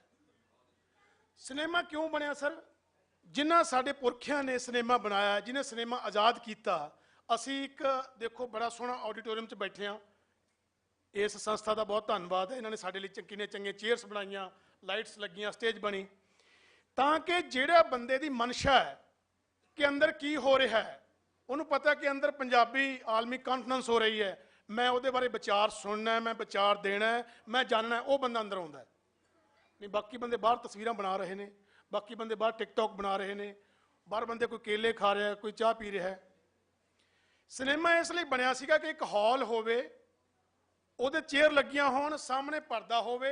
ਸਿਨੇਮਾ ਕਿਉਂ ਬਣਿਆ ਸਰ? ਜਿਨ੍ਹਾਂ ਸਾਡੇ ਪੁਰਖਿਆਂ ਨੇ ਸਿਨੇਮਾ ਬਣਾਇਆ, ਜਿਹਨੇ ਸਿਨੇਮਾ ਆਜ਼ਾਦ ਕੀਤਾ। ਅਸੀਂ ਇੱਕ ਦੇਖੋ ਬੜਾ ਸੋਹਣਾ ਆਡੀਟੋਰੀਅਮ 'ਚ ਬੈਠੇ ਹਾਂ, ਇਸ ਸੰਸਥਾ ਦਾ ਬਹੁਤ ਧੰਨਵਾਦ ਹੈ, ਇਹਨਾਂ ਨੇ ਸਾਡੇ ਲਈ ਕਿੰਨੇ ਚੰਗੇ ਚੇਅਰਸ ਬਣਾਈਆਂ, ਲਾਈਟਸ ਲੱਗੀਆਂ, ਸਟੇਜ ਬਣੀ, ਤਾਂ ਕਿ ਜਿਹੜਾ ਬੰਦੇ ਦੀ ਮਨਸ਼ਾ ਹੈ ਕਿ ਅੰਦਰ ਕੀ ਹੋ ਰਿਹਾ ਹੈ, ਉਹਨੂੰ ਪਤਾ ਕਿ ਅੰਦਰ ਪੰਜਾਬੀ ਆਲਮੀ ਕਾਨਫਰੰਸ ਹੋ ਰਹੀ ਹੈ, ਮੈਂ ਉਹਦੇ ਬਾਰੇ ਵਿਚਾਰ ਸੁਣਨਾ ਹੈ, ਮੈਂ ਵਿਚਾਰ ਦੇਣਾ ਹੈ, ਮੈਂ ਜਾਣਨਾ ਹੈ, ਉਹ ਬੰਦਾ ਅੰਦਰ ਆਉਂਦਾ ਹੈ। ਨਹੀਂ ਬਾਕੀ ਬੰਦੇ ਬਾਹਰ ਤਸਵੀਰਾਂ ਬਣਾ ਰਹੇ ਨੇ, ਬਾਕੀ ਬੰਦੇ ਬਾਹਰ ਟਿਕਟੌਕ ਬਣਾ ਰਹੇ ਨੇ, ਬਾਹਰ ਬੰਦੇ ਕੋਈ ਕੇਲੇ ਖਾ ਰਿਹਾ, ਕੋਈ ਚਾਹ ਪੀ ਰਿਹਾ ਹੈ। ਸਿਨੇਮਾ ਇਸ ਲਈ ਬਣਿਆ ਸੀਗਾ ਕਿ ਇੱਕ ਹਾਲ ਹੋਵੇ, ਉਹਦੇ ਚੇਅਰ ਲੱਗੀਆਂ ਹੋਣ, ਸਾਹਮਣੇ ਪਰਦਾ ਹੋਵੇ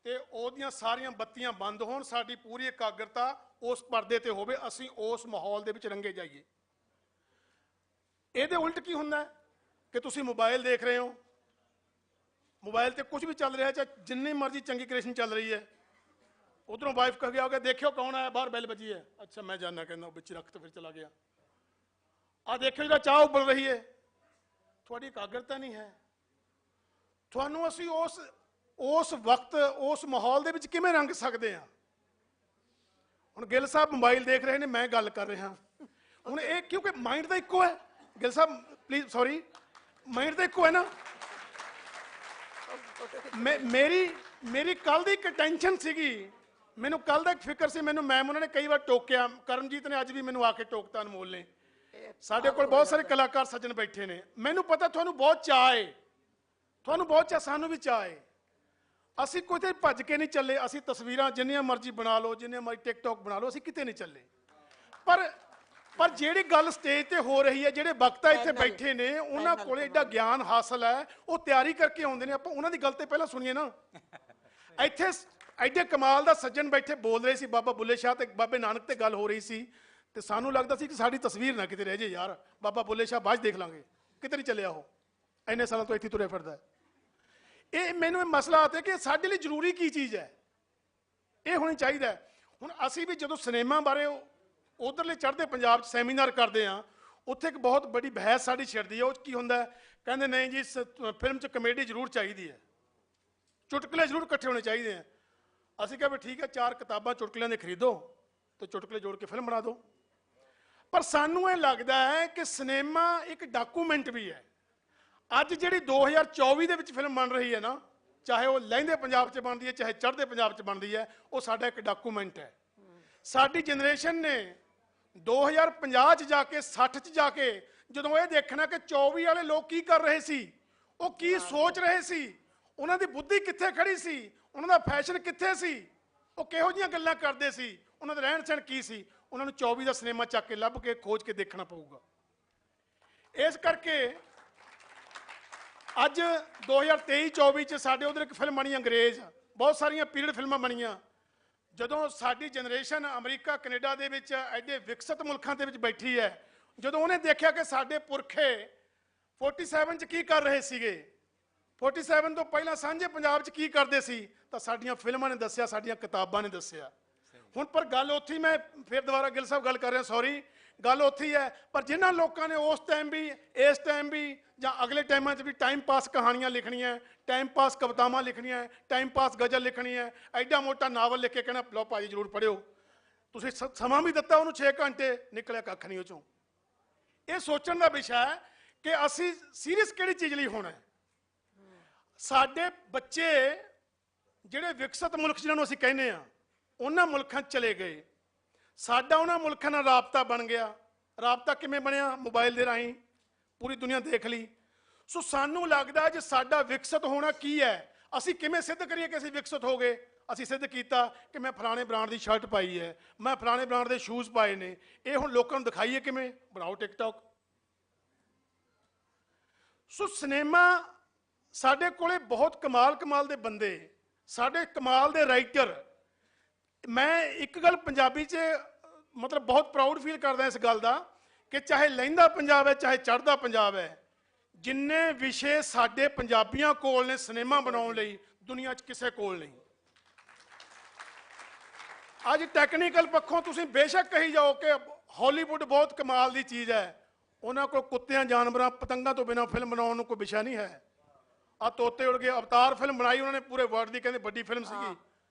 ਤੇ ਉਹਦੀਆਂ ਸਾਰੀਆਂ ਬੱਤੀਆਂ ਬੰਦ ਹੋਣ, ਸਾਡੀ ਪੂਰੀ ਇਕਾਗਰਤਾ ਉਸ ਪਰਦੇ ਤੇ ਹੋਵੇ, ਅਸੀਂ ਉਸ ਮਾਹੌਲ ਦੇ ਵਿੱਚ ਰੰਗੇ ਜਾਈਏ। ਇਹਦੇ ਉਲਟ ਕੀ ਹੁੰਦਾ ਕਿ ਤੁਸੀਂ ਮੋਬਾਈਲ ਦੇਖ ਰਹੇ ਹੋ, ਮੋਬਾਈਲ ਤੇ ਕੁਝ ਵੀ ਚੱਲ ਰਿਹਾ, ਚਾਹੇ ਜਿੰਨੀ ਮਰਜ਼ੀ ਚੰਗੀ ਕ੍ਰਿਏਸ਼ਨ ਚੱਲ ਰਹੀ ਹੈ, ਉਧਰੋਂ ਵਾਈਫ ਕਹ ਗਿਆ, ਦੇਖਿਓ ਕੌਣ ਆਇਆ ਬਾਹਰ, ਬੈਲ ਵੱਜੀ ਹੈ, ਅੱਛਾ ਮੈਂ ਜਾਣਾ, ਕਹਿੰਦਾ ਉਹ ਵਿੱਚ ਰੱਖ ਤੇ ਫਿਰ ਚਲਾ ਗਿਆ। ਆ ਦੇਖਿਓ ਜਿਹੜਾ ਚਾਹ ਉਬਲ ਰਹੀ ਹੈ, ਤੁਹਾਡੀ ਇਕਾਗਰਤਾ ਨਹੀਂ ਹੈ। ਤੁਹਾਨੂੰ ਅਸੀਂ ਉਸ ਵਕਤ ਉਸ ਮਾਹੌਲ ਦੇ ਵਿੱਚ ਕਿਵੇਂ ਰੰਗ ਸਕਦੇ ਹਾਂ? ਹੁਣ ਗਿੱਲ ਸਾਹਿਬ ਮੋਬਾਈਲ ਦੇਖ ਰਹੇ ਨੇ, ਮੈਂ ਗੱਲ ਕਰ ਰਿਹਾ ਹੁਣ, ਇਹ ਕਿਉਂਕਿ ਮਾਈਂਡ ਤਾਂ ਇੱਕੋ ਹੈ। ਗਿੱਲ ਸਾਹਿਬ ਪਲੀਜ਼ ਸੌਰੀ, ਮਾਈਂਡ ਤਾਂ ਇੱਕੋ ਹੈ ਨਾ। ਮੇਰੀ ਕੱਲ ਦੀ ਇੱਕ ਟੈਨਸ਼ਨ ਸੀਗੀ, ਮੈਨੂੰ ਕੱਲ ਦਾ ਇੱਕ ਫਿਕਰ ਸੀ, ਮੈਨੂੰ ਮੈਮ ਉਹਨਾਂ ਨੇ ਕਈ ਵਾਰ ਟੋਕਿਆ, ਕਰਮਜੀਤ ਨੇ ਅੱਜ ਵੀ ਮੈਨੂੰ ਆ ਕੇ ਟੋਕਤਾ, ਅਨਮੋਲ ਨੇ। ਸਾਡੇ ਕੋਲ ਬਹੁਤ ਸਾਰੇ ਕਲਾਕਾਰ ਸੱਜਣ ਬੈਠੇ ਨੇ, ਮੈਨੂੰ ਪਤਾ ਤੁਹਾਨੂੰ ਬਹੁਤ ਚਾਅ ਹੈ, ਤੁਹਾਨੂੰ ਬਹੁਤ ਚਾਅ, ਸਾਨੂੰ ਵੀ ਚਾਅ ਹੈ। ਅਸੀਂ ਕਿਤੇ ਭੱਜ ਕੇ ਨਹੀਂ ਚੱਲੇ, ਅਸੀਂ ਤਸਵੀਰਾਂ ਜਿੰਨੀਆਂ ਮਰਜ਼ੀ ਬਣਾ ਲਓ, ਜਿੰਨੀਆਂ ਮਰਜ਼ੀ ਟਿਕਟੌਕ ਬਣਾ ਲਓ, ਅਸੀਂ ਕਿਤੇ ਨਹੀਂ ਚੱਲੇ। ਪਰ ਜਿਹੜੀ ਗੱਲ ਸਟੇਜ ਤੇ ਹੋ ਰਹੀ ਹੈ, ਜਿਹੜੇ ਵਕਤਾ ਇੱਥੇ ਬੈਠੇ ਨੇ, ਉਹਨਾਂ ਕੋਲ ਐਡਾ ਗਿਆਨ ਹਾਸਲ ਹੈ, ਉਹ ਤਿਆਰੀ ਕਰਕੇ ਆਉਂਦੇ ਨੇ। ਆਪਾਂ ਉਹਨਾਂ ਦੀ ਗੱਲ ਤੇ ਪਹਿਲਾਂ ਸੁਣੀਏ ਨਾ। ਇੱਥੇ ਐਡੇ ਕਮਾਲ ਦਾ ਸੱਜਣ ਬੈਠੇ ਬੋਲ ਰਹੇ ਸੀ, ਬਾਬਾ ਬੁੱਲੇ ਸ਼ਾਹ ਤੇ ਬਾਬੇ ਨਾਨਕ ਤੇ ਗੱਲ ਹੋ ਰਹੀ ਸੀ, ਤੇ ਸਾਨੂੰ ਲੱਗਦਾ ਸੀ ਕਿ ਸਾਡੀ ਤਸਵੀਰ ਨਾ ਕਿਤੇ ਰਹਿ ਜੇ ਯਾਰ, ਬਾਬਾ ਬੁੱਲੇ ਸ਼ਾਹ ਬਾਅਦ ਦੇਖ ਲਾਂਗੇ, ਕਿਤੇ ਨਹੀਂ ਚੱਲਿਆ ਉਹ, ਇੰਨੇ ਸਾਲਾਂ ਤੋਂ ਇੱਥੇ ਤੁਰਿਆ ਫਿਰਦਾ। ਇਹ ਮੈਨੂੰ ਇਹ ਮਸਲਾ ਆਤਾ ਕਿ ਸਾਡੇ ਲਈ ਜ਼ਰੂਰੀ ਕੀ ਚੀਜ਼ ਹੈ, ਇਹ ਹੋਣੀ ਚਾਹੀਦਾ। ਹੁਣ ਅਸੀਂ ਵੀ ਜਦੋਂ ਸਿਨੇਮਾ ਬਾਰੇ ਉਧਰਲੇ ਚੜ੍ਹਦੇ ਪੰਜਾਬ 'ਚ ਸੈਮੀਨਾਰ ਕਰਦੇ ਹਾਂ, ਉੱਥੇ ਇੱਕ ਬਹੁਤ ਬੜੀ ਬਹਿਸ ਸਾਡੀ ਛਿੜਦੀ ਹੈ। ਉਹ ਕੀ ਹੁੰਦਾ, ਕਹਿੰਦੇ ਨਹੀਂ ਜੀ ਫਿਲਮ 'ਚ ਕਮੇਡੀ ਜ਼ਰੂਰ ਚਾਹੀਦੀ ਹੈ, ਚੁਟਕਲੇ ਜ਼ਰੂਰ ਇਕੱਠੇ ਹੋਣੇ ਚਾਹੀਦੇ ਆ। ਅਸੀਂ ਕਿਹਾ ਵੀ ਠੀਕ ਹੈ, 4 ਕਿਤਾਬਾਂ ਚੁਟਕਲਿਆਂ ਦੇ ਖਰੀਦੋ ਤੇ ਚੁਟਕਲੇ ਜੋੜ ਕੇ ਫਿਲਮ ਬਣਾ ਦਿਓ। ਪਰ ਸਾਨੂੰ ਇਹ ਲੱਗਦਾ ਹੈ ਕਿ ਸਿਨੇਮਾ ਇੱਕ ਡਾਕੂਮੈਂਟ ਵੀ ਹੈ। ਅੱਜ ਜਿਹੜੀ 2024 ਦੇ ਵਿੱਚ ਫਿਲਮ ਬਣ ਰਹੀ ਹੈ ਨਾ, ਚਾਹੇ ਉਹ ਲਹਿੰਦੇ ਪੰਜਾਬ 'ਚ ਬਣਦੀ ਹੈ, ਚਾਹੇ ਚੜ੍ਹਦੇ ਪੰਜਾਬ 'ਚ ਬਣਦੀ ਹੈ, ਉਹ ਸਾਡਾ ਇੱਕ ਡਾਕੂਮੈਂਟ ਹੈ। ਸਾਡੀ ਜਨਰੇਸ਼ਨ ਨੇ 2050 'ਚ ਜਾ ਕੇ, 60 'ਚ ਜਾ ਕੇ, ਜਦੋਂ ਇਹ ਦੇਖਣਾ ਕਿ 24 ਵਾਲੇ ਲੋਕ ਕੀ ਕਰ ਰਹੇ ਸੀ, ਉਹ ਕੀ ਸੋਚ ਰਹੇ ਸੀ, ਉਹਨਾਂ ਦੀ ਬੁੱਧੀ ਕਿੱਥੇ ਖੜੀ ਸੀ, ਉਹਨਾਂ ਦਾ ਫੈਸ਼ਨ ਕਿੱਥੇ ਸੀ, ਉਹ ਕਿਹੋ ਜਿਹੀਆਂ ਗੱਲਾਂ ਕਰਦੇ ਸੀ, ਉਹਨਾਂ ਦਾ ਰਹਿਣ ਸਹਿਣ ਕੀ ਸੀ, ਉਹਨਾਂ ਨੂੰ 24 ਦਾ ਸਿਨੇਮਾ ਚੱਕ ਕੇ ਲੱਭ ਕੇ ਖੋਜ ਕੇ ਦੇਖਣਾ ਪਊਗਾ। ਇਸ ਕਰਕੇ ਅੱਜ 2023-24 ਚ ਸਾਡੇ ਉਧਰ ਇੱਕ ਫਿਲਮ ਬਣੀ ਅੰਗਰੇਜ਼, ਬਹੁਤ ਸਾਰੀਆਂ ਪੀਰੀਅਡ ਫਿਲਮਾਂ ਬਣੀਆਂ। ਜਦੋਂ ਸਾਡੀ ਜਨਰੇਸ਼ਨ ਅਮਰੀਕਾ ਕੈਨੇਡਾ ਦੇ ਵਿੱਚ ਐਡੇ ਵਿਕਸਿਤ ਮੁਲਕਾਂ ਦੇ ਵਿੱਚ ਬੈਠੀ ਹੈ, ਜਦੋਂ ਉਹਨੇ ਦੇਖਿਆ ਕਿ ਸਾਡੇ ਪੁਰਖੇ 47 ਚ ਕੀ ਕਰ ਰਹੇ ਸੀਗੇ, 47 ਤੋਂ ਪਹਿਲਾਂ ਸਾਂਝੇ ਪੰਜਾਬ ਚ ਕੀ ਕਰਦੇ ਸੀ, ਤਾਂ ਸਾਡੀਆਂ ਫਿਲਮਾਂ ਨੇ ਦੱਸਿਆ, ਸਾਡੀਆਂ ਕਿਤਾਬਾਂ ਨੇ ਦੱਸਿਆ। ਹੁਣ ਪਰ ਗੱਲ ਉੱਥੇ, ਮੈਂ ਫਿਰ ਦੁਬਾਰਾ ਗਿੱਲ ਸਾਹਿਬ ਗੱਲ ਕਰ ਰਿਹਾ, ਸੌਰੀ, ਗੱਲ ਉੱਥੇ ਹੀ ਹੈ। ਪਰ ਜਿਨ੍ਹਾਂ ਲੋਕਾਂ ਨੇ ਉਸ ਟਾਈਮ ਵੀ, ਇਸ ਟਾਈਮ ਵੀ ਜਾਂ ਅਗਲੇ ਟਾਈਮਾਂ 'ਚ ਵੀ ਟਾਈਮ ਪਾਸ ਕਹਾਣੀਆਂ ਲਿਖਣੀਆਂ, ਟਾਈਮ ਪਾਸ ਕਵਿਤਾਵਾਂ ਲਿਖਣੀਆਂ, ਟਾਈਮ ਪਾਸ ਗਜ਼ਲ ਲਿਖਣੀ ਹੈ, ਐਡਾ ਮੋਟਾ ਨਾਵਲ ਲਿਖ ਕੇ ਕਹਿਣਾ ਲਓ ਭਾਜੀ ਜ਼ਰੂਰ ਪੜ੍ਹਿਓ, ਤੁਸੀਂ ਸਮਾਂ ਵੀ ਦਿੱਤਾ ਉਹਨੂੰ 6 ਘੰਟੇ, ਨਿਕਲਿਆ ਕੱਖ ਨਹੀਂ ਉਹ ਚੋਂ। ਇਹ ਸੋਚਣ ਦਾ ਵਿਸ਼ਾ ਹੈ ਕਿ ਅਸੀਂ ਸੀਰੀਅਸ ਕਿਹੜੀ ਚੀਜ਼ ਲਈ ਹੋਣਾ। ਸਾਡੇ ਬੱਚੇ ਜਿਹੜੇ ਵਿਕਸਿਤ ਮੁਲਕ ਜਿਹਨਾਂ ਨੂੰ ਅਸੀਂ ਕਹਿੰਦੇ ਆ, ਉਹਨਾਂ ਮੁਲਕਾਂ 'ਚ ਚਲੇ ਗਏ, ਸਾਡਾ ਉਹਨਾਂ ਮੁਲਕਾਂ ਨਾਲ ਰਾਬਤਾ ਬਣ ਗਿਆ। ਰਾਬਤਾ ਕਿਵੇਂ ਬਣਿਆ? ਮੋਬਾਈਲ ਦੇ ਰਾਹੀਂ ਪੂਰੀ ਦੁਨੀਆ ਦੇਖ ਲਈ। ਸੋ ਸਾਨੂੰ ਲੱਗਦਾ ਜੇ ਸਾਡਾ ਵਿਕਸਿਤ ਹੋਣਾ ਕੀ ਹੈ, ਅਸੀਂ ਕਿਵੇਂ ਸਿੱਧ ਕਰੀਏ ਕਿ ਅਸੀਂ ਵਿਕਸਿਤ ਹੋ ਗਏ। ਅਸੀਂ ਸਿੱਧ ਕੀਤਾ ਕਿ ਮੈਂ ਫਲਾਣੇ ਬ੍ਰਾਂਡ ਦੀ ਸ਼ਰਟ ਪਾਈ ਹੈ, ਮੈਂ ਫਲਾਣੇ ਬ੍ਰਾਂਡ ਦੇ ਸ਼ੂਜ਼ ਪਾਏ ਨੇ, ਇਹ ਹੁਣ ਲੋਕਾਂ ਨੂੰ ਦਿਖਾਈਏ ਕਿਵੇਂ? ਬਣਾਓ ਟਿਕਟੌਕ। ਸੋ ਸਿਨੇਮਾ, ਸਾਡੇ ਕੋਲੇ ਬਹੁਤ ਕਮਾਲ ਦੇ ਬੰਦੇ, ਸਾਡੇ ਕਮਾਲ ਦੇ ਰਾਈਟਰ। ਮੈਂ ਇੱਕ ਗੱਲ ਪੰਜਾਬੀ 'ਚ ਮਤਲਬ ਬਹੁਤ ਪ੍ਰਾਊਡ ਫੀਲ ਕਰਦਾ ਇਸ ਗੱਲ ਦਾ ਕਿ ਚਾਹੇ ਲਹਿੰਦਾ ਪੰਜਾਬ ਹੈ, ਚਾਹੇ ਚੜ੍ਹਦਾ ਪੰਜਾਬ ਹੈ, ਜਿੰਨੇ ਵਿਸ਼ੇ ਸਾਡੇ ਪੰਜਾਬੀਆਂ ਕੋਲ ਨੇ ਸਿਨੇਮਾ ਬਣਾਉਣ ਲਈ, ਦੁਨੀਆ 'ਚ ਕਿਸੇ ਕੋਲ ਨਹੀਂ। ਅੱਜ ਟੈਕਨੀਕਲ ਪੱਖੋਂ ਤੁਸੀਂ ਬੇਸ਼ੱਕ ਕਹੀ ਜਾਓ ਕਿ ਹਾਲੀਵੁੱਡ ਬਹੁਤ ਕਮਾਲ ਦੀ ਚੀਜ਼ ਹੈ, ਉਹਨਾਂ ਕੋਲ ਕੁੱਤਿਆਂ, ਜਾਨਵਰਾਂ, ਪਤੰਗਾਂ ਤੋਂ ਬਿਨਾਂ ਫਿਲਮ ਬਣਾਉਣ ਨੂੰ ਕੋਈ ਵਿਸ਼ਾ ਨਹੀਂ ਹੈ। ਆ ਤੋਤੇ ਉੜ ਗਏ, ਅਵਤਾਰ ਫਿਲਮ ਬਣਾਈ ਉਹਨਾਂ ਨੇ, ਪੂਰੇ ਵਰਲਡ ਦੀ ਕਹਿੰਦੇ ਵੱਡੀ ਫਿਲਮ ਸੀਗੀ।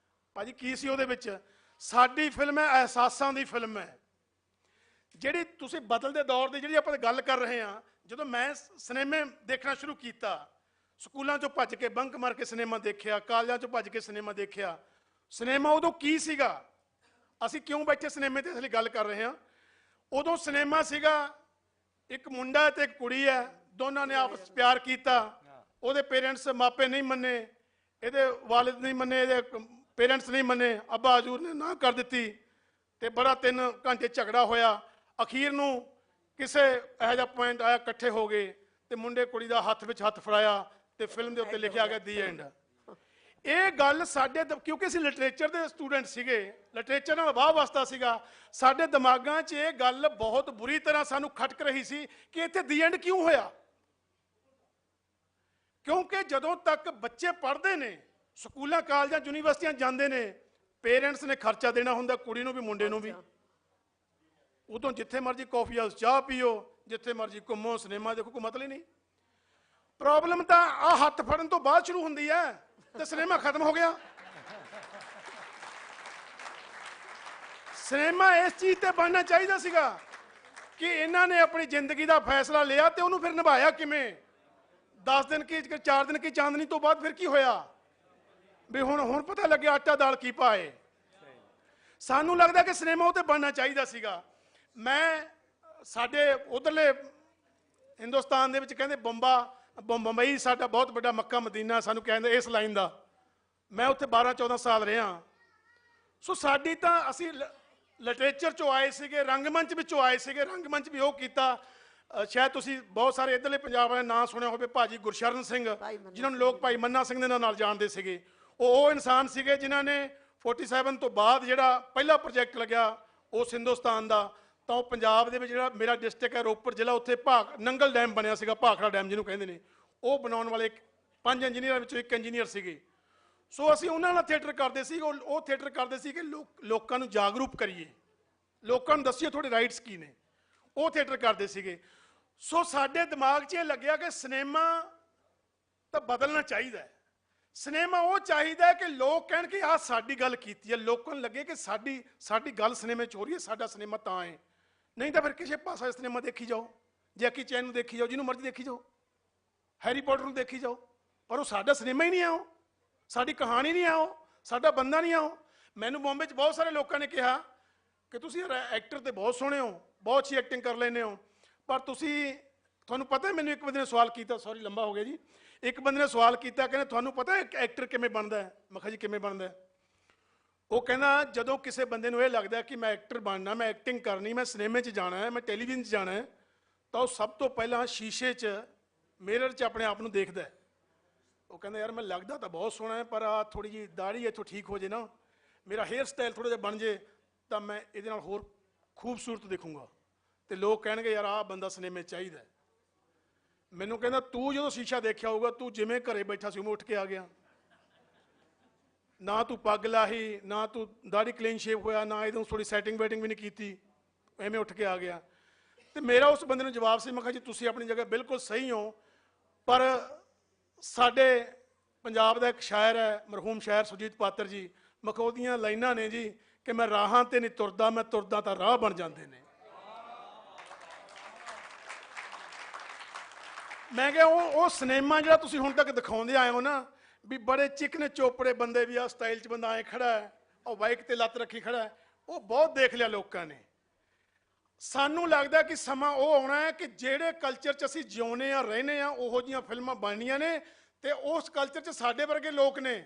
ਭਾਜੀ ਕੀ ਸੀ ਉਹਦੇ ਵਿੱਚ? ਸਾਡੀ ਫਿਲਮ ਹੈ, ਅਹਿਸਾਸਾਂ ਦੀ ਫਿਲਮ ਹੈ। ਜਿਹੜੀ ਤੁਸੀਂ ਬਦਲਦੇ ਦੌਰ ਦੀ ਜਿਹੜੀ ਆਪਾਂ ਗੱਲ ਕਰ ਰਹੇ ਹਾਂ, ਜਦੋਂ ਮੈਂ ਸਿਨੇਮੇ ਦੇਖਣਾ ਸ਼ੁਰੂ ਕੀਤਾ, ਸਕੂਲਾਂ 'ਚੋਂ ਭੱਜ ਕੇ ਬੰਕ ਮਾਰ ਕੇ ਸਿਨੇਮਾ ਦੇਖਿਆ, ਕਾਲਜਾਂ 'ਚੋਂ ਭੱਜ ਕੇ ਸਿਨੇਮਾ ਦੇਖਿਆ। ਸਿਨੇਮਾ ਉਦੋਂ ਕੀ ਸੀਗਾ? ਅਸੀਂ ਕਿਉਂ ਬੈਠੇ ਸਿਨੇਮੇ ਤੇ ਇਸ ਲਈ ਗੱਲ ਕਰ ਰਹੇ ਹਾਂ। ਉਦੋਂ ਸਿਨੇਮਾ ਸੀਗਾ ਇੱਕ ਮੁੰਡਾ ਤੇ ਇੱਕ ਕੁੜੀ ਹੈ, ਦੋਨਾਂ ਨੇ ਆਪਸ 'ਚ ਪਿਆਰ ਕੀਤਾ, ਉਹਦੇ ਪੇਰੈਂਟਸ ਮਾਪੇ ਨਹੀਂ ਮੰਨੇ, ਇਹਦੇ ਵਾਲਿਦ ਨਹੀਂ ਮੰਨੇ, ਇਹਦੇ ਪੇਰੈਂਟਸ ਨਹੀਂ ਮੰਨੇ, ਅੱਬਾ ਹਜ਼ੂਰ ਨੇ ਨਾ ਕਰ ਦਿੱਤੀ ਤੇ ਬੜਾ 3 ਘੰਟੇ ਝਗੜਾ ਹੋਇਆ। ਅਖੀਰ ਨੂੰ ਕਿਸੇ ਇਹੋ ਜਿਹਾ ਪੁਆਇੰਟ ਆਇਆ, ਇਕੱਠੇ ਹੋ ਗਏ ਤੇ ਮੁੰਡੇ ਕੁੜੀ ਦਾ ਹੱਥ ਵਿੱਚ ਹੱਥ ਫੜਾਇਆ ਤੇ ਫਿਲਮ ਦੇ ਉੱਤੇ ਲਿਖਿਆ ਗਿਆ ਦੀ ਐਂਡ। ਇਹ ਗੱਲ ਸਾਡੇ, ਕਿਉਂਕਿ ਅਸੀਂ ਲਿਟਰੇਚਰ ਦੇ ਸਟੂਡੈਂਟ ਸੀਗੇ, ਲਿਟਰੇਚਰ ਨਾਲ ਵਾਹ ਵਾਸਤਾ ਸੀਗਾ, ਸਾਡੇ ਦਿਮਾਗਾਂ 'ਚ ਇਹ ਗੱਲ ਬਹੁਤ ਬੁਰੀ ਤਰ੍ਹਾਂ ਸਾਨੂੰ ਖਟਕ ਰਹੀ ਸੀ ਕਿ ਇੱਥੇ ਦੀ ਐਂਡ ਕਿਉਂ ਹੋਇਆ। ਕਿਉਂਕਿ ਜਦੋਂ ਤੱਕ ਬੱਚੇ ਪੜ੍ਹਦੇ ਨੇ, ਸਕੂਲਾਂ, ਕਾਲਜਾਂ, ਯੂਨੀਵਰਸਿਟੀਆਂ ਜਾਂਦੇ ਨੇ, ਪੇਰੈਂਟਸ ਨੇ ਖਰਚਾ ਦੇਣਾ ਹੁੰਦਾ, ਕੁੜੀ ਨੂੰ ਵੀ ਮੁੰਡੇ ਨੂੰ ਵੀ। ਉਦੋਂ ਜਿੱਥੇ ਮਰਜੀ ਕਾਫੀ ਹਾਊਸ ਚਾਹ ਪੀਓ, ਜਿੱਥੇ ਮਰਜੀ ਘੁੰਮੋ, ਸਿਨੇਮਾ ਦੇਖੋ, ਕੋਈ ਮਤਲਬ ਹੀ ਨਹੀਂ। ਪ੍ਰੋਬਲਮ ਤਾਂ ਆ ਹੱਥ ਫੜਨ ਤੋਂ ਬਾਅਦ ਸ਼ੁਰੂ ਹੁੰਦੀ ਹੈ ਤੇ ਸਿਨੇਮਾ ਖਤਮ ਹੋ ਗਿਆ। ਸਿਨੇਮਾ ਇਸ ਚੀਜ਼ ਤੇ ਬਣਨਾ ਚਾਹੀਦਾ ਸੀਗਾ ਕਿ ਇਹਨਾਂ ਨੇ ਆਪਣੀ ਜ਼ਿੰਦਗੀ ਦਾ ਫੈਸਲਾ ਲਿਆ ਤੇ ਉਹਨੂੰ ਫਿਰ ਨਿਭਾਇਆ ਕਿਵੇਂ। 10 ਦਿਨ ਕੀ, 4 ਦਿਨ ਕੀ ਚਾਂਦਨੀ ਤੋਂ ਬਾਅਦ ਫਿਰ ਕੀ ਹੋਇਆ ਵੀ ਹੁਣ ਪਤਾ ਲੱਗਿਆ ਆਟਾ ਦਾਲ ਕੀ ਪਾਏ। ਸਾਨੂੰ ਲੱਗਦਾ ਕਿ ਸਿਨੇਮਾ ਉਹ ਤੇ ਬਣਨਾ ਚਾਹੀਦਾ ਸੀਗਾ। ਮੈਂ ਸਾਡੇ ਉਧਰਲੇ ਹਿੰਦੁਸਤਾਨ ਦੇ ਵਿੱਚ ਕਹਿੰਦੇ ਬੰਬਈ ਸਾਡਾ ਬਹੁਤ ਵੱਡਾ ਮੱਕਾ ਮਦੀਨਾ, ਸਾਨੂੰ ਕਹਿੰਦੇ ਇਸ ਲਾਈਨ ਦਾ। ਮੈਂ ਉੱਥੇ 12-14 ਸਾਲ ਰਿਹਾ। ਸੋ ਸਾਡੀ ਤਾਂ, ਅਸੀਂ ਲਿਟਰੇਚਰ 'ਚੋਂ ਆਏ ਸੀਗੇ, ਰੰਗਮੰਚ ਵਿੱਚੋਂ ਆਏ ਸੀਗੇ। ਰੰਗਮੰਚ ਵੀ ਉਹ ਕੀਤਾ, ਸ਼ਾਇਦ ਤੁਸੀਂ ਬਹੁਤ ਸਾਰੇ ਇੱਧਰਲੇ ਪੰਜਾਬ ਵਾਲੇ ਨਾਂ ਸੁਣਿਆ ਹੋਵੇ, ਭਾਜੀ ਗੁਰਸ਼ਰਨ ਸਿੰਘ, ਜਿਨ੍ਹਾਂ ਨੂੰ ਲੋਕ ਭਾਈ ਮੰਨਾ ਸਿੰਘ ਦੇ ਨਾਲ ਜਾਣਦੇ ਸੀਗੇ। ਉਹ ਇਨਸਾਨ ਸੀਗੇ ਜਿਨ੍ਹਾਂ ਨੇ 47 ਤੋਂ ਬਾਅਦ ਜਿਹੜਾ ਪਹਿਲਾ ਪ੍ਰੋਜੈਕਟ ਲੱਗਿਆ ਉਸ ਹਿੰਦੁਸਤਾਨ ਦਾ, ਤਾਂ ਉਹ ਪੰਜਾਬ ਦੇ ਵਿੱਚ ਜਿਹੜਾ ਮੇਰਾ ਡਿਸਟ੍ਰਿਕਟ ਹੈ ਰੋਪੜ ਜ਼ਿਲ੍ਹਾ, ਉੱਥੇ ਨੰਗਲ ਡੈਮ ਬਣਿਆ ਸੀਗਾ, ਭਾਖੜਾ ਡੈਮ ਜਿਹਨੂੰ ਕਹਿੰਦੇ ਨੇ। ਉਹ ਬਣਾਉਣ ਵਾਲੇ 5 ਇੰਜੀਨੀਅਰਾਂ ਵਿੱਚੋਂ ਇੱਕ ਇੰਜੀਨੀਅਰ ਸੀਗੇ। ਸੋ ਅਸੀਂ ਉਹਨਾਂ ਨਾਲ ਥੀਏਟਰ ਕਰਦੇ ਸੀ। ਉਹ ਥੀਏਟਰ ਕਰਦੇ ਸੀ ਕਿ ਲੋਕਾਂ ਨੂੰ ਜਾਗਰੂਕ ਕਰੀਏ, ਲੋਕਾਂ ਨੂੰ ਦੱਸੀਏ ਤੁਹਾਡੇ ਰਾਈਟਸ ਕੀ ਨੇ। ਉਹ ਥੀਏਟਰ ਕਰਦੇ ਸੀਗੇ। ਸੋ ਸਾਡੇ ਦਿਮਾਗ 'ਚ ਇਹ ਲੱਗਿਆ ਕਿ ਸਿਨੇਮਾ ਤਾਂ ਬਦਲਣਾ ਚਾਹੀਦਾ ਹੈ। ਸਿਨੇਮਾ ਉਹ ਚਾਹੀਦਾ ਹੈ ਕਿ ਲੋਕ ਕਹਿਣ ਕਿ ਆਹ ਸਾਡੀ ਗੱਲ ਕੀਤੀ ਹੈ, ਲੋਕਾਂ ਨੂੰ ਲੱਗੇ ਕਿ ਸਾਡੀ ਗੱਲ ਸਿਨੇਮੇ 'ਚ ਹੋ ਰਹੀ ਹੈ, ਸਾਡਾ ਸਿਨੇਮਾ ਤਾਂ ਹੈ। ਨਹੀਂ ਤਾਂ ਫਿਰ ਕਿਸੇ ਪਾਸੇ ਸਿਨੇਮਾ ਦੇਖੀ ਜਾਓ, ਜੈਕੀ ਚੈਨ ਨੂੰ ਦੇਖੀ ਜਾਓ, ਜਿਹਨੂੰ ਮਰਜ਼ੀ ਦੇਖੀ ਜਾਓ, ਹੈਰੀ ਪੋਟਰ ਨੂੰ ਦੇਖੀ ਜਾਓ, ਪਰ ਉਹ ਸਾਡਾ ਸਿਨੇਮਾ ਹੀ ਨਹੀਂ ਆ, ਉਹ ਸਾਡੀ ਕਹਾਣੀ ਨਹੀਂ ਆ, ਉਹ ਸਾਡਾ ਬੰਦਾ ਨਹੀਂ ਆ। ਉਹ ਮੈਨੂੰ ਬੰਬੇ 'ਚ ਬਹੁਤ ਸਾਰੇ ਲੋਕਾਂ ਨੇ ਕਿਹਾ ਕਿ ਤੁਸੀਂ ਐਕਟਰ ਤੇ ਬਹੁਤ ਸੋਹਣੇ ਹੋ, ਬਹੁਤ ਅੱਛੀ ਐਕਟਿੰਗ ਕਰ ਲੈਂਦੇ ਹੋ, ਪਰ ਤੁਸੀਂ ਤੁਹਾਨੂੰ ਪਤਾ ਹੈ, ਮੈਨੂੰ ਇੱਕ ਬੰਦੇ ਨੇ ਸਵਾਲ ਕੀਤਾ, ਸੌਰੀ ਲੰਬਾ ਹੋ ਗਿਆ ਜੀ, ਇੱਕ ਬੰਦੇ ਨੇ ਸਵਾਲ ਕੀਤਾ, ਕਹਿੰਦੇ ਤੁਹਾਨੂੰ ਪਤਾ ਹੈ ਇੱਕ ਐਕਟਰ ਕਿਵੇਂ ਬਣਦਾ ਹੈ? ਮੈਂ ਕਿਹਾ ਜੀ ਕਿਵੇਂ ਬਣਦਾ ਹੈ? ਉਹ ਕਹਿੰਦਾ ਜਦੋਂ ਕਿਸੇ ਬੰਦੇ ਨੂੰ ਇਹ ਲੱਗਦਾ ਕਿ ਮੈਂ ਐਕਟਰ ਬਣਨਾ, ਮੈਂ ਐਕਟਿੰਗ ਕਰਨੀ, ਮੈਂ ਸਿਨੇਮੇ 'ਚ ਜਾਣਾ ਹੈ, ਮੈਂ ਟੈਲੀਵਿਜ਼ਨ 'ਚ ਜਾਣਾ ਹੈ, ਤਾਂ ਉਹ ਸਭ ਤੋਂ ਪਹਿਲਾਂ ਸ਼ੀਸ਼ੇ 'ਚ ਮਿਰਰ 'ਚ ਆਪਣੇ ਆਪ ਨੂੰ ਦੇਖਦਾ ਹੈ। ਉਹ ਕਹਿੰਦਾ ਯਾਰ ਮੈਂ ਲੱਗਦਾ ਤਾਂ ਬਹੁਤ ਸੋਹਣਾ ਹੈ, ਪਰ ਆ ਥੋੜੀ ਜਿਹੀ ਦਾੜੀ ਇੱਥੋਂ ਠੀਕ ਹੋ ਜੇ ਨਾ, ਮੇਰਾ ਹੇਅਰ ਸਟਾਈਲ ਥੋੜਾ ਜਿਹਾ ਬਣ ਜੇ, ਤਾਂ ਮੈਂ ਇਹਦੇ ਨਾਲ ਹੋਰ ਖੂਬਸੂਰਤ ਦਿਖੂੰਗਾ ਤੇ ਲੋਕ ਕਹਿਣਗੇ ਯਾਰ ਆਹ ਬੰਦਾ ਸਿਨੇਮੇ ਚਾਹੀਦਾ। ਮੈਨੂੰ ਕਹਿੰਦਾ ਤੂੰ ਜਦੋਂ ਸ਼ੀਸ਼ਾ ਦੇਖਿਆ ਹੋਊਗਾ, ਤੂੰ ਜਿਵੇਂ ਘਰੇ ਬੈਠਾ ਸੀ ਉਵੇਂ ਉੱਠ ਕੇ ਆ ਗਿਆ, ਨਾ ਤੂੰ ਪੱਗ ਲਾਹੀ, ਨਾ ਤੂੰ ਦਾੜੀ ਕਲੀਨ ਸ਼ੇਵ ਹੋਇਆ, ਨਾ ਇਹਦੋਂ ਥੋੜੀ ਸੈਟਿੰਗ ਵੈਟਿੰਗ ਵੀ ਨਹੀਂ ਕੀਤੀ, ਐਵੇਂ ਉੱਠ ਕੇ ਆ ਗਿਆ। ਤੇ ਮੇਰਾ ਉਸ ਬੰਦੇ ਨੂੰ ਜਵਾਬ ਸੀ, ਮੈਂ ਕਿਹਾ ਜੀ ਤੁਸੀਂ ਆਪਣੀ ਜਗ੍ਹਾ ਬਿਲਕੁਲ ਸਹੀ ਹੋ, ਪਰ ਸਾਡੇ ਪੰਜਾਬ ਦਾ ਇੱਕ ਸ਼ਾਇਰ ਹੈ ਮਰਹੂਮ ਸ਼ਾਇਰ ਸੁਰਜੀਤ ਪਾਤਰ ਜੀ, ਮੈਂ ਕਿਹਾ ਉਹਦੀਆਂ ਲਾਈਨਾਂ ਨੇ ਜੀ ਕਿ ਮੈਂ ਰਾਹਾਂ ਤੇ ਨਹੀਂ ਤੁਰਦਾ, ਮੈਂ ਤੁਰਦਾ ਤਾਂ ਰਾਹ ਬਣ ਜਾਂਦੇ ਨੇ। ਮੈਂ ਕਿਹਾ ਉਹ ਸਿਨੇਮਾ ਜਿਹੜਾ ਤੁਸੀਂ ਹੁਣ ਤੱਕ ਦਿਖਾਉਂਦੇ ਆਏ ਹੋ ਨਾ, ਵੀ ਬੜੇ ਚਿਕਨੇ ਚੋਪੜੇ ਬੰਦੇ ਵੀ ਆ ਸਟਾਈਲ 'ਚ ਬੰਦਾ ਐਂ ਖੜਾ ਹੈ, ਉਹ ਬਾਈਕ ਤੇ ਲੱਤ ਰੱਖੀ ਖੜਾ ਹੈ, ਉਹ ਬਹੁਤ ਦੇਖ ਲਿਆ ਲੋਕਾਂ ਨੇ। ਸਾਨੂੰ ਲੱਗਦਾ ਕਿ ਸਮਾਂ ਉਹ ਆਉਣਾ ਹੈ ਕਿ ਜਿਹੜੇ ਕਲਚਰ 'ਚ ਅਸੀਂ ਜਿਉਂਦੇ ਆ, ਰਹਿੰਦੇ ਆ, ਉਹੋ ਜਿਹੀਆਂ ਫਿਲਮਾਂ ਬਣਨੀਆਂ ਨੇ, ਤੇ ਉਸ ਕਲਚਰ 'ਚ ਸਾਡੇ ਵਰਗੇ ਲੋਕ ਨੇ,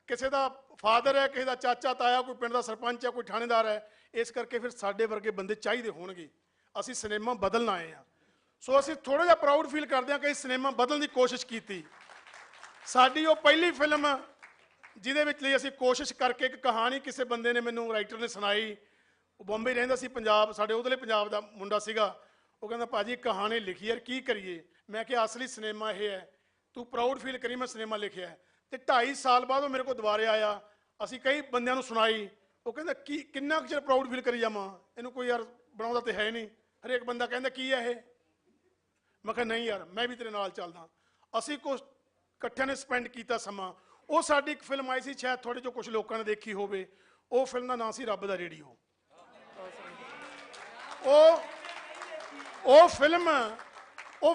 ਕਿਸੇ ਦਾ ਫਾਦਰ ਹੈ, ਕਿਸੇ ਦਾ ਚਾਚਾ ਤਾਇਆ, ਕੋਈ ਪਿੰਡ ਦਾ ਸਰਪੰਚ ਹੈ, ਕੋਈ ਥਾਣੇਦਾਰ ਹੈ, ਇਸ ਕਰਕੇ ਫਿਰ ਸਾਡੇ ਵਰਗੇ ਬੰਦੇ ਚਾਹੀਦੇ ਹੋਣਗੇ। ਅਸੀਂ ਸਿਨੇਮਾ ਬਦਲਣ ਆਏ ਆ, ਸੋ ਅਸੀਂ ਥੋੜਾ ਜਿਹਾ ਪ੍ਰਾਊਡ ਫੀਲ ਕਰਦੇ ਹਾਂ ਕਿ ਇਸ ਸਿਨੇਮਾ ਬਦਲਣ ਦੀ ਕੋਸ਼ਿਸ਼ ਕੀਤੀ। ਸਾਡੀ ਉਹ ਪਹਿਲੀ ਫਿਲਮ ਜਿਹਦੇ ਵਿੱਚ ਲਈ ਅਸੀਂ ਕੋਸ਼ਿਸ਼ ਕਰਕੇ ਇੱਕ ਕਹਾਣੀ ਕਿਸੇ ਬੰਦੇ ਨੇ ਮੈਨੂੰ ਰਾਈਟਰ ਨੇ ਸੁਣਾਈ, ਉਹ ਬੰਬੇ ਰਹਿੰਦਾ ਸੀ, ਪੰਜਾਬ ਸਾਡੇ ਉਧਰਲੇ ਪੰਜਾਬ ਦਾ ਮੁੰਡਾ ਸੀਗਾ, ਉਹ ਕਹਿੰਦਾ ਭਾਜੀ ਕਹਾਣੀ ਲਿਖੀ ਯਾਰ ਕੀ ਕਰੀਏ? ਮੈਂ ਕਿਹਾ ਅਸਲੀ ਸਿਨੇਮਾ ਇਹ ਹੈ, ਤੂੰ ਪ੍ਰਾਊਡ ਫੀਲ ਕਰੀ ਮੈਂ ਸਿਨੇਮਾ ਲਿਖਿਆ ਹੈ। ਤੇ 2.5 ਸਾਲ ਬਾਅਦ ਉਹ ਮੇਰੇ ਕੋਲ ਦੁਬਾਰੇ ਆਇਆ, ਅਸੀਂ ਕਈ ਬੰਦਿਆਂ ਨੂੰ ਸੁਣਾਈ, ਉਹ ਕਹਿੰਦਾ ਕੀ ਕਿੰਨਾ ਕੁ ਚਿਰ ਪ੍ਰਾਊਡ ਫੀਲ ਕਰੀ ਜਾਵਾਂ, ਇਹਨੂੰ ਕੋਈ ਯਾਰ ਬਣਾਉਂਦਾ ਤੇ ਹੈ ਨਹੀਂ, ਹਰੇਕ ਬੰਦਾ ਕਹਿੰਦਾ ਕੀ ਹੈ ਇਹ। ਮੈਂ ਕਿਹਾ ਨਹੀਂ ਯਾਰ ਮੈਂ ਵੀ ਤੇਰੇ ਨਾਲ ਚੱਲਦਾ। ਅਸੀਂ ਕੁਛ ਇਕੱਠਿਆਂ ਨੇ ਸਪੈਂਡ ਕੀਤਾ ਸਮਾਂ। ਉਹ ਸਾਡੀ ਇੱਕ ਫਿਲਮ ਆਈ ਸੀ, ਸ਼ਾਇਦ ਥੋੜੇ ਜੋ ਕੁਝ ਲੋਕਾਂ ਨੇ ਦੇਖੀ ਹੋਵੇ, ਉਹ ਫਿਲਮ ਦਾ ਨਾਮ ਸੀ ਰੱਬ ਦਾ ਰੇਡੀਓ। ਉਹ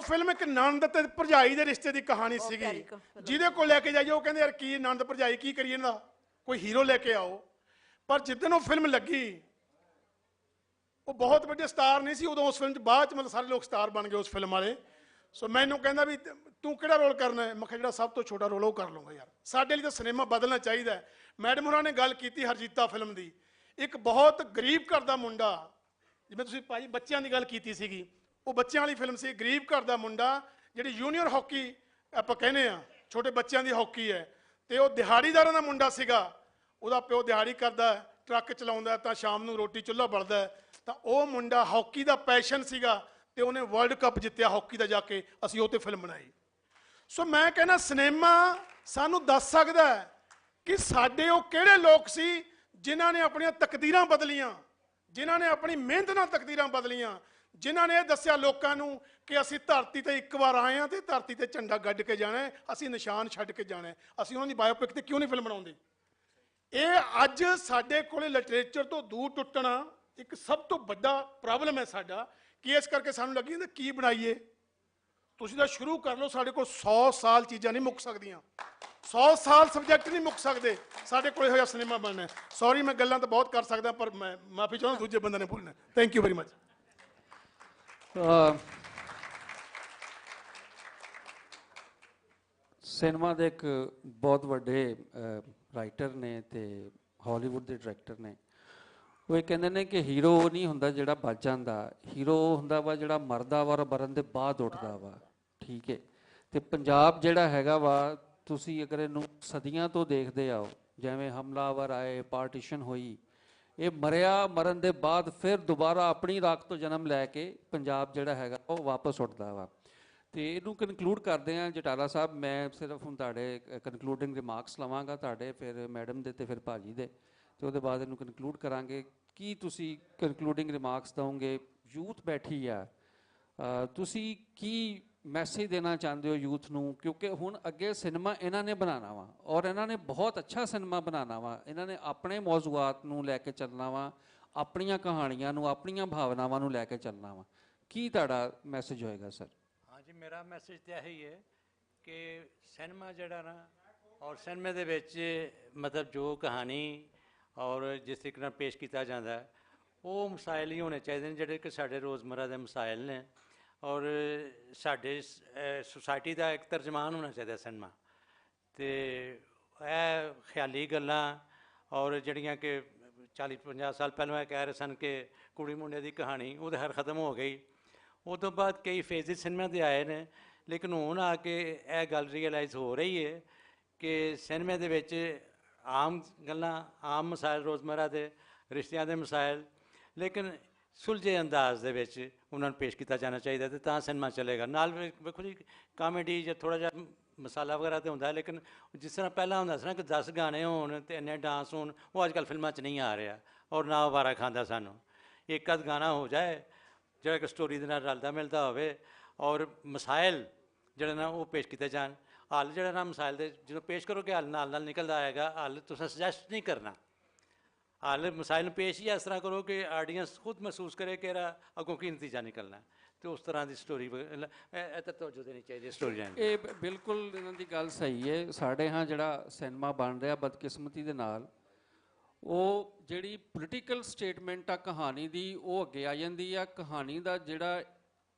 ਫਿਲਮ ਇੱਕ ਨਣਦ ਤੇ ਭਰਜਾਈ ਦੇ ਰਿਸ਼ਤੇ ਦੀ ਕਹਾਣੀ ਸੀਗੀ, ਜਿਹਦੇ ਕੋਲ ਲੈ ਕੇ ਜਾਈਏ ਉਹ ਕਹਿੰਦੇ ਯਾਰ ਕੀ ਨਣਦ ਭਰਜਾਈ ਕੀ ਕਰੀਏ ਇਹਨਾਂ ਦਾ, ਕੋਈ ਹੀਰੋ ਲੈ ਕੇ ਆਓ। ਪਰ ਜਿੱਦਣ ਉਹ ਫਿਲਮ ਲੱਗੀ, ਉਹ ਬਹੁਤ ਵੱਡੇ ਸਟਾਰ ਨਹੀਂ ਸੀ ਉਦੋਂ ਉਸ ਫਿਲਮ 'ਚ, ਬਾਅਦ 'ਚ ਮਤਲਬ ਸਾਰੇ ਲੋਕ ਸਟਾਰ ਬਣ ਗਏ ਉਸ ਫਿਲਮ ਵਾਲੇ। ਸੋ ਮੈਨੂੰ ਕਹਿੰਦਾ ਵੀ ਤੂੰ ਕਿਹੜਾ ਰੋਲ ਕਰਨਾ ਹੈ? ਮੈਂ ਕਿਹਾ ਜਿਹੜਾ ਸਭ ਤੋਂ ਛੋਟਾ ਰੋਲ ਉਹ ਕਰ ਲਊਂਗਾ ਯਾਰ, ਸਾਡੇ ਲਈ ਤਾਂ ਸਿਨੇਮਾ ਬਦਲਣਾ ਚਾਹੀਦਾ ਹੈ। ਮੈਡਮ ਹੋਰਾਂ ਨੇ ਗੱਲ ਕੀਤੀ ਹਰਜੀਤਾ ਫਿਲਮ ਦੀ, ਇੱਕ ਬਹੁਤ ਗਰੀਬ ਘਰ ਦਾ ਮੁੰਡਾ, ਜਿਵੇਂ ਤੁਸੀਂ ਭਾਜੀ ਬੱਚਿਆਂ ਦੀ ਗੱਲ ਕੀਤੀ ਸੀਗੀ, ਉਹ ਬੱਚਿਆਂ ਵਾਲੀ ਫਿਲਮ ਸੀ। ਗਰੀਬ ਘਰ ਦਾ ਮੁੰਡਾ ਜਿਹੜੀ ਜੂਨੀਅਰ ਹਾਕੀ ਆਪਾਂ ਕਹਿੰਦੇ ਆ, ਛੋਟੇ ਬੱਚਿਆਂ ਦੀ ਹਾਕੀ ਹੈ, ਤੇ ਉਹ ਦਿਹਾੜੀਦਾਰਾਂ ਦਾ ਮੁੰਡਾ ਸੀਗਾ। ਉਹਦਾ ਪਿਓ ਦਿਹਾੜੀ ਕਰਦਾ, ਟਰੱਕ ਚਲਾਉਂਦਾ, ਤਾਂ ਸ਼ਾਮ ਨੂੰ ਰੋਟੀ ਚੁੱਲ੍ਹਾ ਬਲਦਾ, ਤਾਂ ਉਹ ਮੁੰਡਾ ਹਾਕੀ ਦਾ ਪੈਸ਼ਨ ਸੀਗਾ ਤੇ ਉਹਨੇ ਵਰਲਡ ਕੱਪ ਜਿੱਤਿਆ ਹਾਕੀ ਦਾ ਜਾ ਕੇ, ਅਸੀਂ ਉਹ ਤੇ ਫਿਲਮ ਬਣਾਈ। ਸੋ ਮੈਂ ਕਹਿੰਦਾ ਸਿਨੇਮਾ ਸਾਨੂੰ ਦੱਸ ਸਕਦਾ ਹੈ ਕਿ ਸਾਡੇ ਉਹ ਕਿਹੜੇ ਲੋਕ ਸੀ ਜਿਨ੍ਹਾਂ ਨੇ ਆਪਣੀਆਂ ਤਕਦੀਰਾਂ ਬਦਲੀਆਂ, ਜਿਨ੍ਹਾਂ ਨੇ ਆਪਣੀ ਮਿਹਨਤ ਨਾਲ ਤਕਦੀਰਾਂ ਬਦਲੀਆਂ, ਜਿਨ੍ਹਾਂ ਨੇ ਇਹ ਦੱਸਿਆ ਲੋਕਾਂ ਨੂੰ ਕਿ ਅਸੀਂ ਧਰਤੀ ਤੇ ਇੱਕ ਵਾਰ ਆਏ ਹਾਂ ਤੇ ਧਰਤੀ ਤੇ ਝੰਡਾ ਗੱਡ ਕੇ ਜਾਣਾ ਹੈ, ਅਸੀਂ ਨਿਸ਼ਾਨ ਛੱਡ ਕੇ ਜਾਣਾ ਹੈ। ਅਸੀਂ ਉਹਨਾਂ ਦੀ ਬਾਇਓਪਿਕ ਤੇ ਕਿਉਂ ਨਹੀਂ ਫਿਲਮ ਬਣਾਉਂਦੇ? ਇਹ ਅੱਜ ਸਾਡੇ ਕੋਲੇ ਲਿਟਰੇਚਰ ਤੋਂ ਦੂਰ ਟੁੱਟਣਾ ਇੱਕ ਸਭ ਤੋਂ ਵੱਡਾ ਪ੍ਰੋਬਲਮ ਹੈ ਸਾਡਾ, ਕਿ ਇਸ ਕਰਕੇ ਸਾਨੂੰ ਲੱਗੀ ਜਾਂਦਾ ਕੀ ਬਣਾਈਏ। ਤੁਸੀਂ ਤਾਂ ਸ਼ੁਰੂ ਕਰ ਲਓ, ਸਾਡੇ ਕੋਲ 100 ਸਾਲ ਚੀਜ਼ਾਂ ਨਹੀਂ ਮੁੱਕ ਸਕਦੀਆਂ, 100 ਸਾਲ ਸਬਜੈਕਟ ਨਹੀਂ ਮੁੱਕ ਸਕਦੇ, ਸਾਡੇ ਕੋਲ ਇਹੋ ਜਿਹਾ ਸਿਨੇਮਾ ਬਣਨਾ। ਸੌਰੀ ਮੈਂ ਗੱਲਾਂ ਤਾਂ ਬਹੁਤ ਕਰ ਸਕਦਾ, ਪਰ ਮੈਂ ਮਾਫੀ ਚਾਹੁੰਦਾ, ਦੂਜੇ ਬੰਦੇ ਨੇ ਭੁੱਲਣਾ। Thank you very much. Cinema ਦੇ ਇੱਕ ਬਹੁਤ ਵੱਡੇ ਰਾਈਟਰ ਨੇ ਤੇ ਹਾਲੀਵੁੱਡ ਦੇ ਡਾਇਰੈਕਟਰ ਨੇ, ਉਹ ਇਹ ਕਹਿੰਦੇ ਨੇ ਕਿ ਹੀਰੋ ਉਹ ਨਹੀਂ ਹੁੰਦਾ ਜਿਹੜਾ ਬਚ ਜਾਂਦਾ, ਹੀਰੋ ਉਹ ਹੁੰਦਾ ਵਾ ਜਿਹੜਾ ਮਰਦਾ ਵਾ ਔਰ ਮਰਨ ਦੇ ਬਾਅਦ ਉੱਠਦਾ ਵਾ। ਠੀਕ ਹੈ, ਤੇ ਪੰਜਾਬ ਜਿਹੜਾ ਹੈਗਾ ਵਾ, ਤੁਸੀਂ ਅਗਰ ਇਹਨੂੰ ਸਦੀਆਂ ਤੋਂ ਦੇਖਦੇ ਆਓ, ਜਿਵੇਂ ਹਮਲਾਵਰ ਆਏ, ਪਾਰਟੀਸ਼ਨ ਹੋਈ, ਇਹ ਮਰਿਆ, ਮਰਨ ਦੇ ਬਾਅਦ ਫਿਰ ਦੁਬਾਰਾ ਆਪਣੀ ਰਾਖ ਤੋਂ ਜਨਮ ਲੈ ਕੇ ਪੰਜਾਬ ਜਿਹੜਾ ਹੈਗਾ ਉਹ ਵਾਪਸ ਉੱਠਦਾ ਵਾ। ਤੇ ਇਹਨੂੰ ਕਨਕਲੂਡ ਕਰਦੇ ਹਾਂ ਜਟਾਲਾ ਸਾਹਿਬ, ਮੈਂ ਸਿਰਫ ਹੁਣ ਤੁਹਾਡੇ ਕਨਕਲੂਡਿੰਗ ਰਿਮਾਰਕਸ ਲਵਾਂਗਾ ਤੁਹਾਡੇ, ਫਿਰ ਮੈਡਮ ਦੇ ਤੇ ਫਿਰ ਭਾਜੀ ਦੇ, ਤੇ ਉਹਦੇ ਬਾਅਦ ਇਹਨੂੰ ਕਨਕਲੂਡ ਕਰਾਂਗੇ। ਕੀ ਤੁਸੀਂ ਕਨਕਲੂਡਿੰਗ ਰਿਮਾਰਕਸ ਦਓਗੇ? ਯੂਥ ਬੈਠੀ ਆ, ਤੁਸੀਂ ਕੀ ਮੈਸੇਜ ਦੇਣਾ ਚਾਹੁੰਦੇ ਹੋ ਯੂਥ ਨੂੰ? ਕਿਉਂਕਿ ਹੁਣ ਅੱਗੇ ਸਿਨੇਮਾ ਇਹਨਾਂ ਨੇ ਬਣਾਉਣਾ ਵਾ, ਔਰ ਇਹਨਾਂ ਨੇ ਬਹੁਤ ਅੱਛਾ ਸਿਨੇਮਾ ਬਣਾਉਣਾ ਵਾ, ਇਹਨਾਂ ਨੇ ਆਪਣੇ ਮੌਜ਼ੂਆਤ ਨੂੰ ਲੈ ਕੇ ਚੱਲਣਾ ਵਾ, ਆਪਣੀਆਂ ਕਹਾਣੀਆਂ ਨੂੰ, ਆਪਣੀਆਂ ਭਾਵਨਾਵਾਂ ਨੂੰ ਲੈ ਕੇ ਚੱਲਣਾ ਵਾ। ਕੀ ਤੁਹਾਡਾ ਮੈਸੇਜ ਹੋਏਗਾ ਸਰ? ਹਾਂਜੀ, ਮੇਰਾ ਮੈਸੇਜ ਤਾਂ ਇਹੀ ਹੈ ਕਿ ਸਿਨੇਮਾ ਜਿਹੜਾ ਨਾ, ਔਰ ਸਿਨੇਮੇ ਦੇ ਵਿੱਚ ਮਤਲਬ ਜੋ ਕਹਾਣੀ ਔਰ ਜਿਸ ਤਰੀਕੇ ਨਾਲ ਪੇਸ਼ ਕੀਤਾ ਜਾਂਦਾ, ਉਹ ਮਸਾਇਲ ਹੀ ਹੋਣੇ ਚਾਹੀਦੇ ਨੇ ਜਿਹੜੇ ਕਿ ਸਾਡੇ ਰੋਜ਼ਮਰਾ ਦੇ ਮਸਾਇਲ ਨੇ। ਔਰ ਸਾਡੇ ਸੁਸਾਇਟੀ ਦਾ ਇੱਕ ਤਰਜਮਾਨ ਹੋਣਾ ਚਾਹੀਦਾ ਸਿਨੇਮਾ। ਤੇ ਇਹ ਖਿਆਲੀ ਗੱਲਾਂ ਔਰ ਜਿਹੜੀਆਂ ਕਿ 40-50 ਸਾਲ ਪਹਿਲਾਂ ਇਹ ਕਹਿ ਰਹੇ ਸਨ ਕਿ ਕੁੜੀ ਮੁੰਡੇ ਦੀ ਕਹਾਣੀ, ਉਹ ਤਾਂ ਹਰ ਖਤਮ ਹੋ ਗਈ। ਉਹ ਤੋਂ ਬਾਅਦ ਕਈ ਫੇਜ਼ਿਸ ਸਿਨੇਮਾ ਦੇ ਆਏ ਨੇ, ਲੇਕਿਨ ਹੁਣ ਆ ਕੇ ਇਹ ਗੱਲ ਰੀਅਲਾਈਜ਼ ਹੋ ਰਹੀ ਹੈ ਕਿ ਸਿਨੇਮੇ ਦੇ ਵਿੱਚ ਆਮ ਗੱਲਾਂ, ਆਮ ਮਸਾਇਲ, ਰੋਜ਼ਮਰਾ ਦੇ ਰਿਸ਼ਤਿਆਂ ਦੇ ਮਸਾਇਲ, ਲੇਕਿਨ ਸੁਲਝੇ ਅੰਦਾਜ਼ ਦੇ ਵਿੱਚ ਉਹਨਾਂ ਨੂੰ ਪੇਸ਼ ਕੀਤਾ ਜਾਣਾ ਚਾਹੀਦਾ, ਤੇ ਤਾਂ ਸਿਨੇਮਾ ਚੱਲੇਗਾ। ਨਾਲ ਵੇਖੋ ਜੀ, ਕਾਮੇਡੀ ਜਾਂ ਥੋੜ੍ਹਾ ਜਿਹਾ ਮਸਾਲਾ ਵਗੈਰਾ ਤਾਂ ਹੁੰਦਾ, ਲੇਕਿਨ ਜਿਸ ਤਰ੍ਹਾਂ ਪਹਿਲਾਂ ਹੁੰਦਾ ਸੀ ਨਾ ਕਿ 10 ਗਾਣੇ ਹੋਣ ਅਤੇ ਇੰਨੇ ਡਾਂਸ ਹੋਣ, ਉਹ ਅੱਜ ਕੱਲ੍ਹ ਫਿਲਮਾਂ 'ਚ ਨਹੀਂ ਆ ਰਿਹਾ, ਔਰ ਨਾ ਉਹ ਵਾਰਾ ਖਾਂਦਾ ਸਾਨੂੰ। ਇੱਕ ਅੱਧ ਗਾਣਾ ਹੋ ਜਾਏ ਜਿਹੜਾ ਕਿ ਸਟੋਰੀ ਦੇ ਨਾਲ ਰਲਦਾ ਮਿਲਦਾ ਹੋਵੇ, ਔਰ ਮਸਾਇਲ ਜਿਹੜੇ ਨਾ ਉਹ ਪੇਸ਼ ਕੀਤੇ ਜਾਣ। ਹੱਲ ਜਿਹੜਾ ਨਾ ਮਸਾਇਲ ਦੇ ਜਦੋਂ ਪੇਸ਼ ਕਰੋਗੇ, ਹੱਲ ਨਾਲ ਨਾਲ ਨਿਕਲਦਾ ਆਏਗਾ। ਹੱਲ ਤੁਸੀਂ ਸੁਜੈਸਟ ਨਹੀਂ ਕਰਨਾ, ਹੱਲ ਮਸਾਇਲ ਨੂੰ ਪੇਸ਼ ਹੀ ਇਸ ਤਰ੍ਹਾਂ ਕਰੋ ਕਿ ਆਡੀਅੰਸ ਖੁਦ ਮਹਿਸੂਸ ਕਰੇ ਕਿ ਇਹਦਾ ਅੱਗੋਂ ਕੀ ਨਤੀਜਾ ਨਿਕਲਣਾ, ਅਤੇ ਉਸ ਤਰ੍ਹਾਂ ਦੀ ਸਟੋਰੀ ਇਹ ਤਾਂ ਤਵੱਜੋ ਦੇਣੀ ਚਾਹੀਦੀ ਸਟੋਰੀ ਲਾਈਨ। ਇਹ ਬਿਲਕੁਲ ਇਹਨਾਂ ਦੀ ਗੱਲ ਸਹੀ ਹੈ। ਸਾਡੇ ਹਾਂ ਜਿਹੜਾ ਸਿਨੇਮਾ ਬਣ ਰਿਹਾ ਬਦਕਿਸਮਤੀ ਦੇ ਨਾਲ, ਉਹ ਜਿਹੜੀ ਪੋਲੀਟੀਕਲ ਸਟੇਟਮੈਂਟ ਆ ਕਹਾਣੀ ਦੀ, ਉਹ ਅੱਗੇ ਆ ਜਾਂਦੀ ਆ। ਕਹਾਣੀ ਦਾ ਜਿਹੜਾ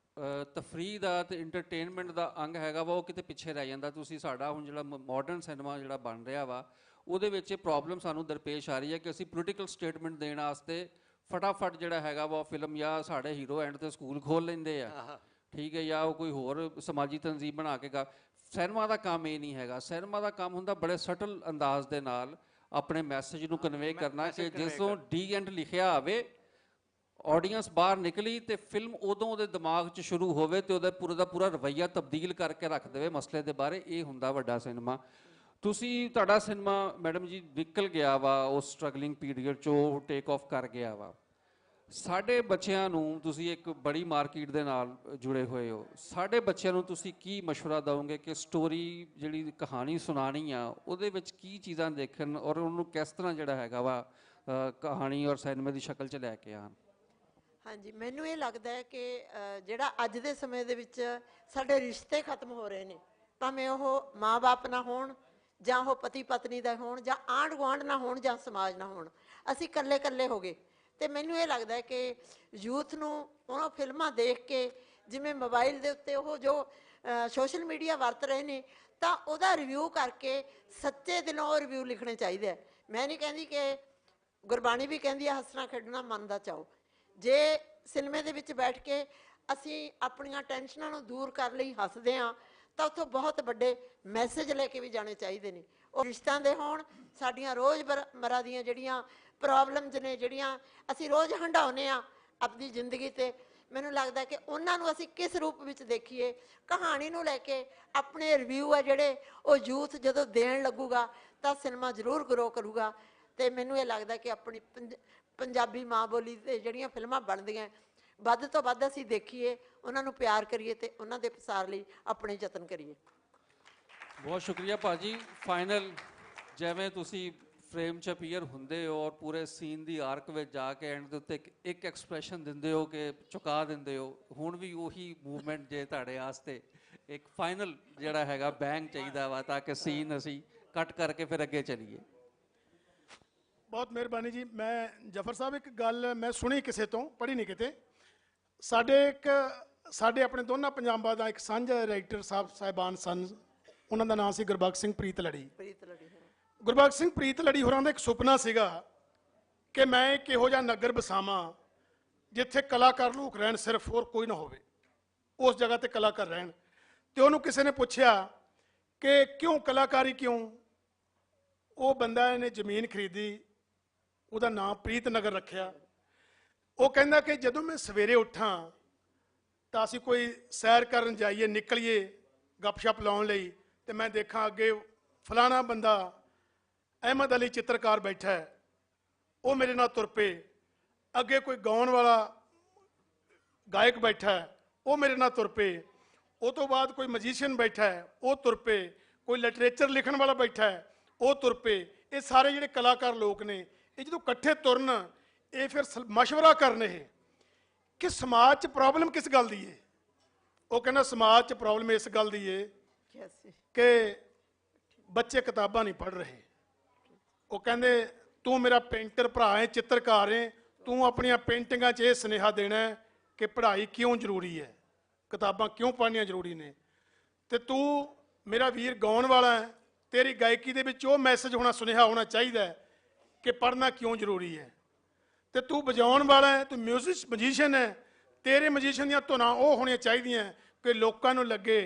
ਤਫਰੀਹ ਦਾ ਅਤੇ ਇੰਟਰਟੇਨਮੈਂਟ ਦਾ ਅੰਗ ਹੈਗਾ ਵਾ, ਉਹ ਕਿਤੇ ਪਿੱਛੇ ਰਹਿ ਜਾਂਦਾ। ਤੁਸੀਂ ਸਾਡਾ ਹੁਣ ਜਿਹੜਾ ਮਾਡਰਨ ਸਿਨੇਮਾ ਜਿਹੜਾ ਬਣ ਰਿਹਾ ਵਾ, ਉਹਦੇ ਵਿੱਚ ਇਹ ਪ੍ਰੋਬਲਮ ਸਾਨੂੰ ਦਰਪੇਸ਼ ਆ ਰਹੀ ਹੈ ਕਿ ਅਸੀਂ ਪੋਲੀਟੀਕਲ ਸਟੇਟਮੈਂਟ ਦੇਣ ਵਾਸਤੇ ਫਟਾਫਟ ਜਿਹੜਾ ਹੈਗਾ ਵਾ ਫਿਲਮ, ਜਾਂ ਸਾਡੇ ਹੀਰੋ ਐਂਡ 'ਤੇ ਸਕੂਲ ਖੋਲ੍ਹ ਲੈਂਦੇ ਆ, ਠੀਕ ਹੈ, ਜਾਂ ਉਹ ਕੋਈ ਹੋਰ ਸਮਾਜੀ ਤਨਜ਼ੀਮ ਬਣਾ ਕੇ ਸਿਨੇਮਾ ਦਾ ਕੰਮ ਇਹ ਨਹੀਂ ਹੈਗਾ। ਸਿਨੇਮਾ ਦਾ ਕੰਮ ਹੁੰਦਾ ਬੜੇ ਸਟਲ ਅੰਦਾਜ਼ ਦੇ ਨਾਲ ਆਪਣੇ ਮੈਸੇਜ ਨੂੰ ਕਨਵੇ ਕਰਨਾ, ਕਿ ਜਿਸੋਂ ਡੀ ਐਂਡ ਲਿਖਿਆ ਆਵੇ, ਆਡੀਅੰਸ ਬਾਹਰ ਨਿਕਲੀ ਤੇ ਫਿਲਮ ਉਦੋਂ ਉਹਦੇ ਦਿਮਾਗ 'ਚ ਸ਼ੁਰੂ ਹੋਵੇ ਤੇ ਉਹਦਾ ਪੂਰਾ ਦਾ ਪੂਰਾ ਰਵੱਈਆ ਤਬਦੀਲ ਕਰਕੇ ਰੱਖ ਦੇਵੇ ਮਸਲੇ ਦੇ ਬਾਰੇ। ਇਹ ਹੁੰਦਾ ਵੱਡਾ ਸਿਨੇਮਾ। ਤੁਹਾਡਾ ਸਿਨੇਮਾ ਮੈਡਮ ਜੀ ਨਿਕਲ ਗਿਆ ਵਾ ਉਸ ਸਟਰਗਲਿੰਗ ਪੀਰੀਅਡ 'ਚੋਂ, ਟੇਕ ਆਫ ਕਰ ਗਿਆ ਵਾ। ਸਾਡੇ ਬੱਚਿਆਂ ਨੂੰ, ਤੁਸੀਂ ਇੱਕ ਬੜੀ ਮਾਰਕੀਟ ਦੇ ਨਾਲ ਜੁੜੇ ਹੋਏ ਹੋ, ਸਾਡੇ ਬੱਚਿਆਂ ਨੂੰ ਤੁਸੀਂ ਕੀ ਮਸ਼ਵਰਾ ਦਿਓਗੇ ਕਿ ਸਟੋਰੀ ਜਿਹੜੀ ਕਹਾਣੀ ਸੁਣਾਉਣੀ ਆ, ਉਹਦੇ ਵਿੱਚ ਕੀ ਚੀਜ਼ਾਂ ਦੇਖਣ ਔਰ ਉਹਨੂੰ ਕਿਸ ਤਰ੍ਹਾਂ ਜਿਹੜਾ ਹੈਗਾ ਵਾ ਕਹਾਣੀ ਔਰ ਸਿਨੇਮੇ ਦੀ ਸ਼ਕਲ 'ਚ ਲੈ ਕੇ ਆਉਣ? ਹਾਂਜੀ, ਮੈਨੂੰ ਇਹ ਲੱਗਦਾ ਹੈ ਕਿ ਜਿਹੜਾ ਅੱਜ ਦੇ ਸਮੇਂ ਦੇ ਵਿੱਚ ਸਾਡੇ ਰਿਸ਼ਤੇ ਖਤਮ ਹੋ ਰਹੇ ਨੇ, ਭਾਵੇਂ ਉਹ ਮਾਂ-ਬਾਪ ਨਾ ਹੋਣ, ਜਾਂ ਉਹ ਪਤੀ ਪਤਨੀ ਦਾ ਹੋਣ, ਜਾਂ ਆਂਢ ਗੁਆਂਢ ਨਾ ਹੋਣ, ਜਾਂ ਸਮਾਜ ਨਾ ਹੋਣ, ਅਸੀਂ ਇਕੱਲੇ ਇਕੱਲੇ ਹੋ ਗਏ। ਅਤੇ ਮੈਨੂੰ ਇਹ ਲੱਗਦਾ ਹੈ ਕਿ ਯੂਥ ਨੂੰ ਉਹਨਾਂ ਫਿਲਮਾਂ ਦੇਖ ਕੇ, ਜਿਵੇਂ ਮੋਬਾਈਲ ਦੇ ਉੱਤੇ ਉਹ ਜੋ ਸੋਸ਼ਲ ਮੀਡੀਆ ਵਰਤ ਰਹੇ ਨੇ, ਤਾਂ ਉਹਦਾ ਰਿਵਿਊ ਕਰਕੇ ਸੱਚੇ ਦਿਲੋਂ ਉਹ ਰਿਵਿਊ ਲਿਖਣੇ ਚਾਹੀਦੇ ਹੈ। ਮੈਂ ਨਹੀਂ ਕਹਿੰਦੀ ਕਿ ਗੁਰਬਾਣੀ ਵੀ ਕਹਿੰਦੀ ਹੈ ਹੱਸਣਾ ਖੇਡਣਾ ਮਨ ਦਾ ਚਾਓ। ਜੇ ਸਿਨੇਮੇ ਦੇ ਵਿੱਚ ਬੈਠ ਕੇ ਅਸੀਂ ਆਪਣੀਆਂ ਟੈਨਸ਼ਨਾਂ ਨੂੰ ਦੂਰ ਕਰਨ ਲਈ ਹੱਸਦੇ ਹਾਂ, ਤਾਂ ਉੱਥੋਂ ਬਹੁਤ ਵੱਡੇ ਮੈਸੇਜ ਲੈ ਕੇ ਵੀ ਜਾਣੇ ਚਾਹੀਦੇ ਨੇ। ਉਹ ਰਿਸ਼ਤਿਆਂ ਦੇ ਹੋਣ, ਸਾਡੀਆਂ ਰੋਜ਼ਮर्रा ਦੀਆਂ ਜਿਹੜੀਆਂ ਪ੍ਰੋਬਲਮਸ ਨੇ, ਜਿਹੜੀਆਂ ਅਸੀਂ ਰੋਜ਼ ਹੰਢਾਉਂਦੇ ਹਾਂ ਆਪਣੀ ਜ਼ਿੰਦਗੀ 'ਤੇ, ਮੈਨੂੰ ਲੱਗਦਾ ਕਿ ਉਹਨਾਂ ਨੂੰ ਅਸੀਂ ਕਿਸ ਰੂਪ ਵਿੱਚ ਦੇਖੀਏ। ਕਹਾਣੀ ਨੂੰ ਲੈ ਕੇ ਆਪਣੇ ਰਿਵਿਊ ਆ ਜਿਹੜੇ, ਉਹ ਯੂਥ ਜਦੋਂ ਦੇਣ ਲੱਗੂਗਾ ਤਾਂ ਸਿਨੇਮਾ ਜ਼ਰੂਰ ਗਰੋ ਕਰੂਗਾ। ਅਤੇ ਮੈਨੂੰ ਇਹ ਲੱਗਦਾ ਕਿ ਆਪਣੀ ਪੰਜਾਬੀ ਮਾਂ ਬੋਲੀ 'ਤੇ ਜਿਹੜੀਆਂ ਫਿਲਮਾਂ ਬਣਦੀਆਂ, ਵੱਧ ਤੋਂ ਵੱਧ ਅਸੀਂ ਦੇਖੀਏ, ਉਹਨਾਂ ਨੂੰ ਪਿਆਰ ਕਰੀਏ ਅਤੇ ਉਹਨਾਂ ਦੇ ਪ੍ਰਸਾਰ ਲਈ ਆਪਣੇ ਯਤਨ ਕਰੀਏ। ਬਹੁਤ ਸ਼ੁਕਰੀਆ ਭਾਜੀ। ਫਾਈਨਲ, ਜਿਵੇਂ ਤੁਸੀਂ ਫਰੇਮ 'ਚ ਅਪੀਅਰ ਹੁੰਦੇ ਹੋ ਔਰ ਪੂਰੇ ਸੀਨ ਦੀ ਆਰਕ ਵਿੱਚ ਜਾ ਕੇ ਐਂਡ ਦੇ ਉੱਤੇ ਇੱਕ ਐਕਸਪ੍ਰੈਸ਼ਨ ਦਿੰਦੇ ਹੋ ਕਿ ਚੁਕਾ ਦਿੰਦੇ ਹੋ, ਹੁਣ ਵੀ ਉਹੀ ਮੂਵਮੈਂਟ ਜੇ ਤੁਹਾਡੇ ਵਾਸਤੇ ਇੱਕ ਫਾਈਨਲ ਜਿਹੜਾ ਹੈਗਾ ਬੈਂਗ ਚਾਹੀਦਾ ਵਾ, ਤਾਂ ਕਿ ਸੀਨ ਅਸੀਂ ਕੱਟ ਕਰਕੇ ਫਿਰ ਅੱਗੇ ਚੱਲੀਏ। ਬਹੁਤ ਮਿਹਰਬਾਨੀ ਜੀ। ਮੈਂ ਜਫਰ ਸਾਹਿਬ, ਇੱਕ ਗੱਲ ਮੈਂ ਸੁਣੀ ਕਿਸੇ ਤੋਂ, ਪੜ੍ਹੀ ਨਹੀਂ ਕਿਤੇ। ਸਾਡੇ ਆਪਣੇ ਦੋਨਾਂ ਪੰਜਾਬਾਂ ਦਾ ਇੱਕ ਸਾਂਝਾ ਰਾਈਟਰ ਸਾਹਿਬਾਨ ਸਨ, ਉਹਨਾਂ ਦਾ ਨਾਮ ਸੀ ਗੁਰਬਖਸ਼ ਸਿੰਘ ਪ੍ਰੀਤਲੜੀ। ਗੁਰਬਖਸ਼ ਸਿੰਘ ਪ੍ਰੀਤਲੜੀ ਹੋਰਾਂ ਦਾ ਇੱਕ ਸੁਪਨਾ ਸੀਗਾ ਕਿ ਮੈਂ ਇੱਕ ਇਹੋ ਜਿਹਾ ਨਗਰ ਵਸਾਵਾਂ ਜਿੱਥੇ ਕਲਾਕਾਰ ਲੋਕ ਰਹਿਣ, ਸਿਰਫ, ਹੋਰ ਕੋਈ ਨਾ ਹੋਵੇ, ਉਸ ਜਗ੍ਹਾ ਤੇ ਕਲਾਕਾਰ ਰਹਿਣ। ਤੇ ਉਹਨੂੰ ਕਿਸੇ ਨੇ ਪੁੱਛਿਆ ਕਿ ਕਿਉਂ ਕਲਾਕਾਰੀ, ਕਿਉਂ? ਉਹ ਬੰਦਾ ਨੇ ਜ਼ਮੀਨ ਖਰੀਦੀ, ਉਹਦਾ ਨਾਮ ਪ੍ਰੀਤ ਨਗਰ ਰੱਖਿਆ। ਉਹ ਕਹਿੰਦਾ ਕਿ ਜਦੋਂ ਮੈਂ ਸਵੇਰੇ ਉੱਠਾਂ ਤਾਂ ਅਸੀਂ ਕੋਈ ਸੈਰ ਕਰਨ ਜਾਈਏ, ਨਿਕਲੀਏ ਗੱਪਸ਼ਪ ਲਾਉਣ ਲਈ, ਤੇ ਮੈਂ ਦੇਖਾਂ ਅੱਗੇ ਫਲਾਣਾ ਬੰਦਾ ਅਹਿਮਦ ਅਲੀ ਚਿੱਤਰਕਾਰ ਬੈਠਾ ਹੈ, ਉਹ ਮੇਰੇ ਨਾਲ ਤੁਰ ਪਏ। ਅੱਗੇ ਕੋਈ ਗਾਉਣ ਵਾਲਾ ਗਾਇਕ ਬੈਠਾ ਹੈ, ਉਹ ਮੇਰੇ ਨਾਲ ਤੁਰ ਪਏ। ਉਹ ਤੋਂ ਬਾਅਦ ਕੋਈ ਮਜੀਸ਼ੀਅਨ ਬੈਠਾ ਹੈ, ਉਹ ਤੁਰ ਪਏ। ਕੋਈ ਲਿਟਰੇਚਰ ਲਿਖਣ ਵਾਲਾ ਬੈਠਾ ਹੈ, ਉਹ ਤੁਰ ਪਏ। ਇਹ ਸਾਰੇ ਜਿਹੜੇ ਕਲਾਕਾਰ ਲੋਕ ਨੇ, ਇਹ ਜਦੋਂ ਇਕੱਠੇ ਤੁਰਨ, ਇਹ ਫਿਰ ਮਸ਼ਵਰਾ ਕਰਨ ਇਹ ਕਿ ਸਮਾਜ 'ਚ ਪ੍ਰੋਬਲਮ ਕਿਸ ਗੱਲ ਦੀ ਹੈ। ਉਹ ਕਹਿੰਦਾ ਸਮਾਜ 'ਚ ਪ੍ਰੋਬਲਮ ਇਸ ਗੱਲ ਦੀ ਹੈ ਕਿ ਬੱਚੇ ਕਿਤਾਬਾਂ ਨਹੀਂ ਪੜ੍ਹ ਰਹੇ। ਉਹ ਕਹਿੰਦੇ ਤੂੰ ਮੇਰਾ ਪੇਂਟਰ ਭਰਾ ਹੈ, ਚਿੱਤਰਕਾਰ ਹੈ, ਤੂੰ ਆਪਣੀਆਂ ਪੇਂਟਿੰਗਾਂ 'ਚ ਇਹ ਸੁਨੇਹਾ ਦੇਣਾ ਹੈ ਕਿ ਪੜ੍ਹਾਈ ਕਿਉਂ ਜ਼ਰੂਰੀ ਹੈ। ਕਿਤਾਬਾਂ ਕਿਉਂ ਪੜ੍ਹਨੀਆਂ ਜ਼ਰੂਰੀ ਨੇ। ਤੇ ਤੂੰ ਮੇਰਾ ਵੀਰ ਗਾਉਣ ਵਾਲਾ ਹੈ, ਤੇਰੀ ਗਾਇਕੀ ਦੇ ਵਿੱਚ ਉਹ ਮੈਸੇਜ ਹੋਣਾ, ਸੁਨੇਹਾ ਹੋਣਾ ਚਾਹੀਦਾ ਹੈ ਕਿ ਪੜ੍ਹਨਾ ਕਿਉਂ ਜ਼ਰੂਰੀ ਹੈ। ਤੇ ਤੂੰ ਵਜਾਉਣ ਵਾਲਾ ਹੈ, ਤੂੰ ਮਜੀਸ਼ੀਅਨ ਹੈ, ਤੇਰੇ ਮਜੀਸ਼ੀਅਨ ਦੀਆਂ ਧੁਨਾਂ ਉਹ ਹੋਣੀਆਂ ਚਾਹੀਦੀਆਂ ਕਿ ਲੋਕਾਂ ਨੂੰ ਲੱਗੇ,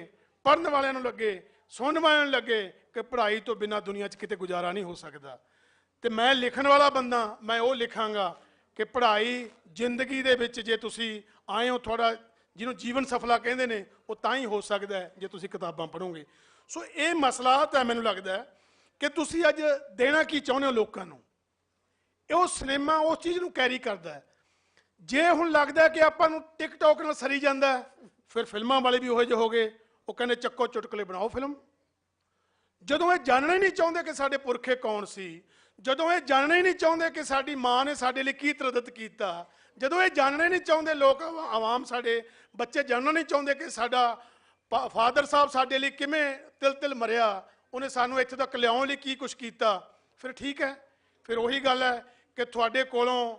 ਪੜ੍ਹਨ ਵਾਲਿਆਂ ਨੂੰ ਲੱਗੇ, ਸੁਣਨ ਵਾਲਿਆਂ ਨੂੰ ਲੱਗੇ ਕਿ ਪੜ੍ਹਾਈ ਤੋਂ ਬਿਨਾਂ ਦੁਨੀਆ 'ਚ ਕਿਤੇ ਗੁਜ਼ਾਰਾ ਨਹੀਂ ਹੋ ਸਕਦਾ। ਤੇ ਮੈਂ ਲਿਖਣ ਵਾਲਾ ਬੰਦਾ, ਮੈਂ ਉਹ ਲਿਖਾਂਗਾ ਕਿ ਪੜ੍ਹਾਈ ਜ਼ਿੰਦਗੀ ਦੇ ਵਿੱਚ ਜੇ ਤੁਸੀਂ ਆਏ ਹੋ, ਤੁਹਾਡਾ ਜਿਹਨੂੰ ਜੀਵਨ ਸਫਲਾ ਕਹਿੰਦੇ ਨੇ, ਉਹ ਤਾਂ ਹੀ ਹੋ ਸਕਦਾ ਹੈ ਜੇ ਤੁਸੀਂ ਕਿਤਾਬਾਂ ਪੜ੍ਹੋਗੇ। ਸੋ ਇਹ ਮਸਲਾ ਤਾਂ ਮੈਨੂੰ ਲੱਗਦਾ ਹੈ ਕਿ ਤੁਸੀਂ ਅੱਜ ਦੇਣਾ ਕੀ ਚਾਹੁੰਦੇ ਹੋ ਲੋਕਾਂ ਨੂੰ, ਉਹ ਸਿਨੇਮਾ ਉਸ ਚੀਜ਼ ਨੂੰ ਕੈਰੀ ਕਰਦਾ ਹੈ। ਜੇ ਹੁਣ ਲੱਗਦਾ ਕਿ ਆਪਾਂ ਨੂੰ ਟਿਕਟੌਕ ਨਾਲ ਸਰੀ ਜਾਂਦਾ, ਫਿਰ ਫਿਲਮਾਂ ਵਾਲੇ ਵੀ ਉਹੋ ਜਿਹੇ ਹੋ ਗਏ, ਉਹ ਕਹਿੰਦੇ ਚੱਕੋ ਚੁਟਕਲੇ ਬਣਾਓ ਫਿਲਮ। ਜਦੋਂ ਇਹ ਜਾਣਨਾ ਹੀ ਨਹੀਂ ਚਾਹੁੰਦੇ ਕਿ ਸਾਡੇ ਪੁਰਖੇ ਕੌਣ ਸੀ, ਜਦੋਂ ਇਹ ਜਾਣਨਾ ਹੀ ਨਹੀਂ ਚਾਹੁੰਦੇ ਕਿ ਸਾਡੀ ਮਾਂ ਨੇ ਸਾਡੇ ਲਈ ਕੀ ਤਰਦਤ ਕੀਤਾ, ਜਦੋਂ ਇਹ ਜਾਣਨਾ ਹੀ ਨਹੀਂ ਚਾਹੁੰਦੇ ਲੋਕ, ਆਵਾਮ, ਸਾਡੇ ਬੱਚੇ ਜਾਣਨਾ ਨਹੀਂ ਚਾਹੁੰਦੇ ਕਿ ਸਾਡਾ ਫਾਦਰ ਸਾਹਿਬ ਸਾਡੇ ਲਈ ਕਿਵੇਂ ਤਿਲ ਤਿਲ ਮਰਿਆ, ਉਹਨੇ ਸਾਨੂੰ ਇੱਥੇ ਤੱਕ ਲਿਆਉਣ ਲਈ ਕੀ ਕੁਛ ਕੀਤਾ, ਫਿਰ ਠੀਕ ਹੈ। ਫਿਰ ਉਹੀ ਗੱਲ ਹੈ ਕਿ ਤੁਹਾਡੇ ਕੋਲੋਂ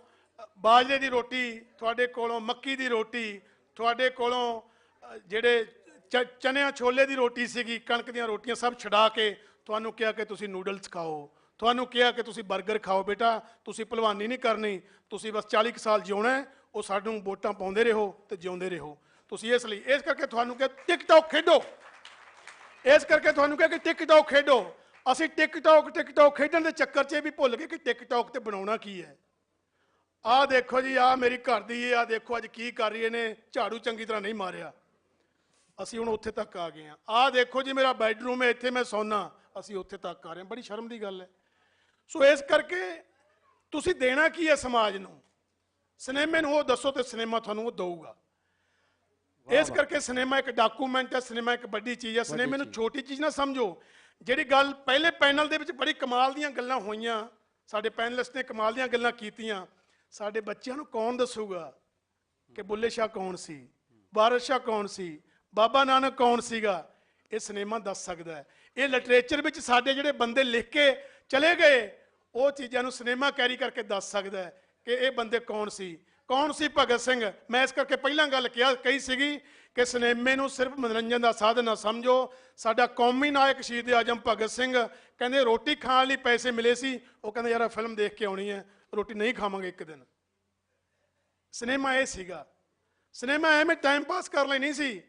ਬਾਜਰੇ ਦੀ ਰੋਟੀ, ਤੁਹਾਡੇ ਕੋਲੋਂ ਮੱਕੀ ਦੀ ਰੋਟੀ, ਤੁਹਾਡੇ ਕੋਲੋਂ ਜਿਹੜੇ ਚਨਿਆਂ ਛੋਲੇ ਦੀ ਰੋਟੀ ਸੀਗੀ, ਕਣਕ ਦੀਆਂ ਰੋਟੀਆਂ ਸਭ ਛਡਾ ਕੇ ਤੁਹਾਨੂੰ ਕਿਹਾ ਕਿ ਤੁਸੀਂ ਨੂਡਲਸ ਖਾਓ, ਤੁਹਾਨੂੰ ਕਿਹਾ ਕਿ ਤੁਸੀਂ 버ਗਰ ਖਾਓ, ਬੇਟਾ ਤੁਸੀਂ ਭਲਵਾਨੀ ਨਹੀਂ ਕਰਨੀ, ਤੁਸੀਂ ਬਸ 40 ਸਾਲ ਜਿਉਣਾ ਹੈ, ਉਹ ਸਾਨੂੰ ਵੋਟਾਂ ਪਾਉਂਦੇ ਰਹੋ ਤੇ ਜਿਉਂਦੇ ਰਹੋ। ਤੁਸੀਂ ਇਸ ਲਈ, ਇਸ ਕਰਕੇ ਤੁਹਾਨੂੰ ਕਿਹਾ ਟਿਕਟੌਕ ਖੇਡੋ, ਇਸ ਕਰਕੇ ਤੁਹਾਨੂੰ ਕਿਹਾ ਕਿ ਟਿਕਟੌਕ ਖੇਡੋ। ਅਸੀਂ ਟਿਕਟੌਕ ਖੇਡਣ ਦੇ ਚੱਕਰ 'ਚ ਵੀ ਭੁੱਲ ਗਏ ਕਿ ਟਿਕਟੌਕ ਤੇ ਬਣਾਉਣਾ ਕੀ ਹੈ। ਆਹ ਦੇਖੋ ਜੀ, ਆਹ ਮੇਰੀ ਘਰ ਦੀ ਹੈ, ਆਹ ਦੇਖੋ ਅੱਜ ਕੀ ਕਰ ਰਹੀ ਨੇ, ਝਾੜੂ ਚੰਗੀ ਤਰ੍ਹਾਂ ਨਹੀਂ ਮਾਰਿਆ, ਅਸੀਂ ਹੁਣ ਉੱਥੇ ਤੱਕ ਆ ਗਏ ਹਾਂ। ਆਹ ਦੇਖੋ ਜੀ ਮੇਰਾ ਬੈਡਰੂਮ ਹੈ, ਇੱਥੇ ਮੈਂ ਸੌਣਾ, ਅਸੀਂ ਉੱਥੇ ਤੱਕ ਆ ਰਹੇ ਹਾਂ। ਬੜੀ ਸ਼ਰਮ ਦੀ ਗੱਲ ਹੈ। ਸੋ ਇਸ ਕਰਕੇ ਤੁਸੀਂ ਦੇਣਾ ਕੀ ਹੈ ਸਮਾਜ ਨੂੰ, ਸਿਨੇਮੇ ਨੂੰ ਉਹ ਦੱਸੋ ਤੇ ਸਿਨੇਮਾ ਤੁਹਾਨੂੰ ਉਹ ਦਊਗਾ। ਇਸ ਕਰਕੇ ਸਿਨੇਮਾ ਇੱਕ ਡਾਕੂਮੈਂਟ ਹੈ, ਸਿਨੇਮਾ ਇੱਕ ਵੱਡੀ ਚੀਜ਼ ਹੈ। ਸਿਨੇਮੇ ਨੂੰ ਛੋਟੀ ਚੀਜ਼ ਨਾ ਸਮਝੋ। ਜਿਹੜੀ ਗੱਲ ਪਹਿਲੇ ਪੈਨਲ ਦੇ ਵਿੱਚ ਬੜੀ ਕਮਾਲ ਦੀਆਂ ਗੱਲਾਂ ਹੋਈਆਂ, ਸਾਡੇ ਪੈਨਲਿਸਟ ਨੇ ਕਮਾਲ ਦੀਆਂ ਗੱਲਾਂ ਕੀਤੀਆਂ, ਸਾਡੇ ਬੱਚਿਆਂ ਨੂੰ ਕੌਣ ਦੱਸੂਗਾ ਕਿ ਬੁੱਲੇ ਸ਼ਾਹ ਕੌਣ ਸੀ, ਵਾਰਿਸ ਸ਼ਾਹ ਕੌਣ ਸੀ, ਬਾਬਾ ਨਾਨਕ ਕੌਣ ਸੀਗਾ? ਇਹ ਸਿਨੇਮਾ ਦੱਸ ਸਕਦਾ ਹੈ। ਇਹ ਲਿਟਰੇਚਰ ਵਿੱਚ ਸਾਡੇ ਜਿਹੜੇ ਬੰਦੇ ਲਿਖ ਕੇ ਚਲੇ ਗਏ, ਉਹ ਚੀਜ਼ਾਂ ਨੂੰ ਸਿਨੇਮਾ ਕੈਰੀ ਕਰਕੇ ਦੱਸ ਸਕਦਾ ਹੈ ਕਿ ਇਹ ਬੰਦੇ ਕੌਣ ਸੀ ਭਗਤ ਸਿੰਘ। ਮੈਂ ਇਸ ਕਰਕੇ ਪਹਿਲਾਂ ਗੱਲ ਕਹੀ ਸੀਗੀ ਕਿ ਸਿਨੇਮੇ ਨੂੰ ਸਿਰਫ ਮਨੋਰੰਜਨ ਦਾ ਸਾਧਨ ਨਾ ਸਮਝੋ। ਸਾਡਾ ਕੌਮੀ ਨਾਇਕ ਸ਼ਹੀਦ ਆਜ਼ਮ ਭਗਤ ਸਿੰਘ ਕਹਿੰਦੇ ਰੋਟੀ ਖਾਣ ਲਈ ਪੈਸੇ ਮਿਲੇ ਸੀ, ਉਹ ਕਹਿੰਦੇ ਯਾਰ ਫਿਲਮ ਦੇਖ ਕੇ ਆਉਣੀ ਹੈ, ਰੋਟੀ ਨਹੀਂ ਖਾਵਾਂਗੇ ਇੱਕ ਦਿਨ। ਸਿਨੇਮਾ ਇਹ ਸੀਗਾ। ਸਿਨੇਮਾ ਐਵੇਂ ਟਾਈਮ ਪਾਸ ਕਰਨ ਲਈ ਨਹੀਂ ਸੀ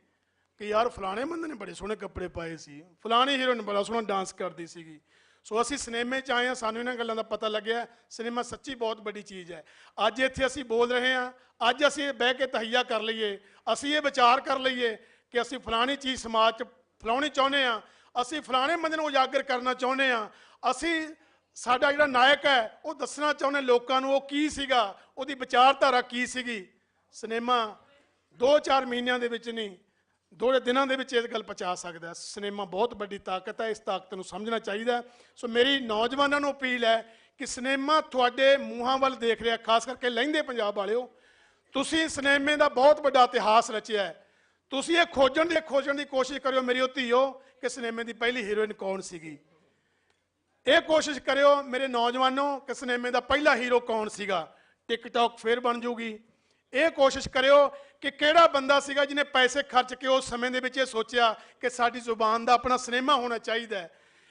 ਕਿ ਯਾਰ ਫਲਾਣੇ ਬੰਦੇ ਨੇ ਬੜੇ ਸੋਹਣੇ ਕੱਪੜੇ ਪਾਏ ਸੀ, ਫਲਾਣੀ ਹੀਰੋਇਨ ਬੜਾ ਸੋਹਣਾ ਡਾਂਸ ਕਰਦੀ ਸੀਗੀ। ਸੋ ਅਸੀਂ ਸਿਨੇਮੇ 'ਚ ਆਏ ਹਾਂ, ਸਾਨੂੰ ਇਹਨਾਂ ਗੱਲਾਂ ਦਾ ਪਤਾ ਲੱਗਿਆ ਸਿਨੇਮਾ ਸੱਚੀ ਬਹੁਤ ਵੱਡੀ ਚੀਜ਼ ਹੈ। ਅੱਜ ਇੱਥੇ ਅਸੀਂ ਬੋਲ ਰਹੇ ਹਾਂ, ਅੱਜ ਅਸੀਂ ਇਹ ਬਹਿ ਕੇ ਤਹਈਆ ਕਰ ਲਈਏ, ਅਸੀਂ ਇਹ ਵਿਚਾਰ ਕਰ ਲਈਏ ਕਿ ਅਸੀਂ ਫਲਾਣੀ ਚੀਜ਼ ਸਮਾਜ 'ਚ ਫਲਾਉਣੀ ਚਾਹੁੰਦੇ ਹਾਂ, ਅਸੀਂ ਫਲਾਣੇ ਬੰਦੇ ਨੂੰ ਉਜਾਗਰ ਕਰਨਾ ਚਾਹੁੰਦੇ ਹਾਂ, ਅਸੀਂ ਸਾਡਾ ਜਿਹੜਾ ਨਾਇਕ ਹੈ ਉਹ ਦੱਸਣਾ ਚਾਹੁੰਦੇ ਲੋਕਾਂ ਨੂੰ ਉਹ ਕੀ ਸੀਗਾ, ਉਹਦੀ ਵਿਚਾਰਧਾਰਾ ਕੀ ਸੀਗੀ। ਸਿਨੇਮਾ 2-4 ਮਹੀਨਿਆਂ ਦੇ ਵਿੱਚ ਨਹੀਂ, 2 ਦਿਨਾਂ ਦੇ ਵਿੱਚ ਇਹ ਗੱਲ ਪਹੁੰਚਾ ਸਕਦਾ। ਸਿਨੇਮਾ ਬਹੁਤ ਵੱਡੀ ਤਾਕਤ ਹੈ, ਇਸ ਤਾਕਤ ਨੂੰ ਸਮਝਣਾ ਚਾਹੀਦਾ। ਸੋ ਮੇਰੀ ਨੌਜਵਾਨਾਂ ਨੂੰ ਅਪੀਲ ਹੈ ਕਿ ਸਿਨੇਮਾ ਤੁਹਾਡੇ ਮੂੰਹਾਂ ਵੱਲ ਦੇਖ ਰਿਹਾ, ਖਾਸ ਕਰਕੇ ਲਹਿੰਦੇ ਪੰਜਾਬ ਵਾਲਿਓ। ਤੁਸੀਂ ਸਿਨੇਮੇ ਦਾ ਬਹੁਤ ਵੱਡਾ ਇਤਿਹਾਸ ਰਚਿਆ ਹੈ, ਤੁਸੀਂ ਇਹ ਖੋਜਣ ਦੀ ਕੋਸ਼ਿਸ਼ ਕਰਿਓ ਮੇਰੀ ਧੀਓ ਕਿ ਸਿਨੇਮੇ ਦੀ ਪਹਿਲੀ ਹੀਰੋਇਨ ਕੌਣ ਸੀਗੀ। ਇਹ ਕੋਸ਼ਿਸ਼ ਕਰਿਓ ਮੇਰੇ ਨੌਜਵਾਨੋ ਕਿ ਸਿਨੇਮੇ ਦਾ ਪਹਿਲਾ ਹੀਰੋ ਕੌਣ ਸੀਗਾ। ਟਿਕਟੌਕ ਫਿਰ ਬਣ ਜੂਗੀ। ਇਹ ਕੋਸ਼ਿਸ਼ ਕਰਿਓ ਕਿ ਕਿਹੜਾ ਬੰਦਾ ਸੀਗਾ ਜਿਹਨੇ ਪੈਸੇ ਖਰਚ ਕੇ ਉਸ ਸਮੇਂ ਦੇ ਵਿੱਚ ਇਹ ਸੋਚਿਆ ਕਿ ਸਾਡੀ ਜ਼ੁਬਾਨ ਦਾ ਆਪਣਾ ਸਿਨੇਮਾ ਹੋਣਾ ਚਾਹੀਦਾ।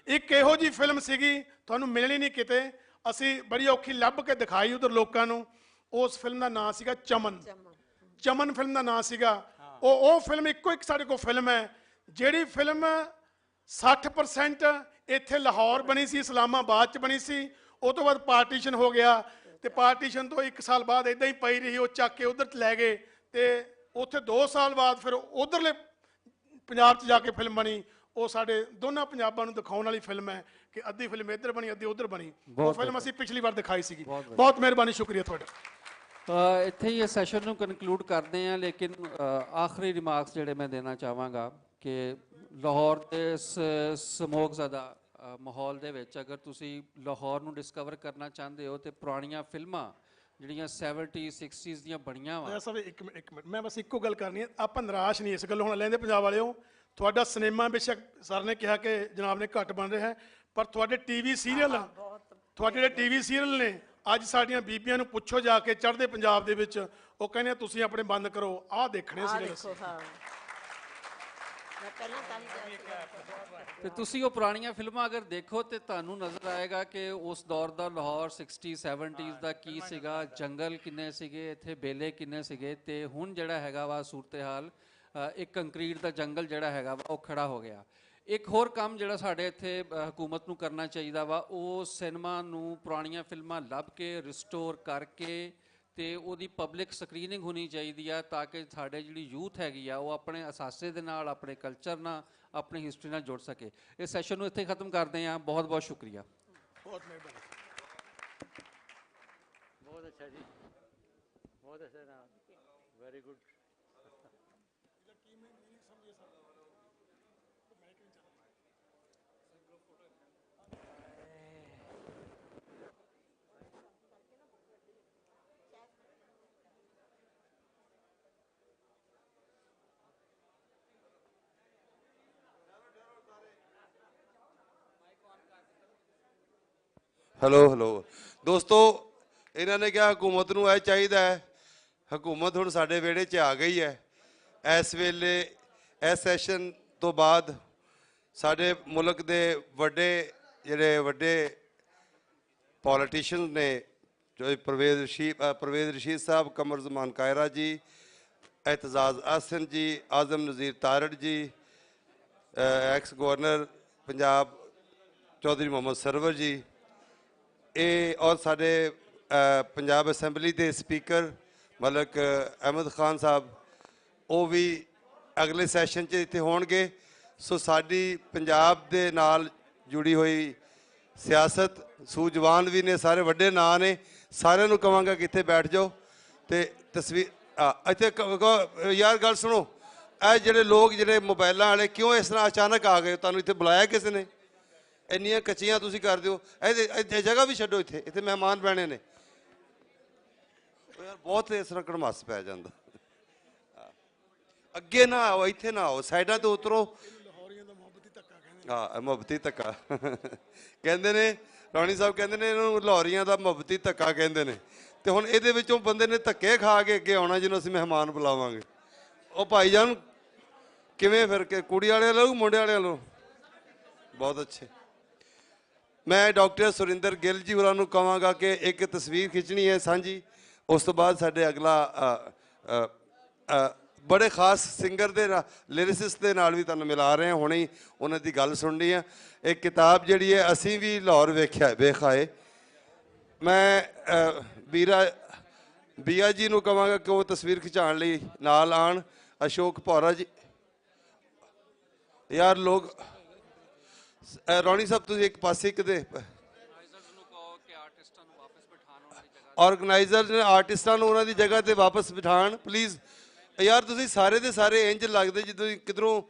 ਇੱਕ ਇਹੋ ਜਿਹੀ ਫਿਲਮ ਸੀਗੀ, ਤੁਹਾਨੂੰ ਮਿਲਣੀ ਨਹੀਂ ਕਿਤੇ, ਅਸੀਂ ਬੜੀ ਔਖੀ ਲੱਭ ਕੇ ਦਿਖਾਈ ਉਧਰ ਲੋਕਾਂ ਨੂੰ। ਉਸ ਫਿਲਮ ਦਾ ਨਾਂ ਸੀਗਾ ਚਮਨ। ਚਮਨ ਫਿਲਮ ਦਾ ਨਾਂ ਸੀਗਾ। ਉਹ ਫਿਲਮ ਇੱਕੋ ਇੱਕ ਸਾਡੇ ਕੋਲ ਫਿਲਮ ਹੈ ਜਿਹੜੀ ਫਿਲਮ 60% ਇੱਥੇ ਲਾਹੌਰ ਬਣੀ ਸੀ, ਇਸਲਾਮਾਬਾਦ 'ਚ ਬਣੀ ਸੀ। ਉਹ ਤੋਂ ਬਾਅਦ ਪਾਰਟੀਸ਼ਨ ਹੋ ਗਿਆ ਤੇ ਪਾਰਟੀਸ਼ਨ ਤੋਂ 1 ਸਾਲ ਬਾਅਦ ਇਦਾਂ ਹੀ ਪਈ ਰਹੀ, ਉਹ ਚੱਕ ਕੇ ਉਧਰ ਲੈ ਗਏ ਤੇ ਉੱਥੇ 2 ਸਾਲ ਬਾਅਦ ਫਿਰ ਉਧਰਲੇ ਪੰਜਾਬ 'ਚ ਜਾ ਕੇ ਫਿਲਮ ਬਣੀ। ਉਹ ਸਾਡੇ ਦੋਨਾਂ ਪੰਜਾਬਾਂ ਨੂੰ ਦਿਖਾਉਣ ਵਾਲੀ ਫਿਲਮ ਹੈ ਕਿ ਅੱਧੀ ਫਿਲਮ ਇੱਧਰ ਬਣੀ, ਅੱਧੀ ਉਧਰ ਬਣੀ। ਉਹ ਫਿਲਮ ਅਸੀਂ ਪਿਛਲੀ ਵਾਰ ਦਿਖਾਈ ਸੀਗੀ। ਬਹੁਤ ਮਿਹਰਬਾਨੀ, ਸ਼ੁਕਰੀਆ ਤੁਹਾਡਾ। ਇੱਥੇ ਹੀ ਇਹ ਸੈਸ਼ਨ ਨੂੰ ਕਨਕਲੂਡ ਕਰਦੇ ਹਾਂ, ਲੇਕਿਨ ਆਖਰੀ ਰਿਮਾਰਕਸ ਜਿਹੜੇ ਮੈਂ ਦੇਣਾ ਚਾਹਾਂਗਾ ਕਿ ਲਾਹੌਰ ਦੇ ਸਮੋਗ ਜ਼ਿਆਦਾ ਮਾਹੌਲ ਦੇ ਵਿੱਚ ਅਗਰ ਤੁਸੀਂ ਲਾਹੌਰ ਨੂੰ ਡਿਸਕਵਰ ਕਰਨਾ ਚਾਹੁੰਦੇ ਹੋ ਤੇ ਪੁਰਾਣੀਆਂ ਫਿਲਮਾਂ ਜਿਹੜੀਆਂ 70s 60s ਦੀਆਂ ਬਣੀਆਂ ਵਾ। ਇੱਕ ਮਿੰਟ ਮੈਂ ਬਸ ਇੱਕੋ ਗੱਲ ਕਰਨੀ ਹੈ, ਆਪਾਂ ਨਿਰਾਸ਼ ਨਹੀਂ ਇਸ ਗੱਲ ਹੁਣ ਲੈਂਦੇ ਪੰਜਾਬ ਵਾਲਿਓ। ਤੁਹਾਡਾ ਸਿਨੇਮਾ ਬੇਸ਼ੱਕ ਸਰ ਨੇ ਕਿਹਾ ਕਿ ਜਨਾਬ ਨੇ ਘੱਟ ਬਣ ਰਿਹਾ ਹੈ, ਪਰ ਤੁਹਾਡੇ ਟੀਵੀ ਸੀਰੀਅਲ, ਤੁਹਾਡੇ ਜਿਹੜੇ ਟੀਵੀ ਸੀਰੀਅਲ ਨੇ, ਅੱਜ ਸਾਡੀਆਂ ਬੀਬੀਆਂ ਨੂੰ ਪੁੱਛੋ ਜਾ ਕੇ ਚੜ੍ਹਦੇ ਪੰਜਾਬ ਦੇ ਵਿੱਚ, ਉਹ ਕਹਿੰਦੇ ਤੁਸੀਂ ਆਪਣੇ ਬੰਦ ਕਰੋ, ਆਹ ਦੇਖਣੇ ਸੀਰੀਅਲ। ਮੈਂ ਪਹਿਲਾਂ ਤਾਂ ਹੀ ਕਿਹਾ ਸੀ। ਤੇ ਤੁਸੀਂ ਉਹ ਪੁਰਾਣੀਆਂ ਫਿਲਮਾਂ ਅਗਰ ਦੇਖੋ ਤੇ ਤੁਹਾਨੂੰ ਨਜ਼ਰ ਆਏਗਾ ਕਿ ਉਸ ਦੌਰ ਦਾ ਲਾਹੌਰ 60 70s ਦਾ ਕੀ ਸੀਗਾ, ਜੰਗਲ ਕਿੰਨੇ ਸੀਗੇ, ਇੱਥੇ ਬੇਲੇ ਕਿੰਨੇ ਸੀਗੇ, ਤੇ ਹੁਣ ਜਿਹੜਾ ਹੈਗਾ ਵਾ ਸੂਰਤ-ਏ-ਹਾਲ ਇੱਕ ਕੰਕਰੀਟ ਦਾ ਜੰਗਲ ਜਿਹੜਾ ਹੈਗਾ ਵਾ ਉਹ ਖੜਾ ਹੋ ਗਿਆ। ਇੱਕ ਹੋਰ ਕੰਮ ਜਿਹੜਾ ਸਾਡੇ ਇੱਥੇ ਹਕੂਮਤ ਨੂੰ ਕਰਨਾ ਚਾਹੀਦਾ ਵਾ, ਉਹ ਸਿਨੇਮਾ ਨੂੰ ਪੁਰਾਣੀਆਂ ਫਿਲਮਾਂ ਲੱਭ ਕੇ ਰਿਸਟੋਰ ਕਰਕੇ ਤੇ ਉਹਦੀ ਪਬਲਿਕ ਸਕਰੀਨਿੰਗ ਹੋਣੀ ਚਾਹੀਦੀ ਆ, ਤਾਂ ਕਿ ਸਾਡੇ ਜਿਹੜੀ ਯੂਥ ਹੈਗੀ ਆ ਉਹ ਆਪਣੇ ਅਸਾਸੇ ਦੇ ਨਾਲ, ਆਪਣੇ ਕਲਚਰ ਨਾਲ, ਆਪਣੀ ਹਿਸਟਰੀ ਨਾਲ ਜੁੜ ਸਕੇ। ਇਸ ਸੈਸ਼ਨ ਨੂੰ ਇੱਥੇ ਖਤਮ ਕਰਦੇ ਹਾਂ। ਬਹੁਤ ਬਹੁਤ ਸ਼ੁਕਰੀਆ। ਬਹੁਤ ਮਿਹਰਬਾਨੀ। ਬਹੁਤ ਅੱਛਾ ਜੀ, ਬਹੁਤ ਅੱਛਾ ਨਾ, ਵੈਰੀ ਗੁੱਡ। ਹੈਲੋ ਦੋਸਤੋ, ਇਹਨਾਂ ਨੇ ਕਿਹਾ ਹਕੂਮਤ ਨੂੰ ਇਹ ਚਾਹੀਦਾ ਹੈ। ਹਕੂਮਤ ਹੁਣ ਸਾਡੇ ਵਿਹੜੇ 'ਚ ਆ ਗਈ ਹੈ। ਇਸ ਵੇਲੇ ਇਸ ਸੈਸ਼ਨ ਤੋਂ ਬਾਅਦ ਸਾਡੇ ਮੁਲਕ ਦੇ ਜਿਹੜੇ ਵੱਡੇ ਪੋਲੀਟੀਸ਼ੀਅਨ ਨੇ, ਜੋ ਪਰਵੇਜ਼ ਰਸ਼ੀਦ ਸਾਹਿਬ, ਕਮਰ ਜ਼ਮਾਨ ਕਾਇਰਾ ਜੀ, एतजाज़ आसन जी, आज़म नज़ीर तारड़ जी, एक्स गवर्नर पंजाब चौधरी मोहम्मद सरवर जी, और साढ़े पंजाब असैंबली के स्पीकर मलिक अहमद खान साहब, वो भी अगले सैशन च इत्थे होणगे। सो साडी पंजाब दे नाल जुड़ी हुई सियासत, सूझवान भी ने, सारे वड्डे नां ने, सारिਆਂ ਨੂੰ ਕਹਾਂਗਾ कि इत्थे बैठ जाओ ते तस्वीर ਇੱਥੇ ਯਾਰ ਗੱਲ ਸੁਣੋ। ਇਹ ਜਿਹੜੇ ਲੋਕ ਜਿਹੜੇ ਮੋਬਾਈਲਾਂ ਵਾਲੇ ਕਿਉਂ ਇਸ ਤਰ੍ਹਾਂ ਅਚਾਨਕ ਆ ਗਏ? ਤੁਹਾਨੂੰ ਇੱਥੇ ਬੁਲਾਇਆ ਕਿਸੇ ਨੇ? ਇੰਨੀਆਂ ਕੱਚੀਆਂ ਤੁਸੀਂ ਕਰ ਦਿਓ। ਇਹ ਜਗ੍ਹਾ ਵੀ ਛੱਡੋ, ਇੱਥੇ ਮਹਿਮਾਨ ਬਹਿਣੇ ਨੇ। ਯਾਰ ਬਹੁਤ ਇਸ ਤਰ੍ਹਾਂ ਕੜਮਾਸ ਪੈ ਜਾਂਦਾ। ਅੱਗੇ ਨਾ ਆਓ, ਇੱਥੇ ਨਾ ਆਓ, ਸਾਈਡਾਂ ਤੋਂ ਉਤਰੋ। ਹਾਂ, ਮੁਹੱਬਤੀ ਧੱਕਾ ਕਹਿੰਦੇ ਨੇ। ਰਾਣੀ ਸਾਹਿਬ ਕਹਿੰਦੇ ਨੇ ਇਹਨੂੰ ਲਾਹੌਰੀਆਂ ਦਾ ਮੁਹੱਬਤੀ ਧੱਕਾ ਕਹਿੰਦੇ ਨੇ। ਤੇ ਹੁਣ ਇਹਦੇ ਵਿੱਚੋਂ ਬੰਦੇ ਨੇ ਧੱਕੇ ਖਾ ਕੇ ਅੱਗੇ ਆਉਣਾ ਜਿਹਨੂੰ ਅਸੀਂ ਮਹਿਮਾਨ ਬੁਲਾਵਾਂਗੇ। ਉਹ ਭਾਈ ਜਾਨ ਕਿਵੇਂ ਫਿਰ ਕੇ ਕੁੜੀ ਵਾਲੇ ਲੋਕ ਮੁੰਡੇ ਵਾਲੇ ਲੋਕ ਬਹੁਤ ਅੱਛੇ। ਮੈਂ ਡਾਕਟਰ ਸੁਰਿੰਦਰ ਗਿੱਲ ਜੀ ਹੋਰਾਂ ਨੂੰ ਕਹਾਂਗਾ ਕਿ ਇੱਕ ਤਸਵੀਰ ਖਿੱਚਣੀ ਹੈ ਸਾਂਝੀ। ਉਸ ਤੋਂ ਬਾਅਦ ਸਾਡੇ ਅਗਲਾ ਬੜੇ ਖਾਸ ਸਿੰਗਰ ਦੇ ਲਿਰਿਸਿਸਟ ਦੇ ਨਾਲ ਵੀ ਤੁਹਾਨੂੰ ਮਿਲਾ ਰਹੇ ਹਾਂ। ਹੁਣੇ ਹੀ ਉਹਨਾਂ ਦੀ ਗੱਲ ਸੁਣਨੀ ਆ। ਇਹ ਕਿਤਾਬ ਜਿਹੜੀ ਹੈ ਅਸੀਂ ਵੀ ਲਾਹੌਰ ਵੇਖਾਏ। ਮੈਂ ਬੀਆ ਜੀ ਨੂੰ ਕਹਾਂਗਾ ਕਿ ਉਹ ਤਸਵੀਰ ਖਿਚਾਉਣ ਲਈ ਨਾਲ ਆਉਣ। ਅਸ਼ੋਕ ਭੌਰਾ ਜੀ, ਯਾਰ ਲੋਕ ਰੌਣੀ ਸਾਹਿਬ ਤੁਸੀਂ ਇੱਕ ਪਾਸੇ ਕਿਤੇ ਆਰਗੇਨਾਈਜ਼ਰ ਨੇ ਆਰਟਿਸਟਾਂ ਨੂੰ ਉਹਨਾਂ ਦੀ ਜਗ੍ਹਾ ਤੇ ਵਾਪਸ ਬਿਠਾਉਣ ਪਲੀਜ਼। ਯਾਰ ਤੁਸੀਂ ਸਾਰੇ ਦੇ ਸਾਰੇ ਇੰਜ ਲੱਗਦੇ ਜਦੋਂ ਕਿਧਰੋਂ,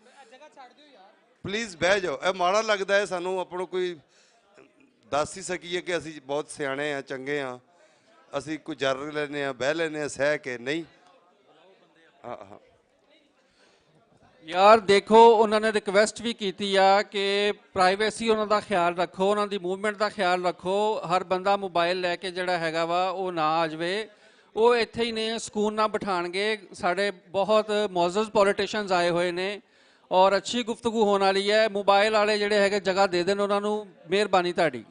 ਪਲੀਜ਼ ਬਹਿ ਜਾਓ। ਇਹ ਮਾੜਾ ਲੱਗਦਾ ਹੈ ਸਾਨੂੰ। ਆਪਣਾ ਕੋਈ ਦੱਸ ਹੀ ਸਕੀਏ ਕਿ ਅਸੀਂ ਬਹੁਤ ਸਿਆਣੇ ਆ, ਚੰਗੇ ਆ, ਅਸੀਂ ਕੋਈ ਜਰ ਲੈਂਦੇ ਹਾਂ, ਬਹਿ ਲੈਂਦੇ ਹਾਂ ਸਹਿ ਕੇ। ਨਹੀਂ ਹਾਂ ਯਾਰ ਦੇਖੋ, ਉਹਨਾਂ ਨੇ ਰਿਕਵੈਸਟ ਵੀ ਕੀਤੀ ਆ ਕਿ ਪ੍ਰਾਈਵੇਸੀ ਉਹਨਾਂ ਦਾ ਖਿਆਲ ਰੱਖੋ, ਉਹਨਾਂ ਦੀ ਮੂਵਮੈਂਟ ਦਾ ਖਿਆਲ ਰੱਖੋ। ਹਰ ਬੰਦਾ ਮੋਬਾਈਲ ਲੈ ਕੇ ਜਿਹੜਾ ਹੈਗਾ ਵਾ ਉਹ ਨਾ ਆ ਜਾਵੇ। ਉਹ ਇੱਥੇ ਹੀ ਨੇ, ਸਕੂਨ ਨਾਲ ਬਿਠਾਣਗੇ। ਸਾਡੇ ਬਹੁਤ ਮੌਜ਼ਜ਼ ਪੋਲੀਟੀਸ਼ੀਅਨਸ ਆਏ ਹੋਏ ਨੇ ਔਰ ਅੱਛੀ ਗੁਫ਼ਤਗੂ ਹੋਣ ਵਾਲੀ ਹੈ। ਮੋਬਾਈਲ ਵਾਲੇ ਜਿਹੜੇ ਹੈਗੇ ਜਗ੍ਹਾ ਦੇ ਦੇਣ ਉਹਨਾਂ ਨੂੰ, ਮਿਹਰਬਾਨੀ ਤੁਹਾਡੀ।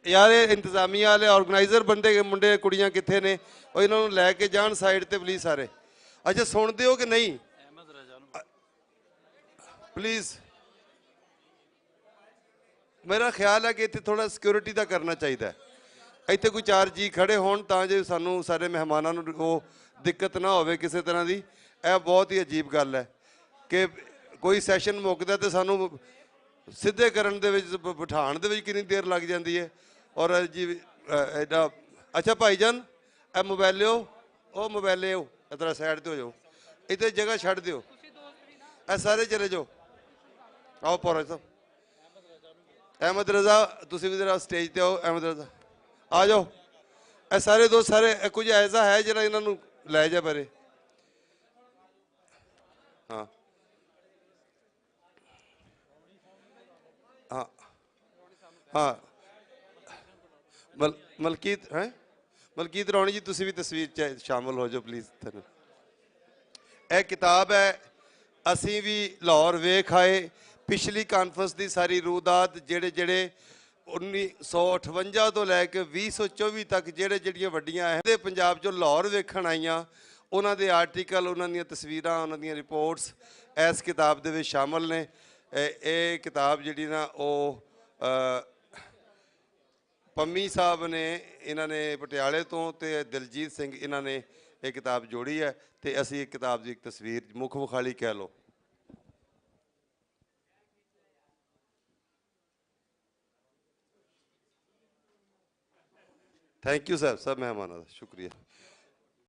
ਯਾਰ ਇਹ ਇੰਤਜ਼ਾਮੀਆ ਵਾਲੇ ਆਰਗੇਨਾਈਜ਼ਰ ਬੰਦੇ ਮੁੰਡੇ ਕੁੜੀਆਂ ਕਿੱਥੇ ਨੇ? ਉਹ ਇਹਨਾਂ ਨੂੰ ਲੈ ਕੇ ਜਾਣ ਸਾਈਡ ਤੇ ਪਲੀਜ਼ ਸਾਰੇ। ਅੱਛਾ ਸੁਣਦੇ ਹੋ ਕਿ ਨਹੀਂ? ਪਲੀਜ਼ ਮੇਰਾ ਖਿਆਲ ਹੈ ਕਿ ਇੱਥੇ ਥੋੜਾ ਸਿਕਿਉਰਿਟੀ ਦਾ ਕਰਨਾ ਚਾਹੀਦਾ। ਇੱਥੇ ਕੋਈ 4 ਜੀ ਖੜੇ ਹੋਣ ਤਾਂ ਜੇ ਸਾਨੂੰ ਸਾਰੇ ਮਹਿਮਾਨਾਂ ਨੂੰ ਉਹ ਦਿੱਕਤ ਨਾ ਹੋਵੇ ਕਿਸੇ ਤਰ੍ਹਾਂ ਦੀ। ਇਹ ਬਹੁਤ ਹੀ ਅਜੀਬ ਗੱਲ ਹੈ ਕਿ ਕੋਈ ਸੈਸ਼ਨ ਮੁੱਕਦਾ ਤੇ ਸਾਨੂੰ ਸਿੱਧੇ ਕਰਨ ਦੇ ਵਿੱਚ, ਬਿਠਾਉਣ ਦੇ ਵਿੱਚ ਕਿੰਨੀ ਦੇਰ ਲੱਗ ਜਾਂਦੀ ਹੈ। ਔਰ ਜੀ ਐਡਾ ਅੱਛਾ ਭਾਈ ਜਾਨ ਇਹ ਮੋਬਾਈਲ ਲਿਓ, ਉਹ ਮੋਬਾਈਲ ਲਿਓ, ਇੱਧਰ ਸਾਈਡ 'ਤੇ ਹੋ ਜਾਓ, ਇੱਥੇ ਜਗ੍ਹਾ ਛੱਡ ਦਿਓ, ਇਹ ਸਾਰੇ ਚਲੇ ਜਾਓ। ਆਓ ਪੌਰਾ ਸਾਹਿਬ, ਅਹਿਮਦ ਰਜ਼ਾ ਤੁਸੀਂ ਵੀ ਜ਼ਰਾ ਸਟੇਜ 'ਤੇ ਆਓ। ਅਹਿਮਦ ਰਜ਼ਾ ਆ ਜਾਓ। ਇਹ ਸਾਰੇ ਦੋਸਤ ਸਾਰੇ ਕੁਝ ਐਸਾ ਹੈ ਜਿਹੜਾ ਇਹਨਾਂ ਨੂੰ ਲੈ ਜਾ ਪਰੇ। ਹਾਂ ਹਾਂ ਹਾਂ ਮਲਕੀਤ ਹੈ, ਮਲਕੀਤ ਰੌਣੀ ਜੀ ਤੁਸੀਂ ਵੀ ਤਸਵੀਰ 'ਚ ਸ਼ਾਮਲ ਹੋ ਜਾਓ ਪਲੀਜ਼। ਇਹ ਕਿਤਾਬ ਹੈ ਅਸੀਂ ਵੀ ਲਾਹੌਰ ਵੇਖ ਆਏ, ਪਿਛਲੀ ਕਾਨਫਰੰਸ ਦੀ ਸਾਰੀ ਰੂਦਾਤ, ਜਿਹੜੇ 1958 ਤੋਂ ਲੈ ਕੇ 2024 ਤੱਕ ਜਿਹੜੀਆਂ ਵੱਡੀਆਂ ਹੈ ਤੇ ਪੰਜਾਬ 'ਚੋਂ ਲਾਹੌਰ ਵੇਖਣ ਆਈਆਂ, ਉਹਨਾਂ ਦੇ ਆਰਟੀਕਲ, ਉਹਨਾਂ ਦੀਆਂ ਤਸਵੀਰਾਂ, ਉਹਨਾਂ ਦੀਆਂ ਰਿਪੋਰਟਸ ਇਸ ਕਿਤਾਬ ਦੇ ਵਿੱਚ ਸ਼ਾਮਲ ਨੇ। ਇਹ ਕਿਤਾਬ ਜਿਹੜੀ ਨਾ ਉਹ ਪੰਮੀ ਸਾਹਿਬ ਨੇ, ਇਹਨਾਂ ਨੇ ਪਟਿਆਲੇ ਤੋਂ, ਤੇ ਦਿਲਜੀਤ ਸਿੰਘ ਇਹਨਾਂ ਨੇ ਇਹ ਕਿਤਾਬ ਜੋੜੀ ਹੈ। ਤੇ ਅਸੀਂ ਇਹ ਕਿਤਾਬ ਦੀ ਇੱਕ ਤਸਵੀਰ ਮੁੱਖ ਵਿਖਾਲੀ ਕਹਿ ਲਓ। ਥੈਂਕ ਯੂ ਸਰ, ਸਭ ਮਹਿਮਾਨਾਂ ਦਾ ਸ਼ੁਕਰੀਆ।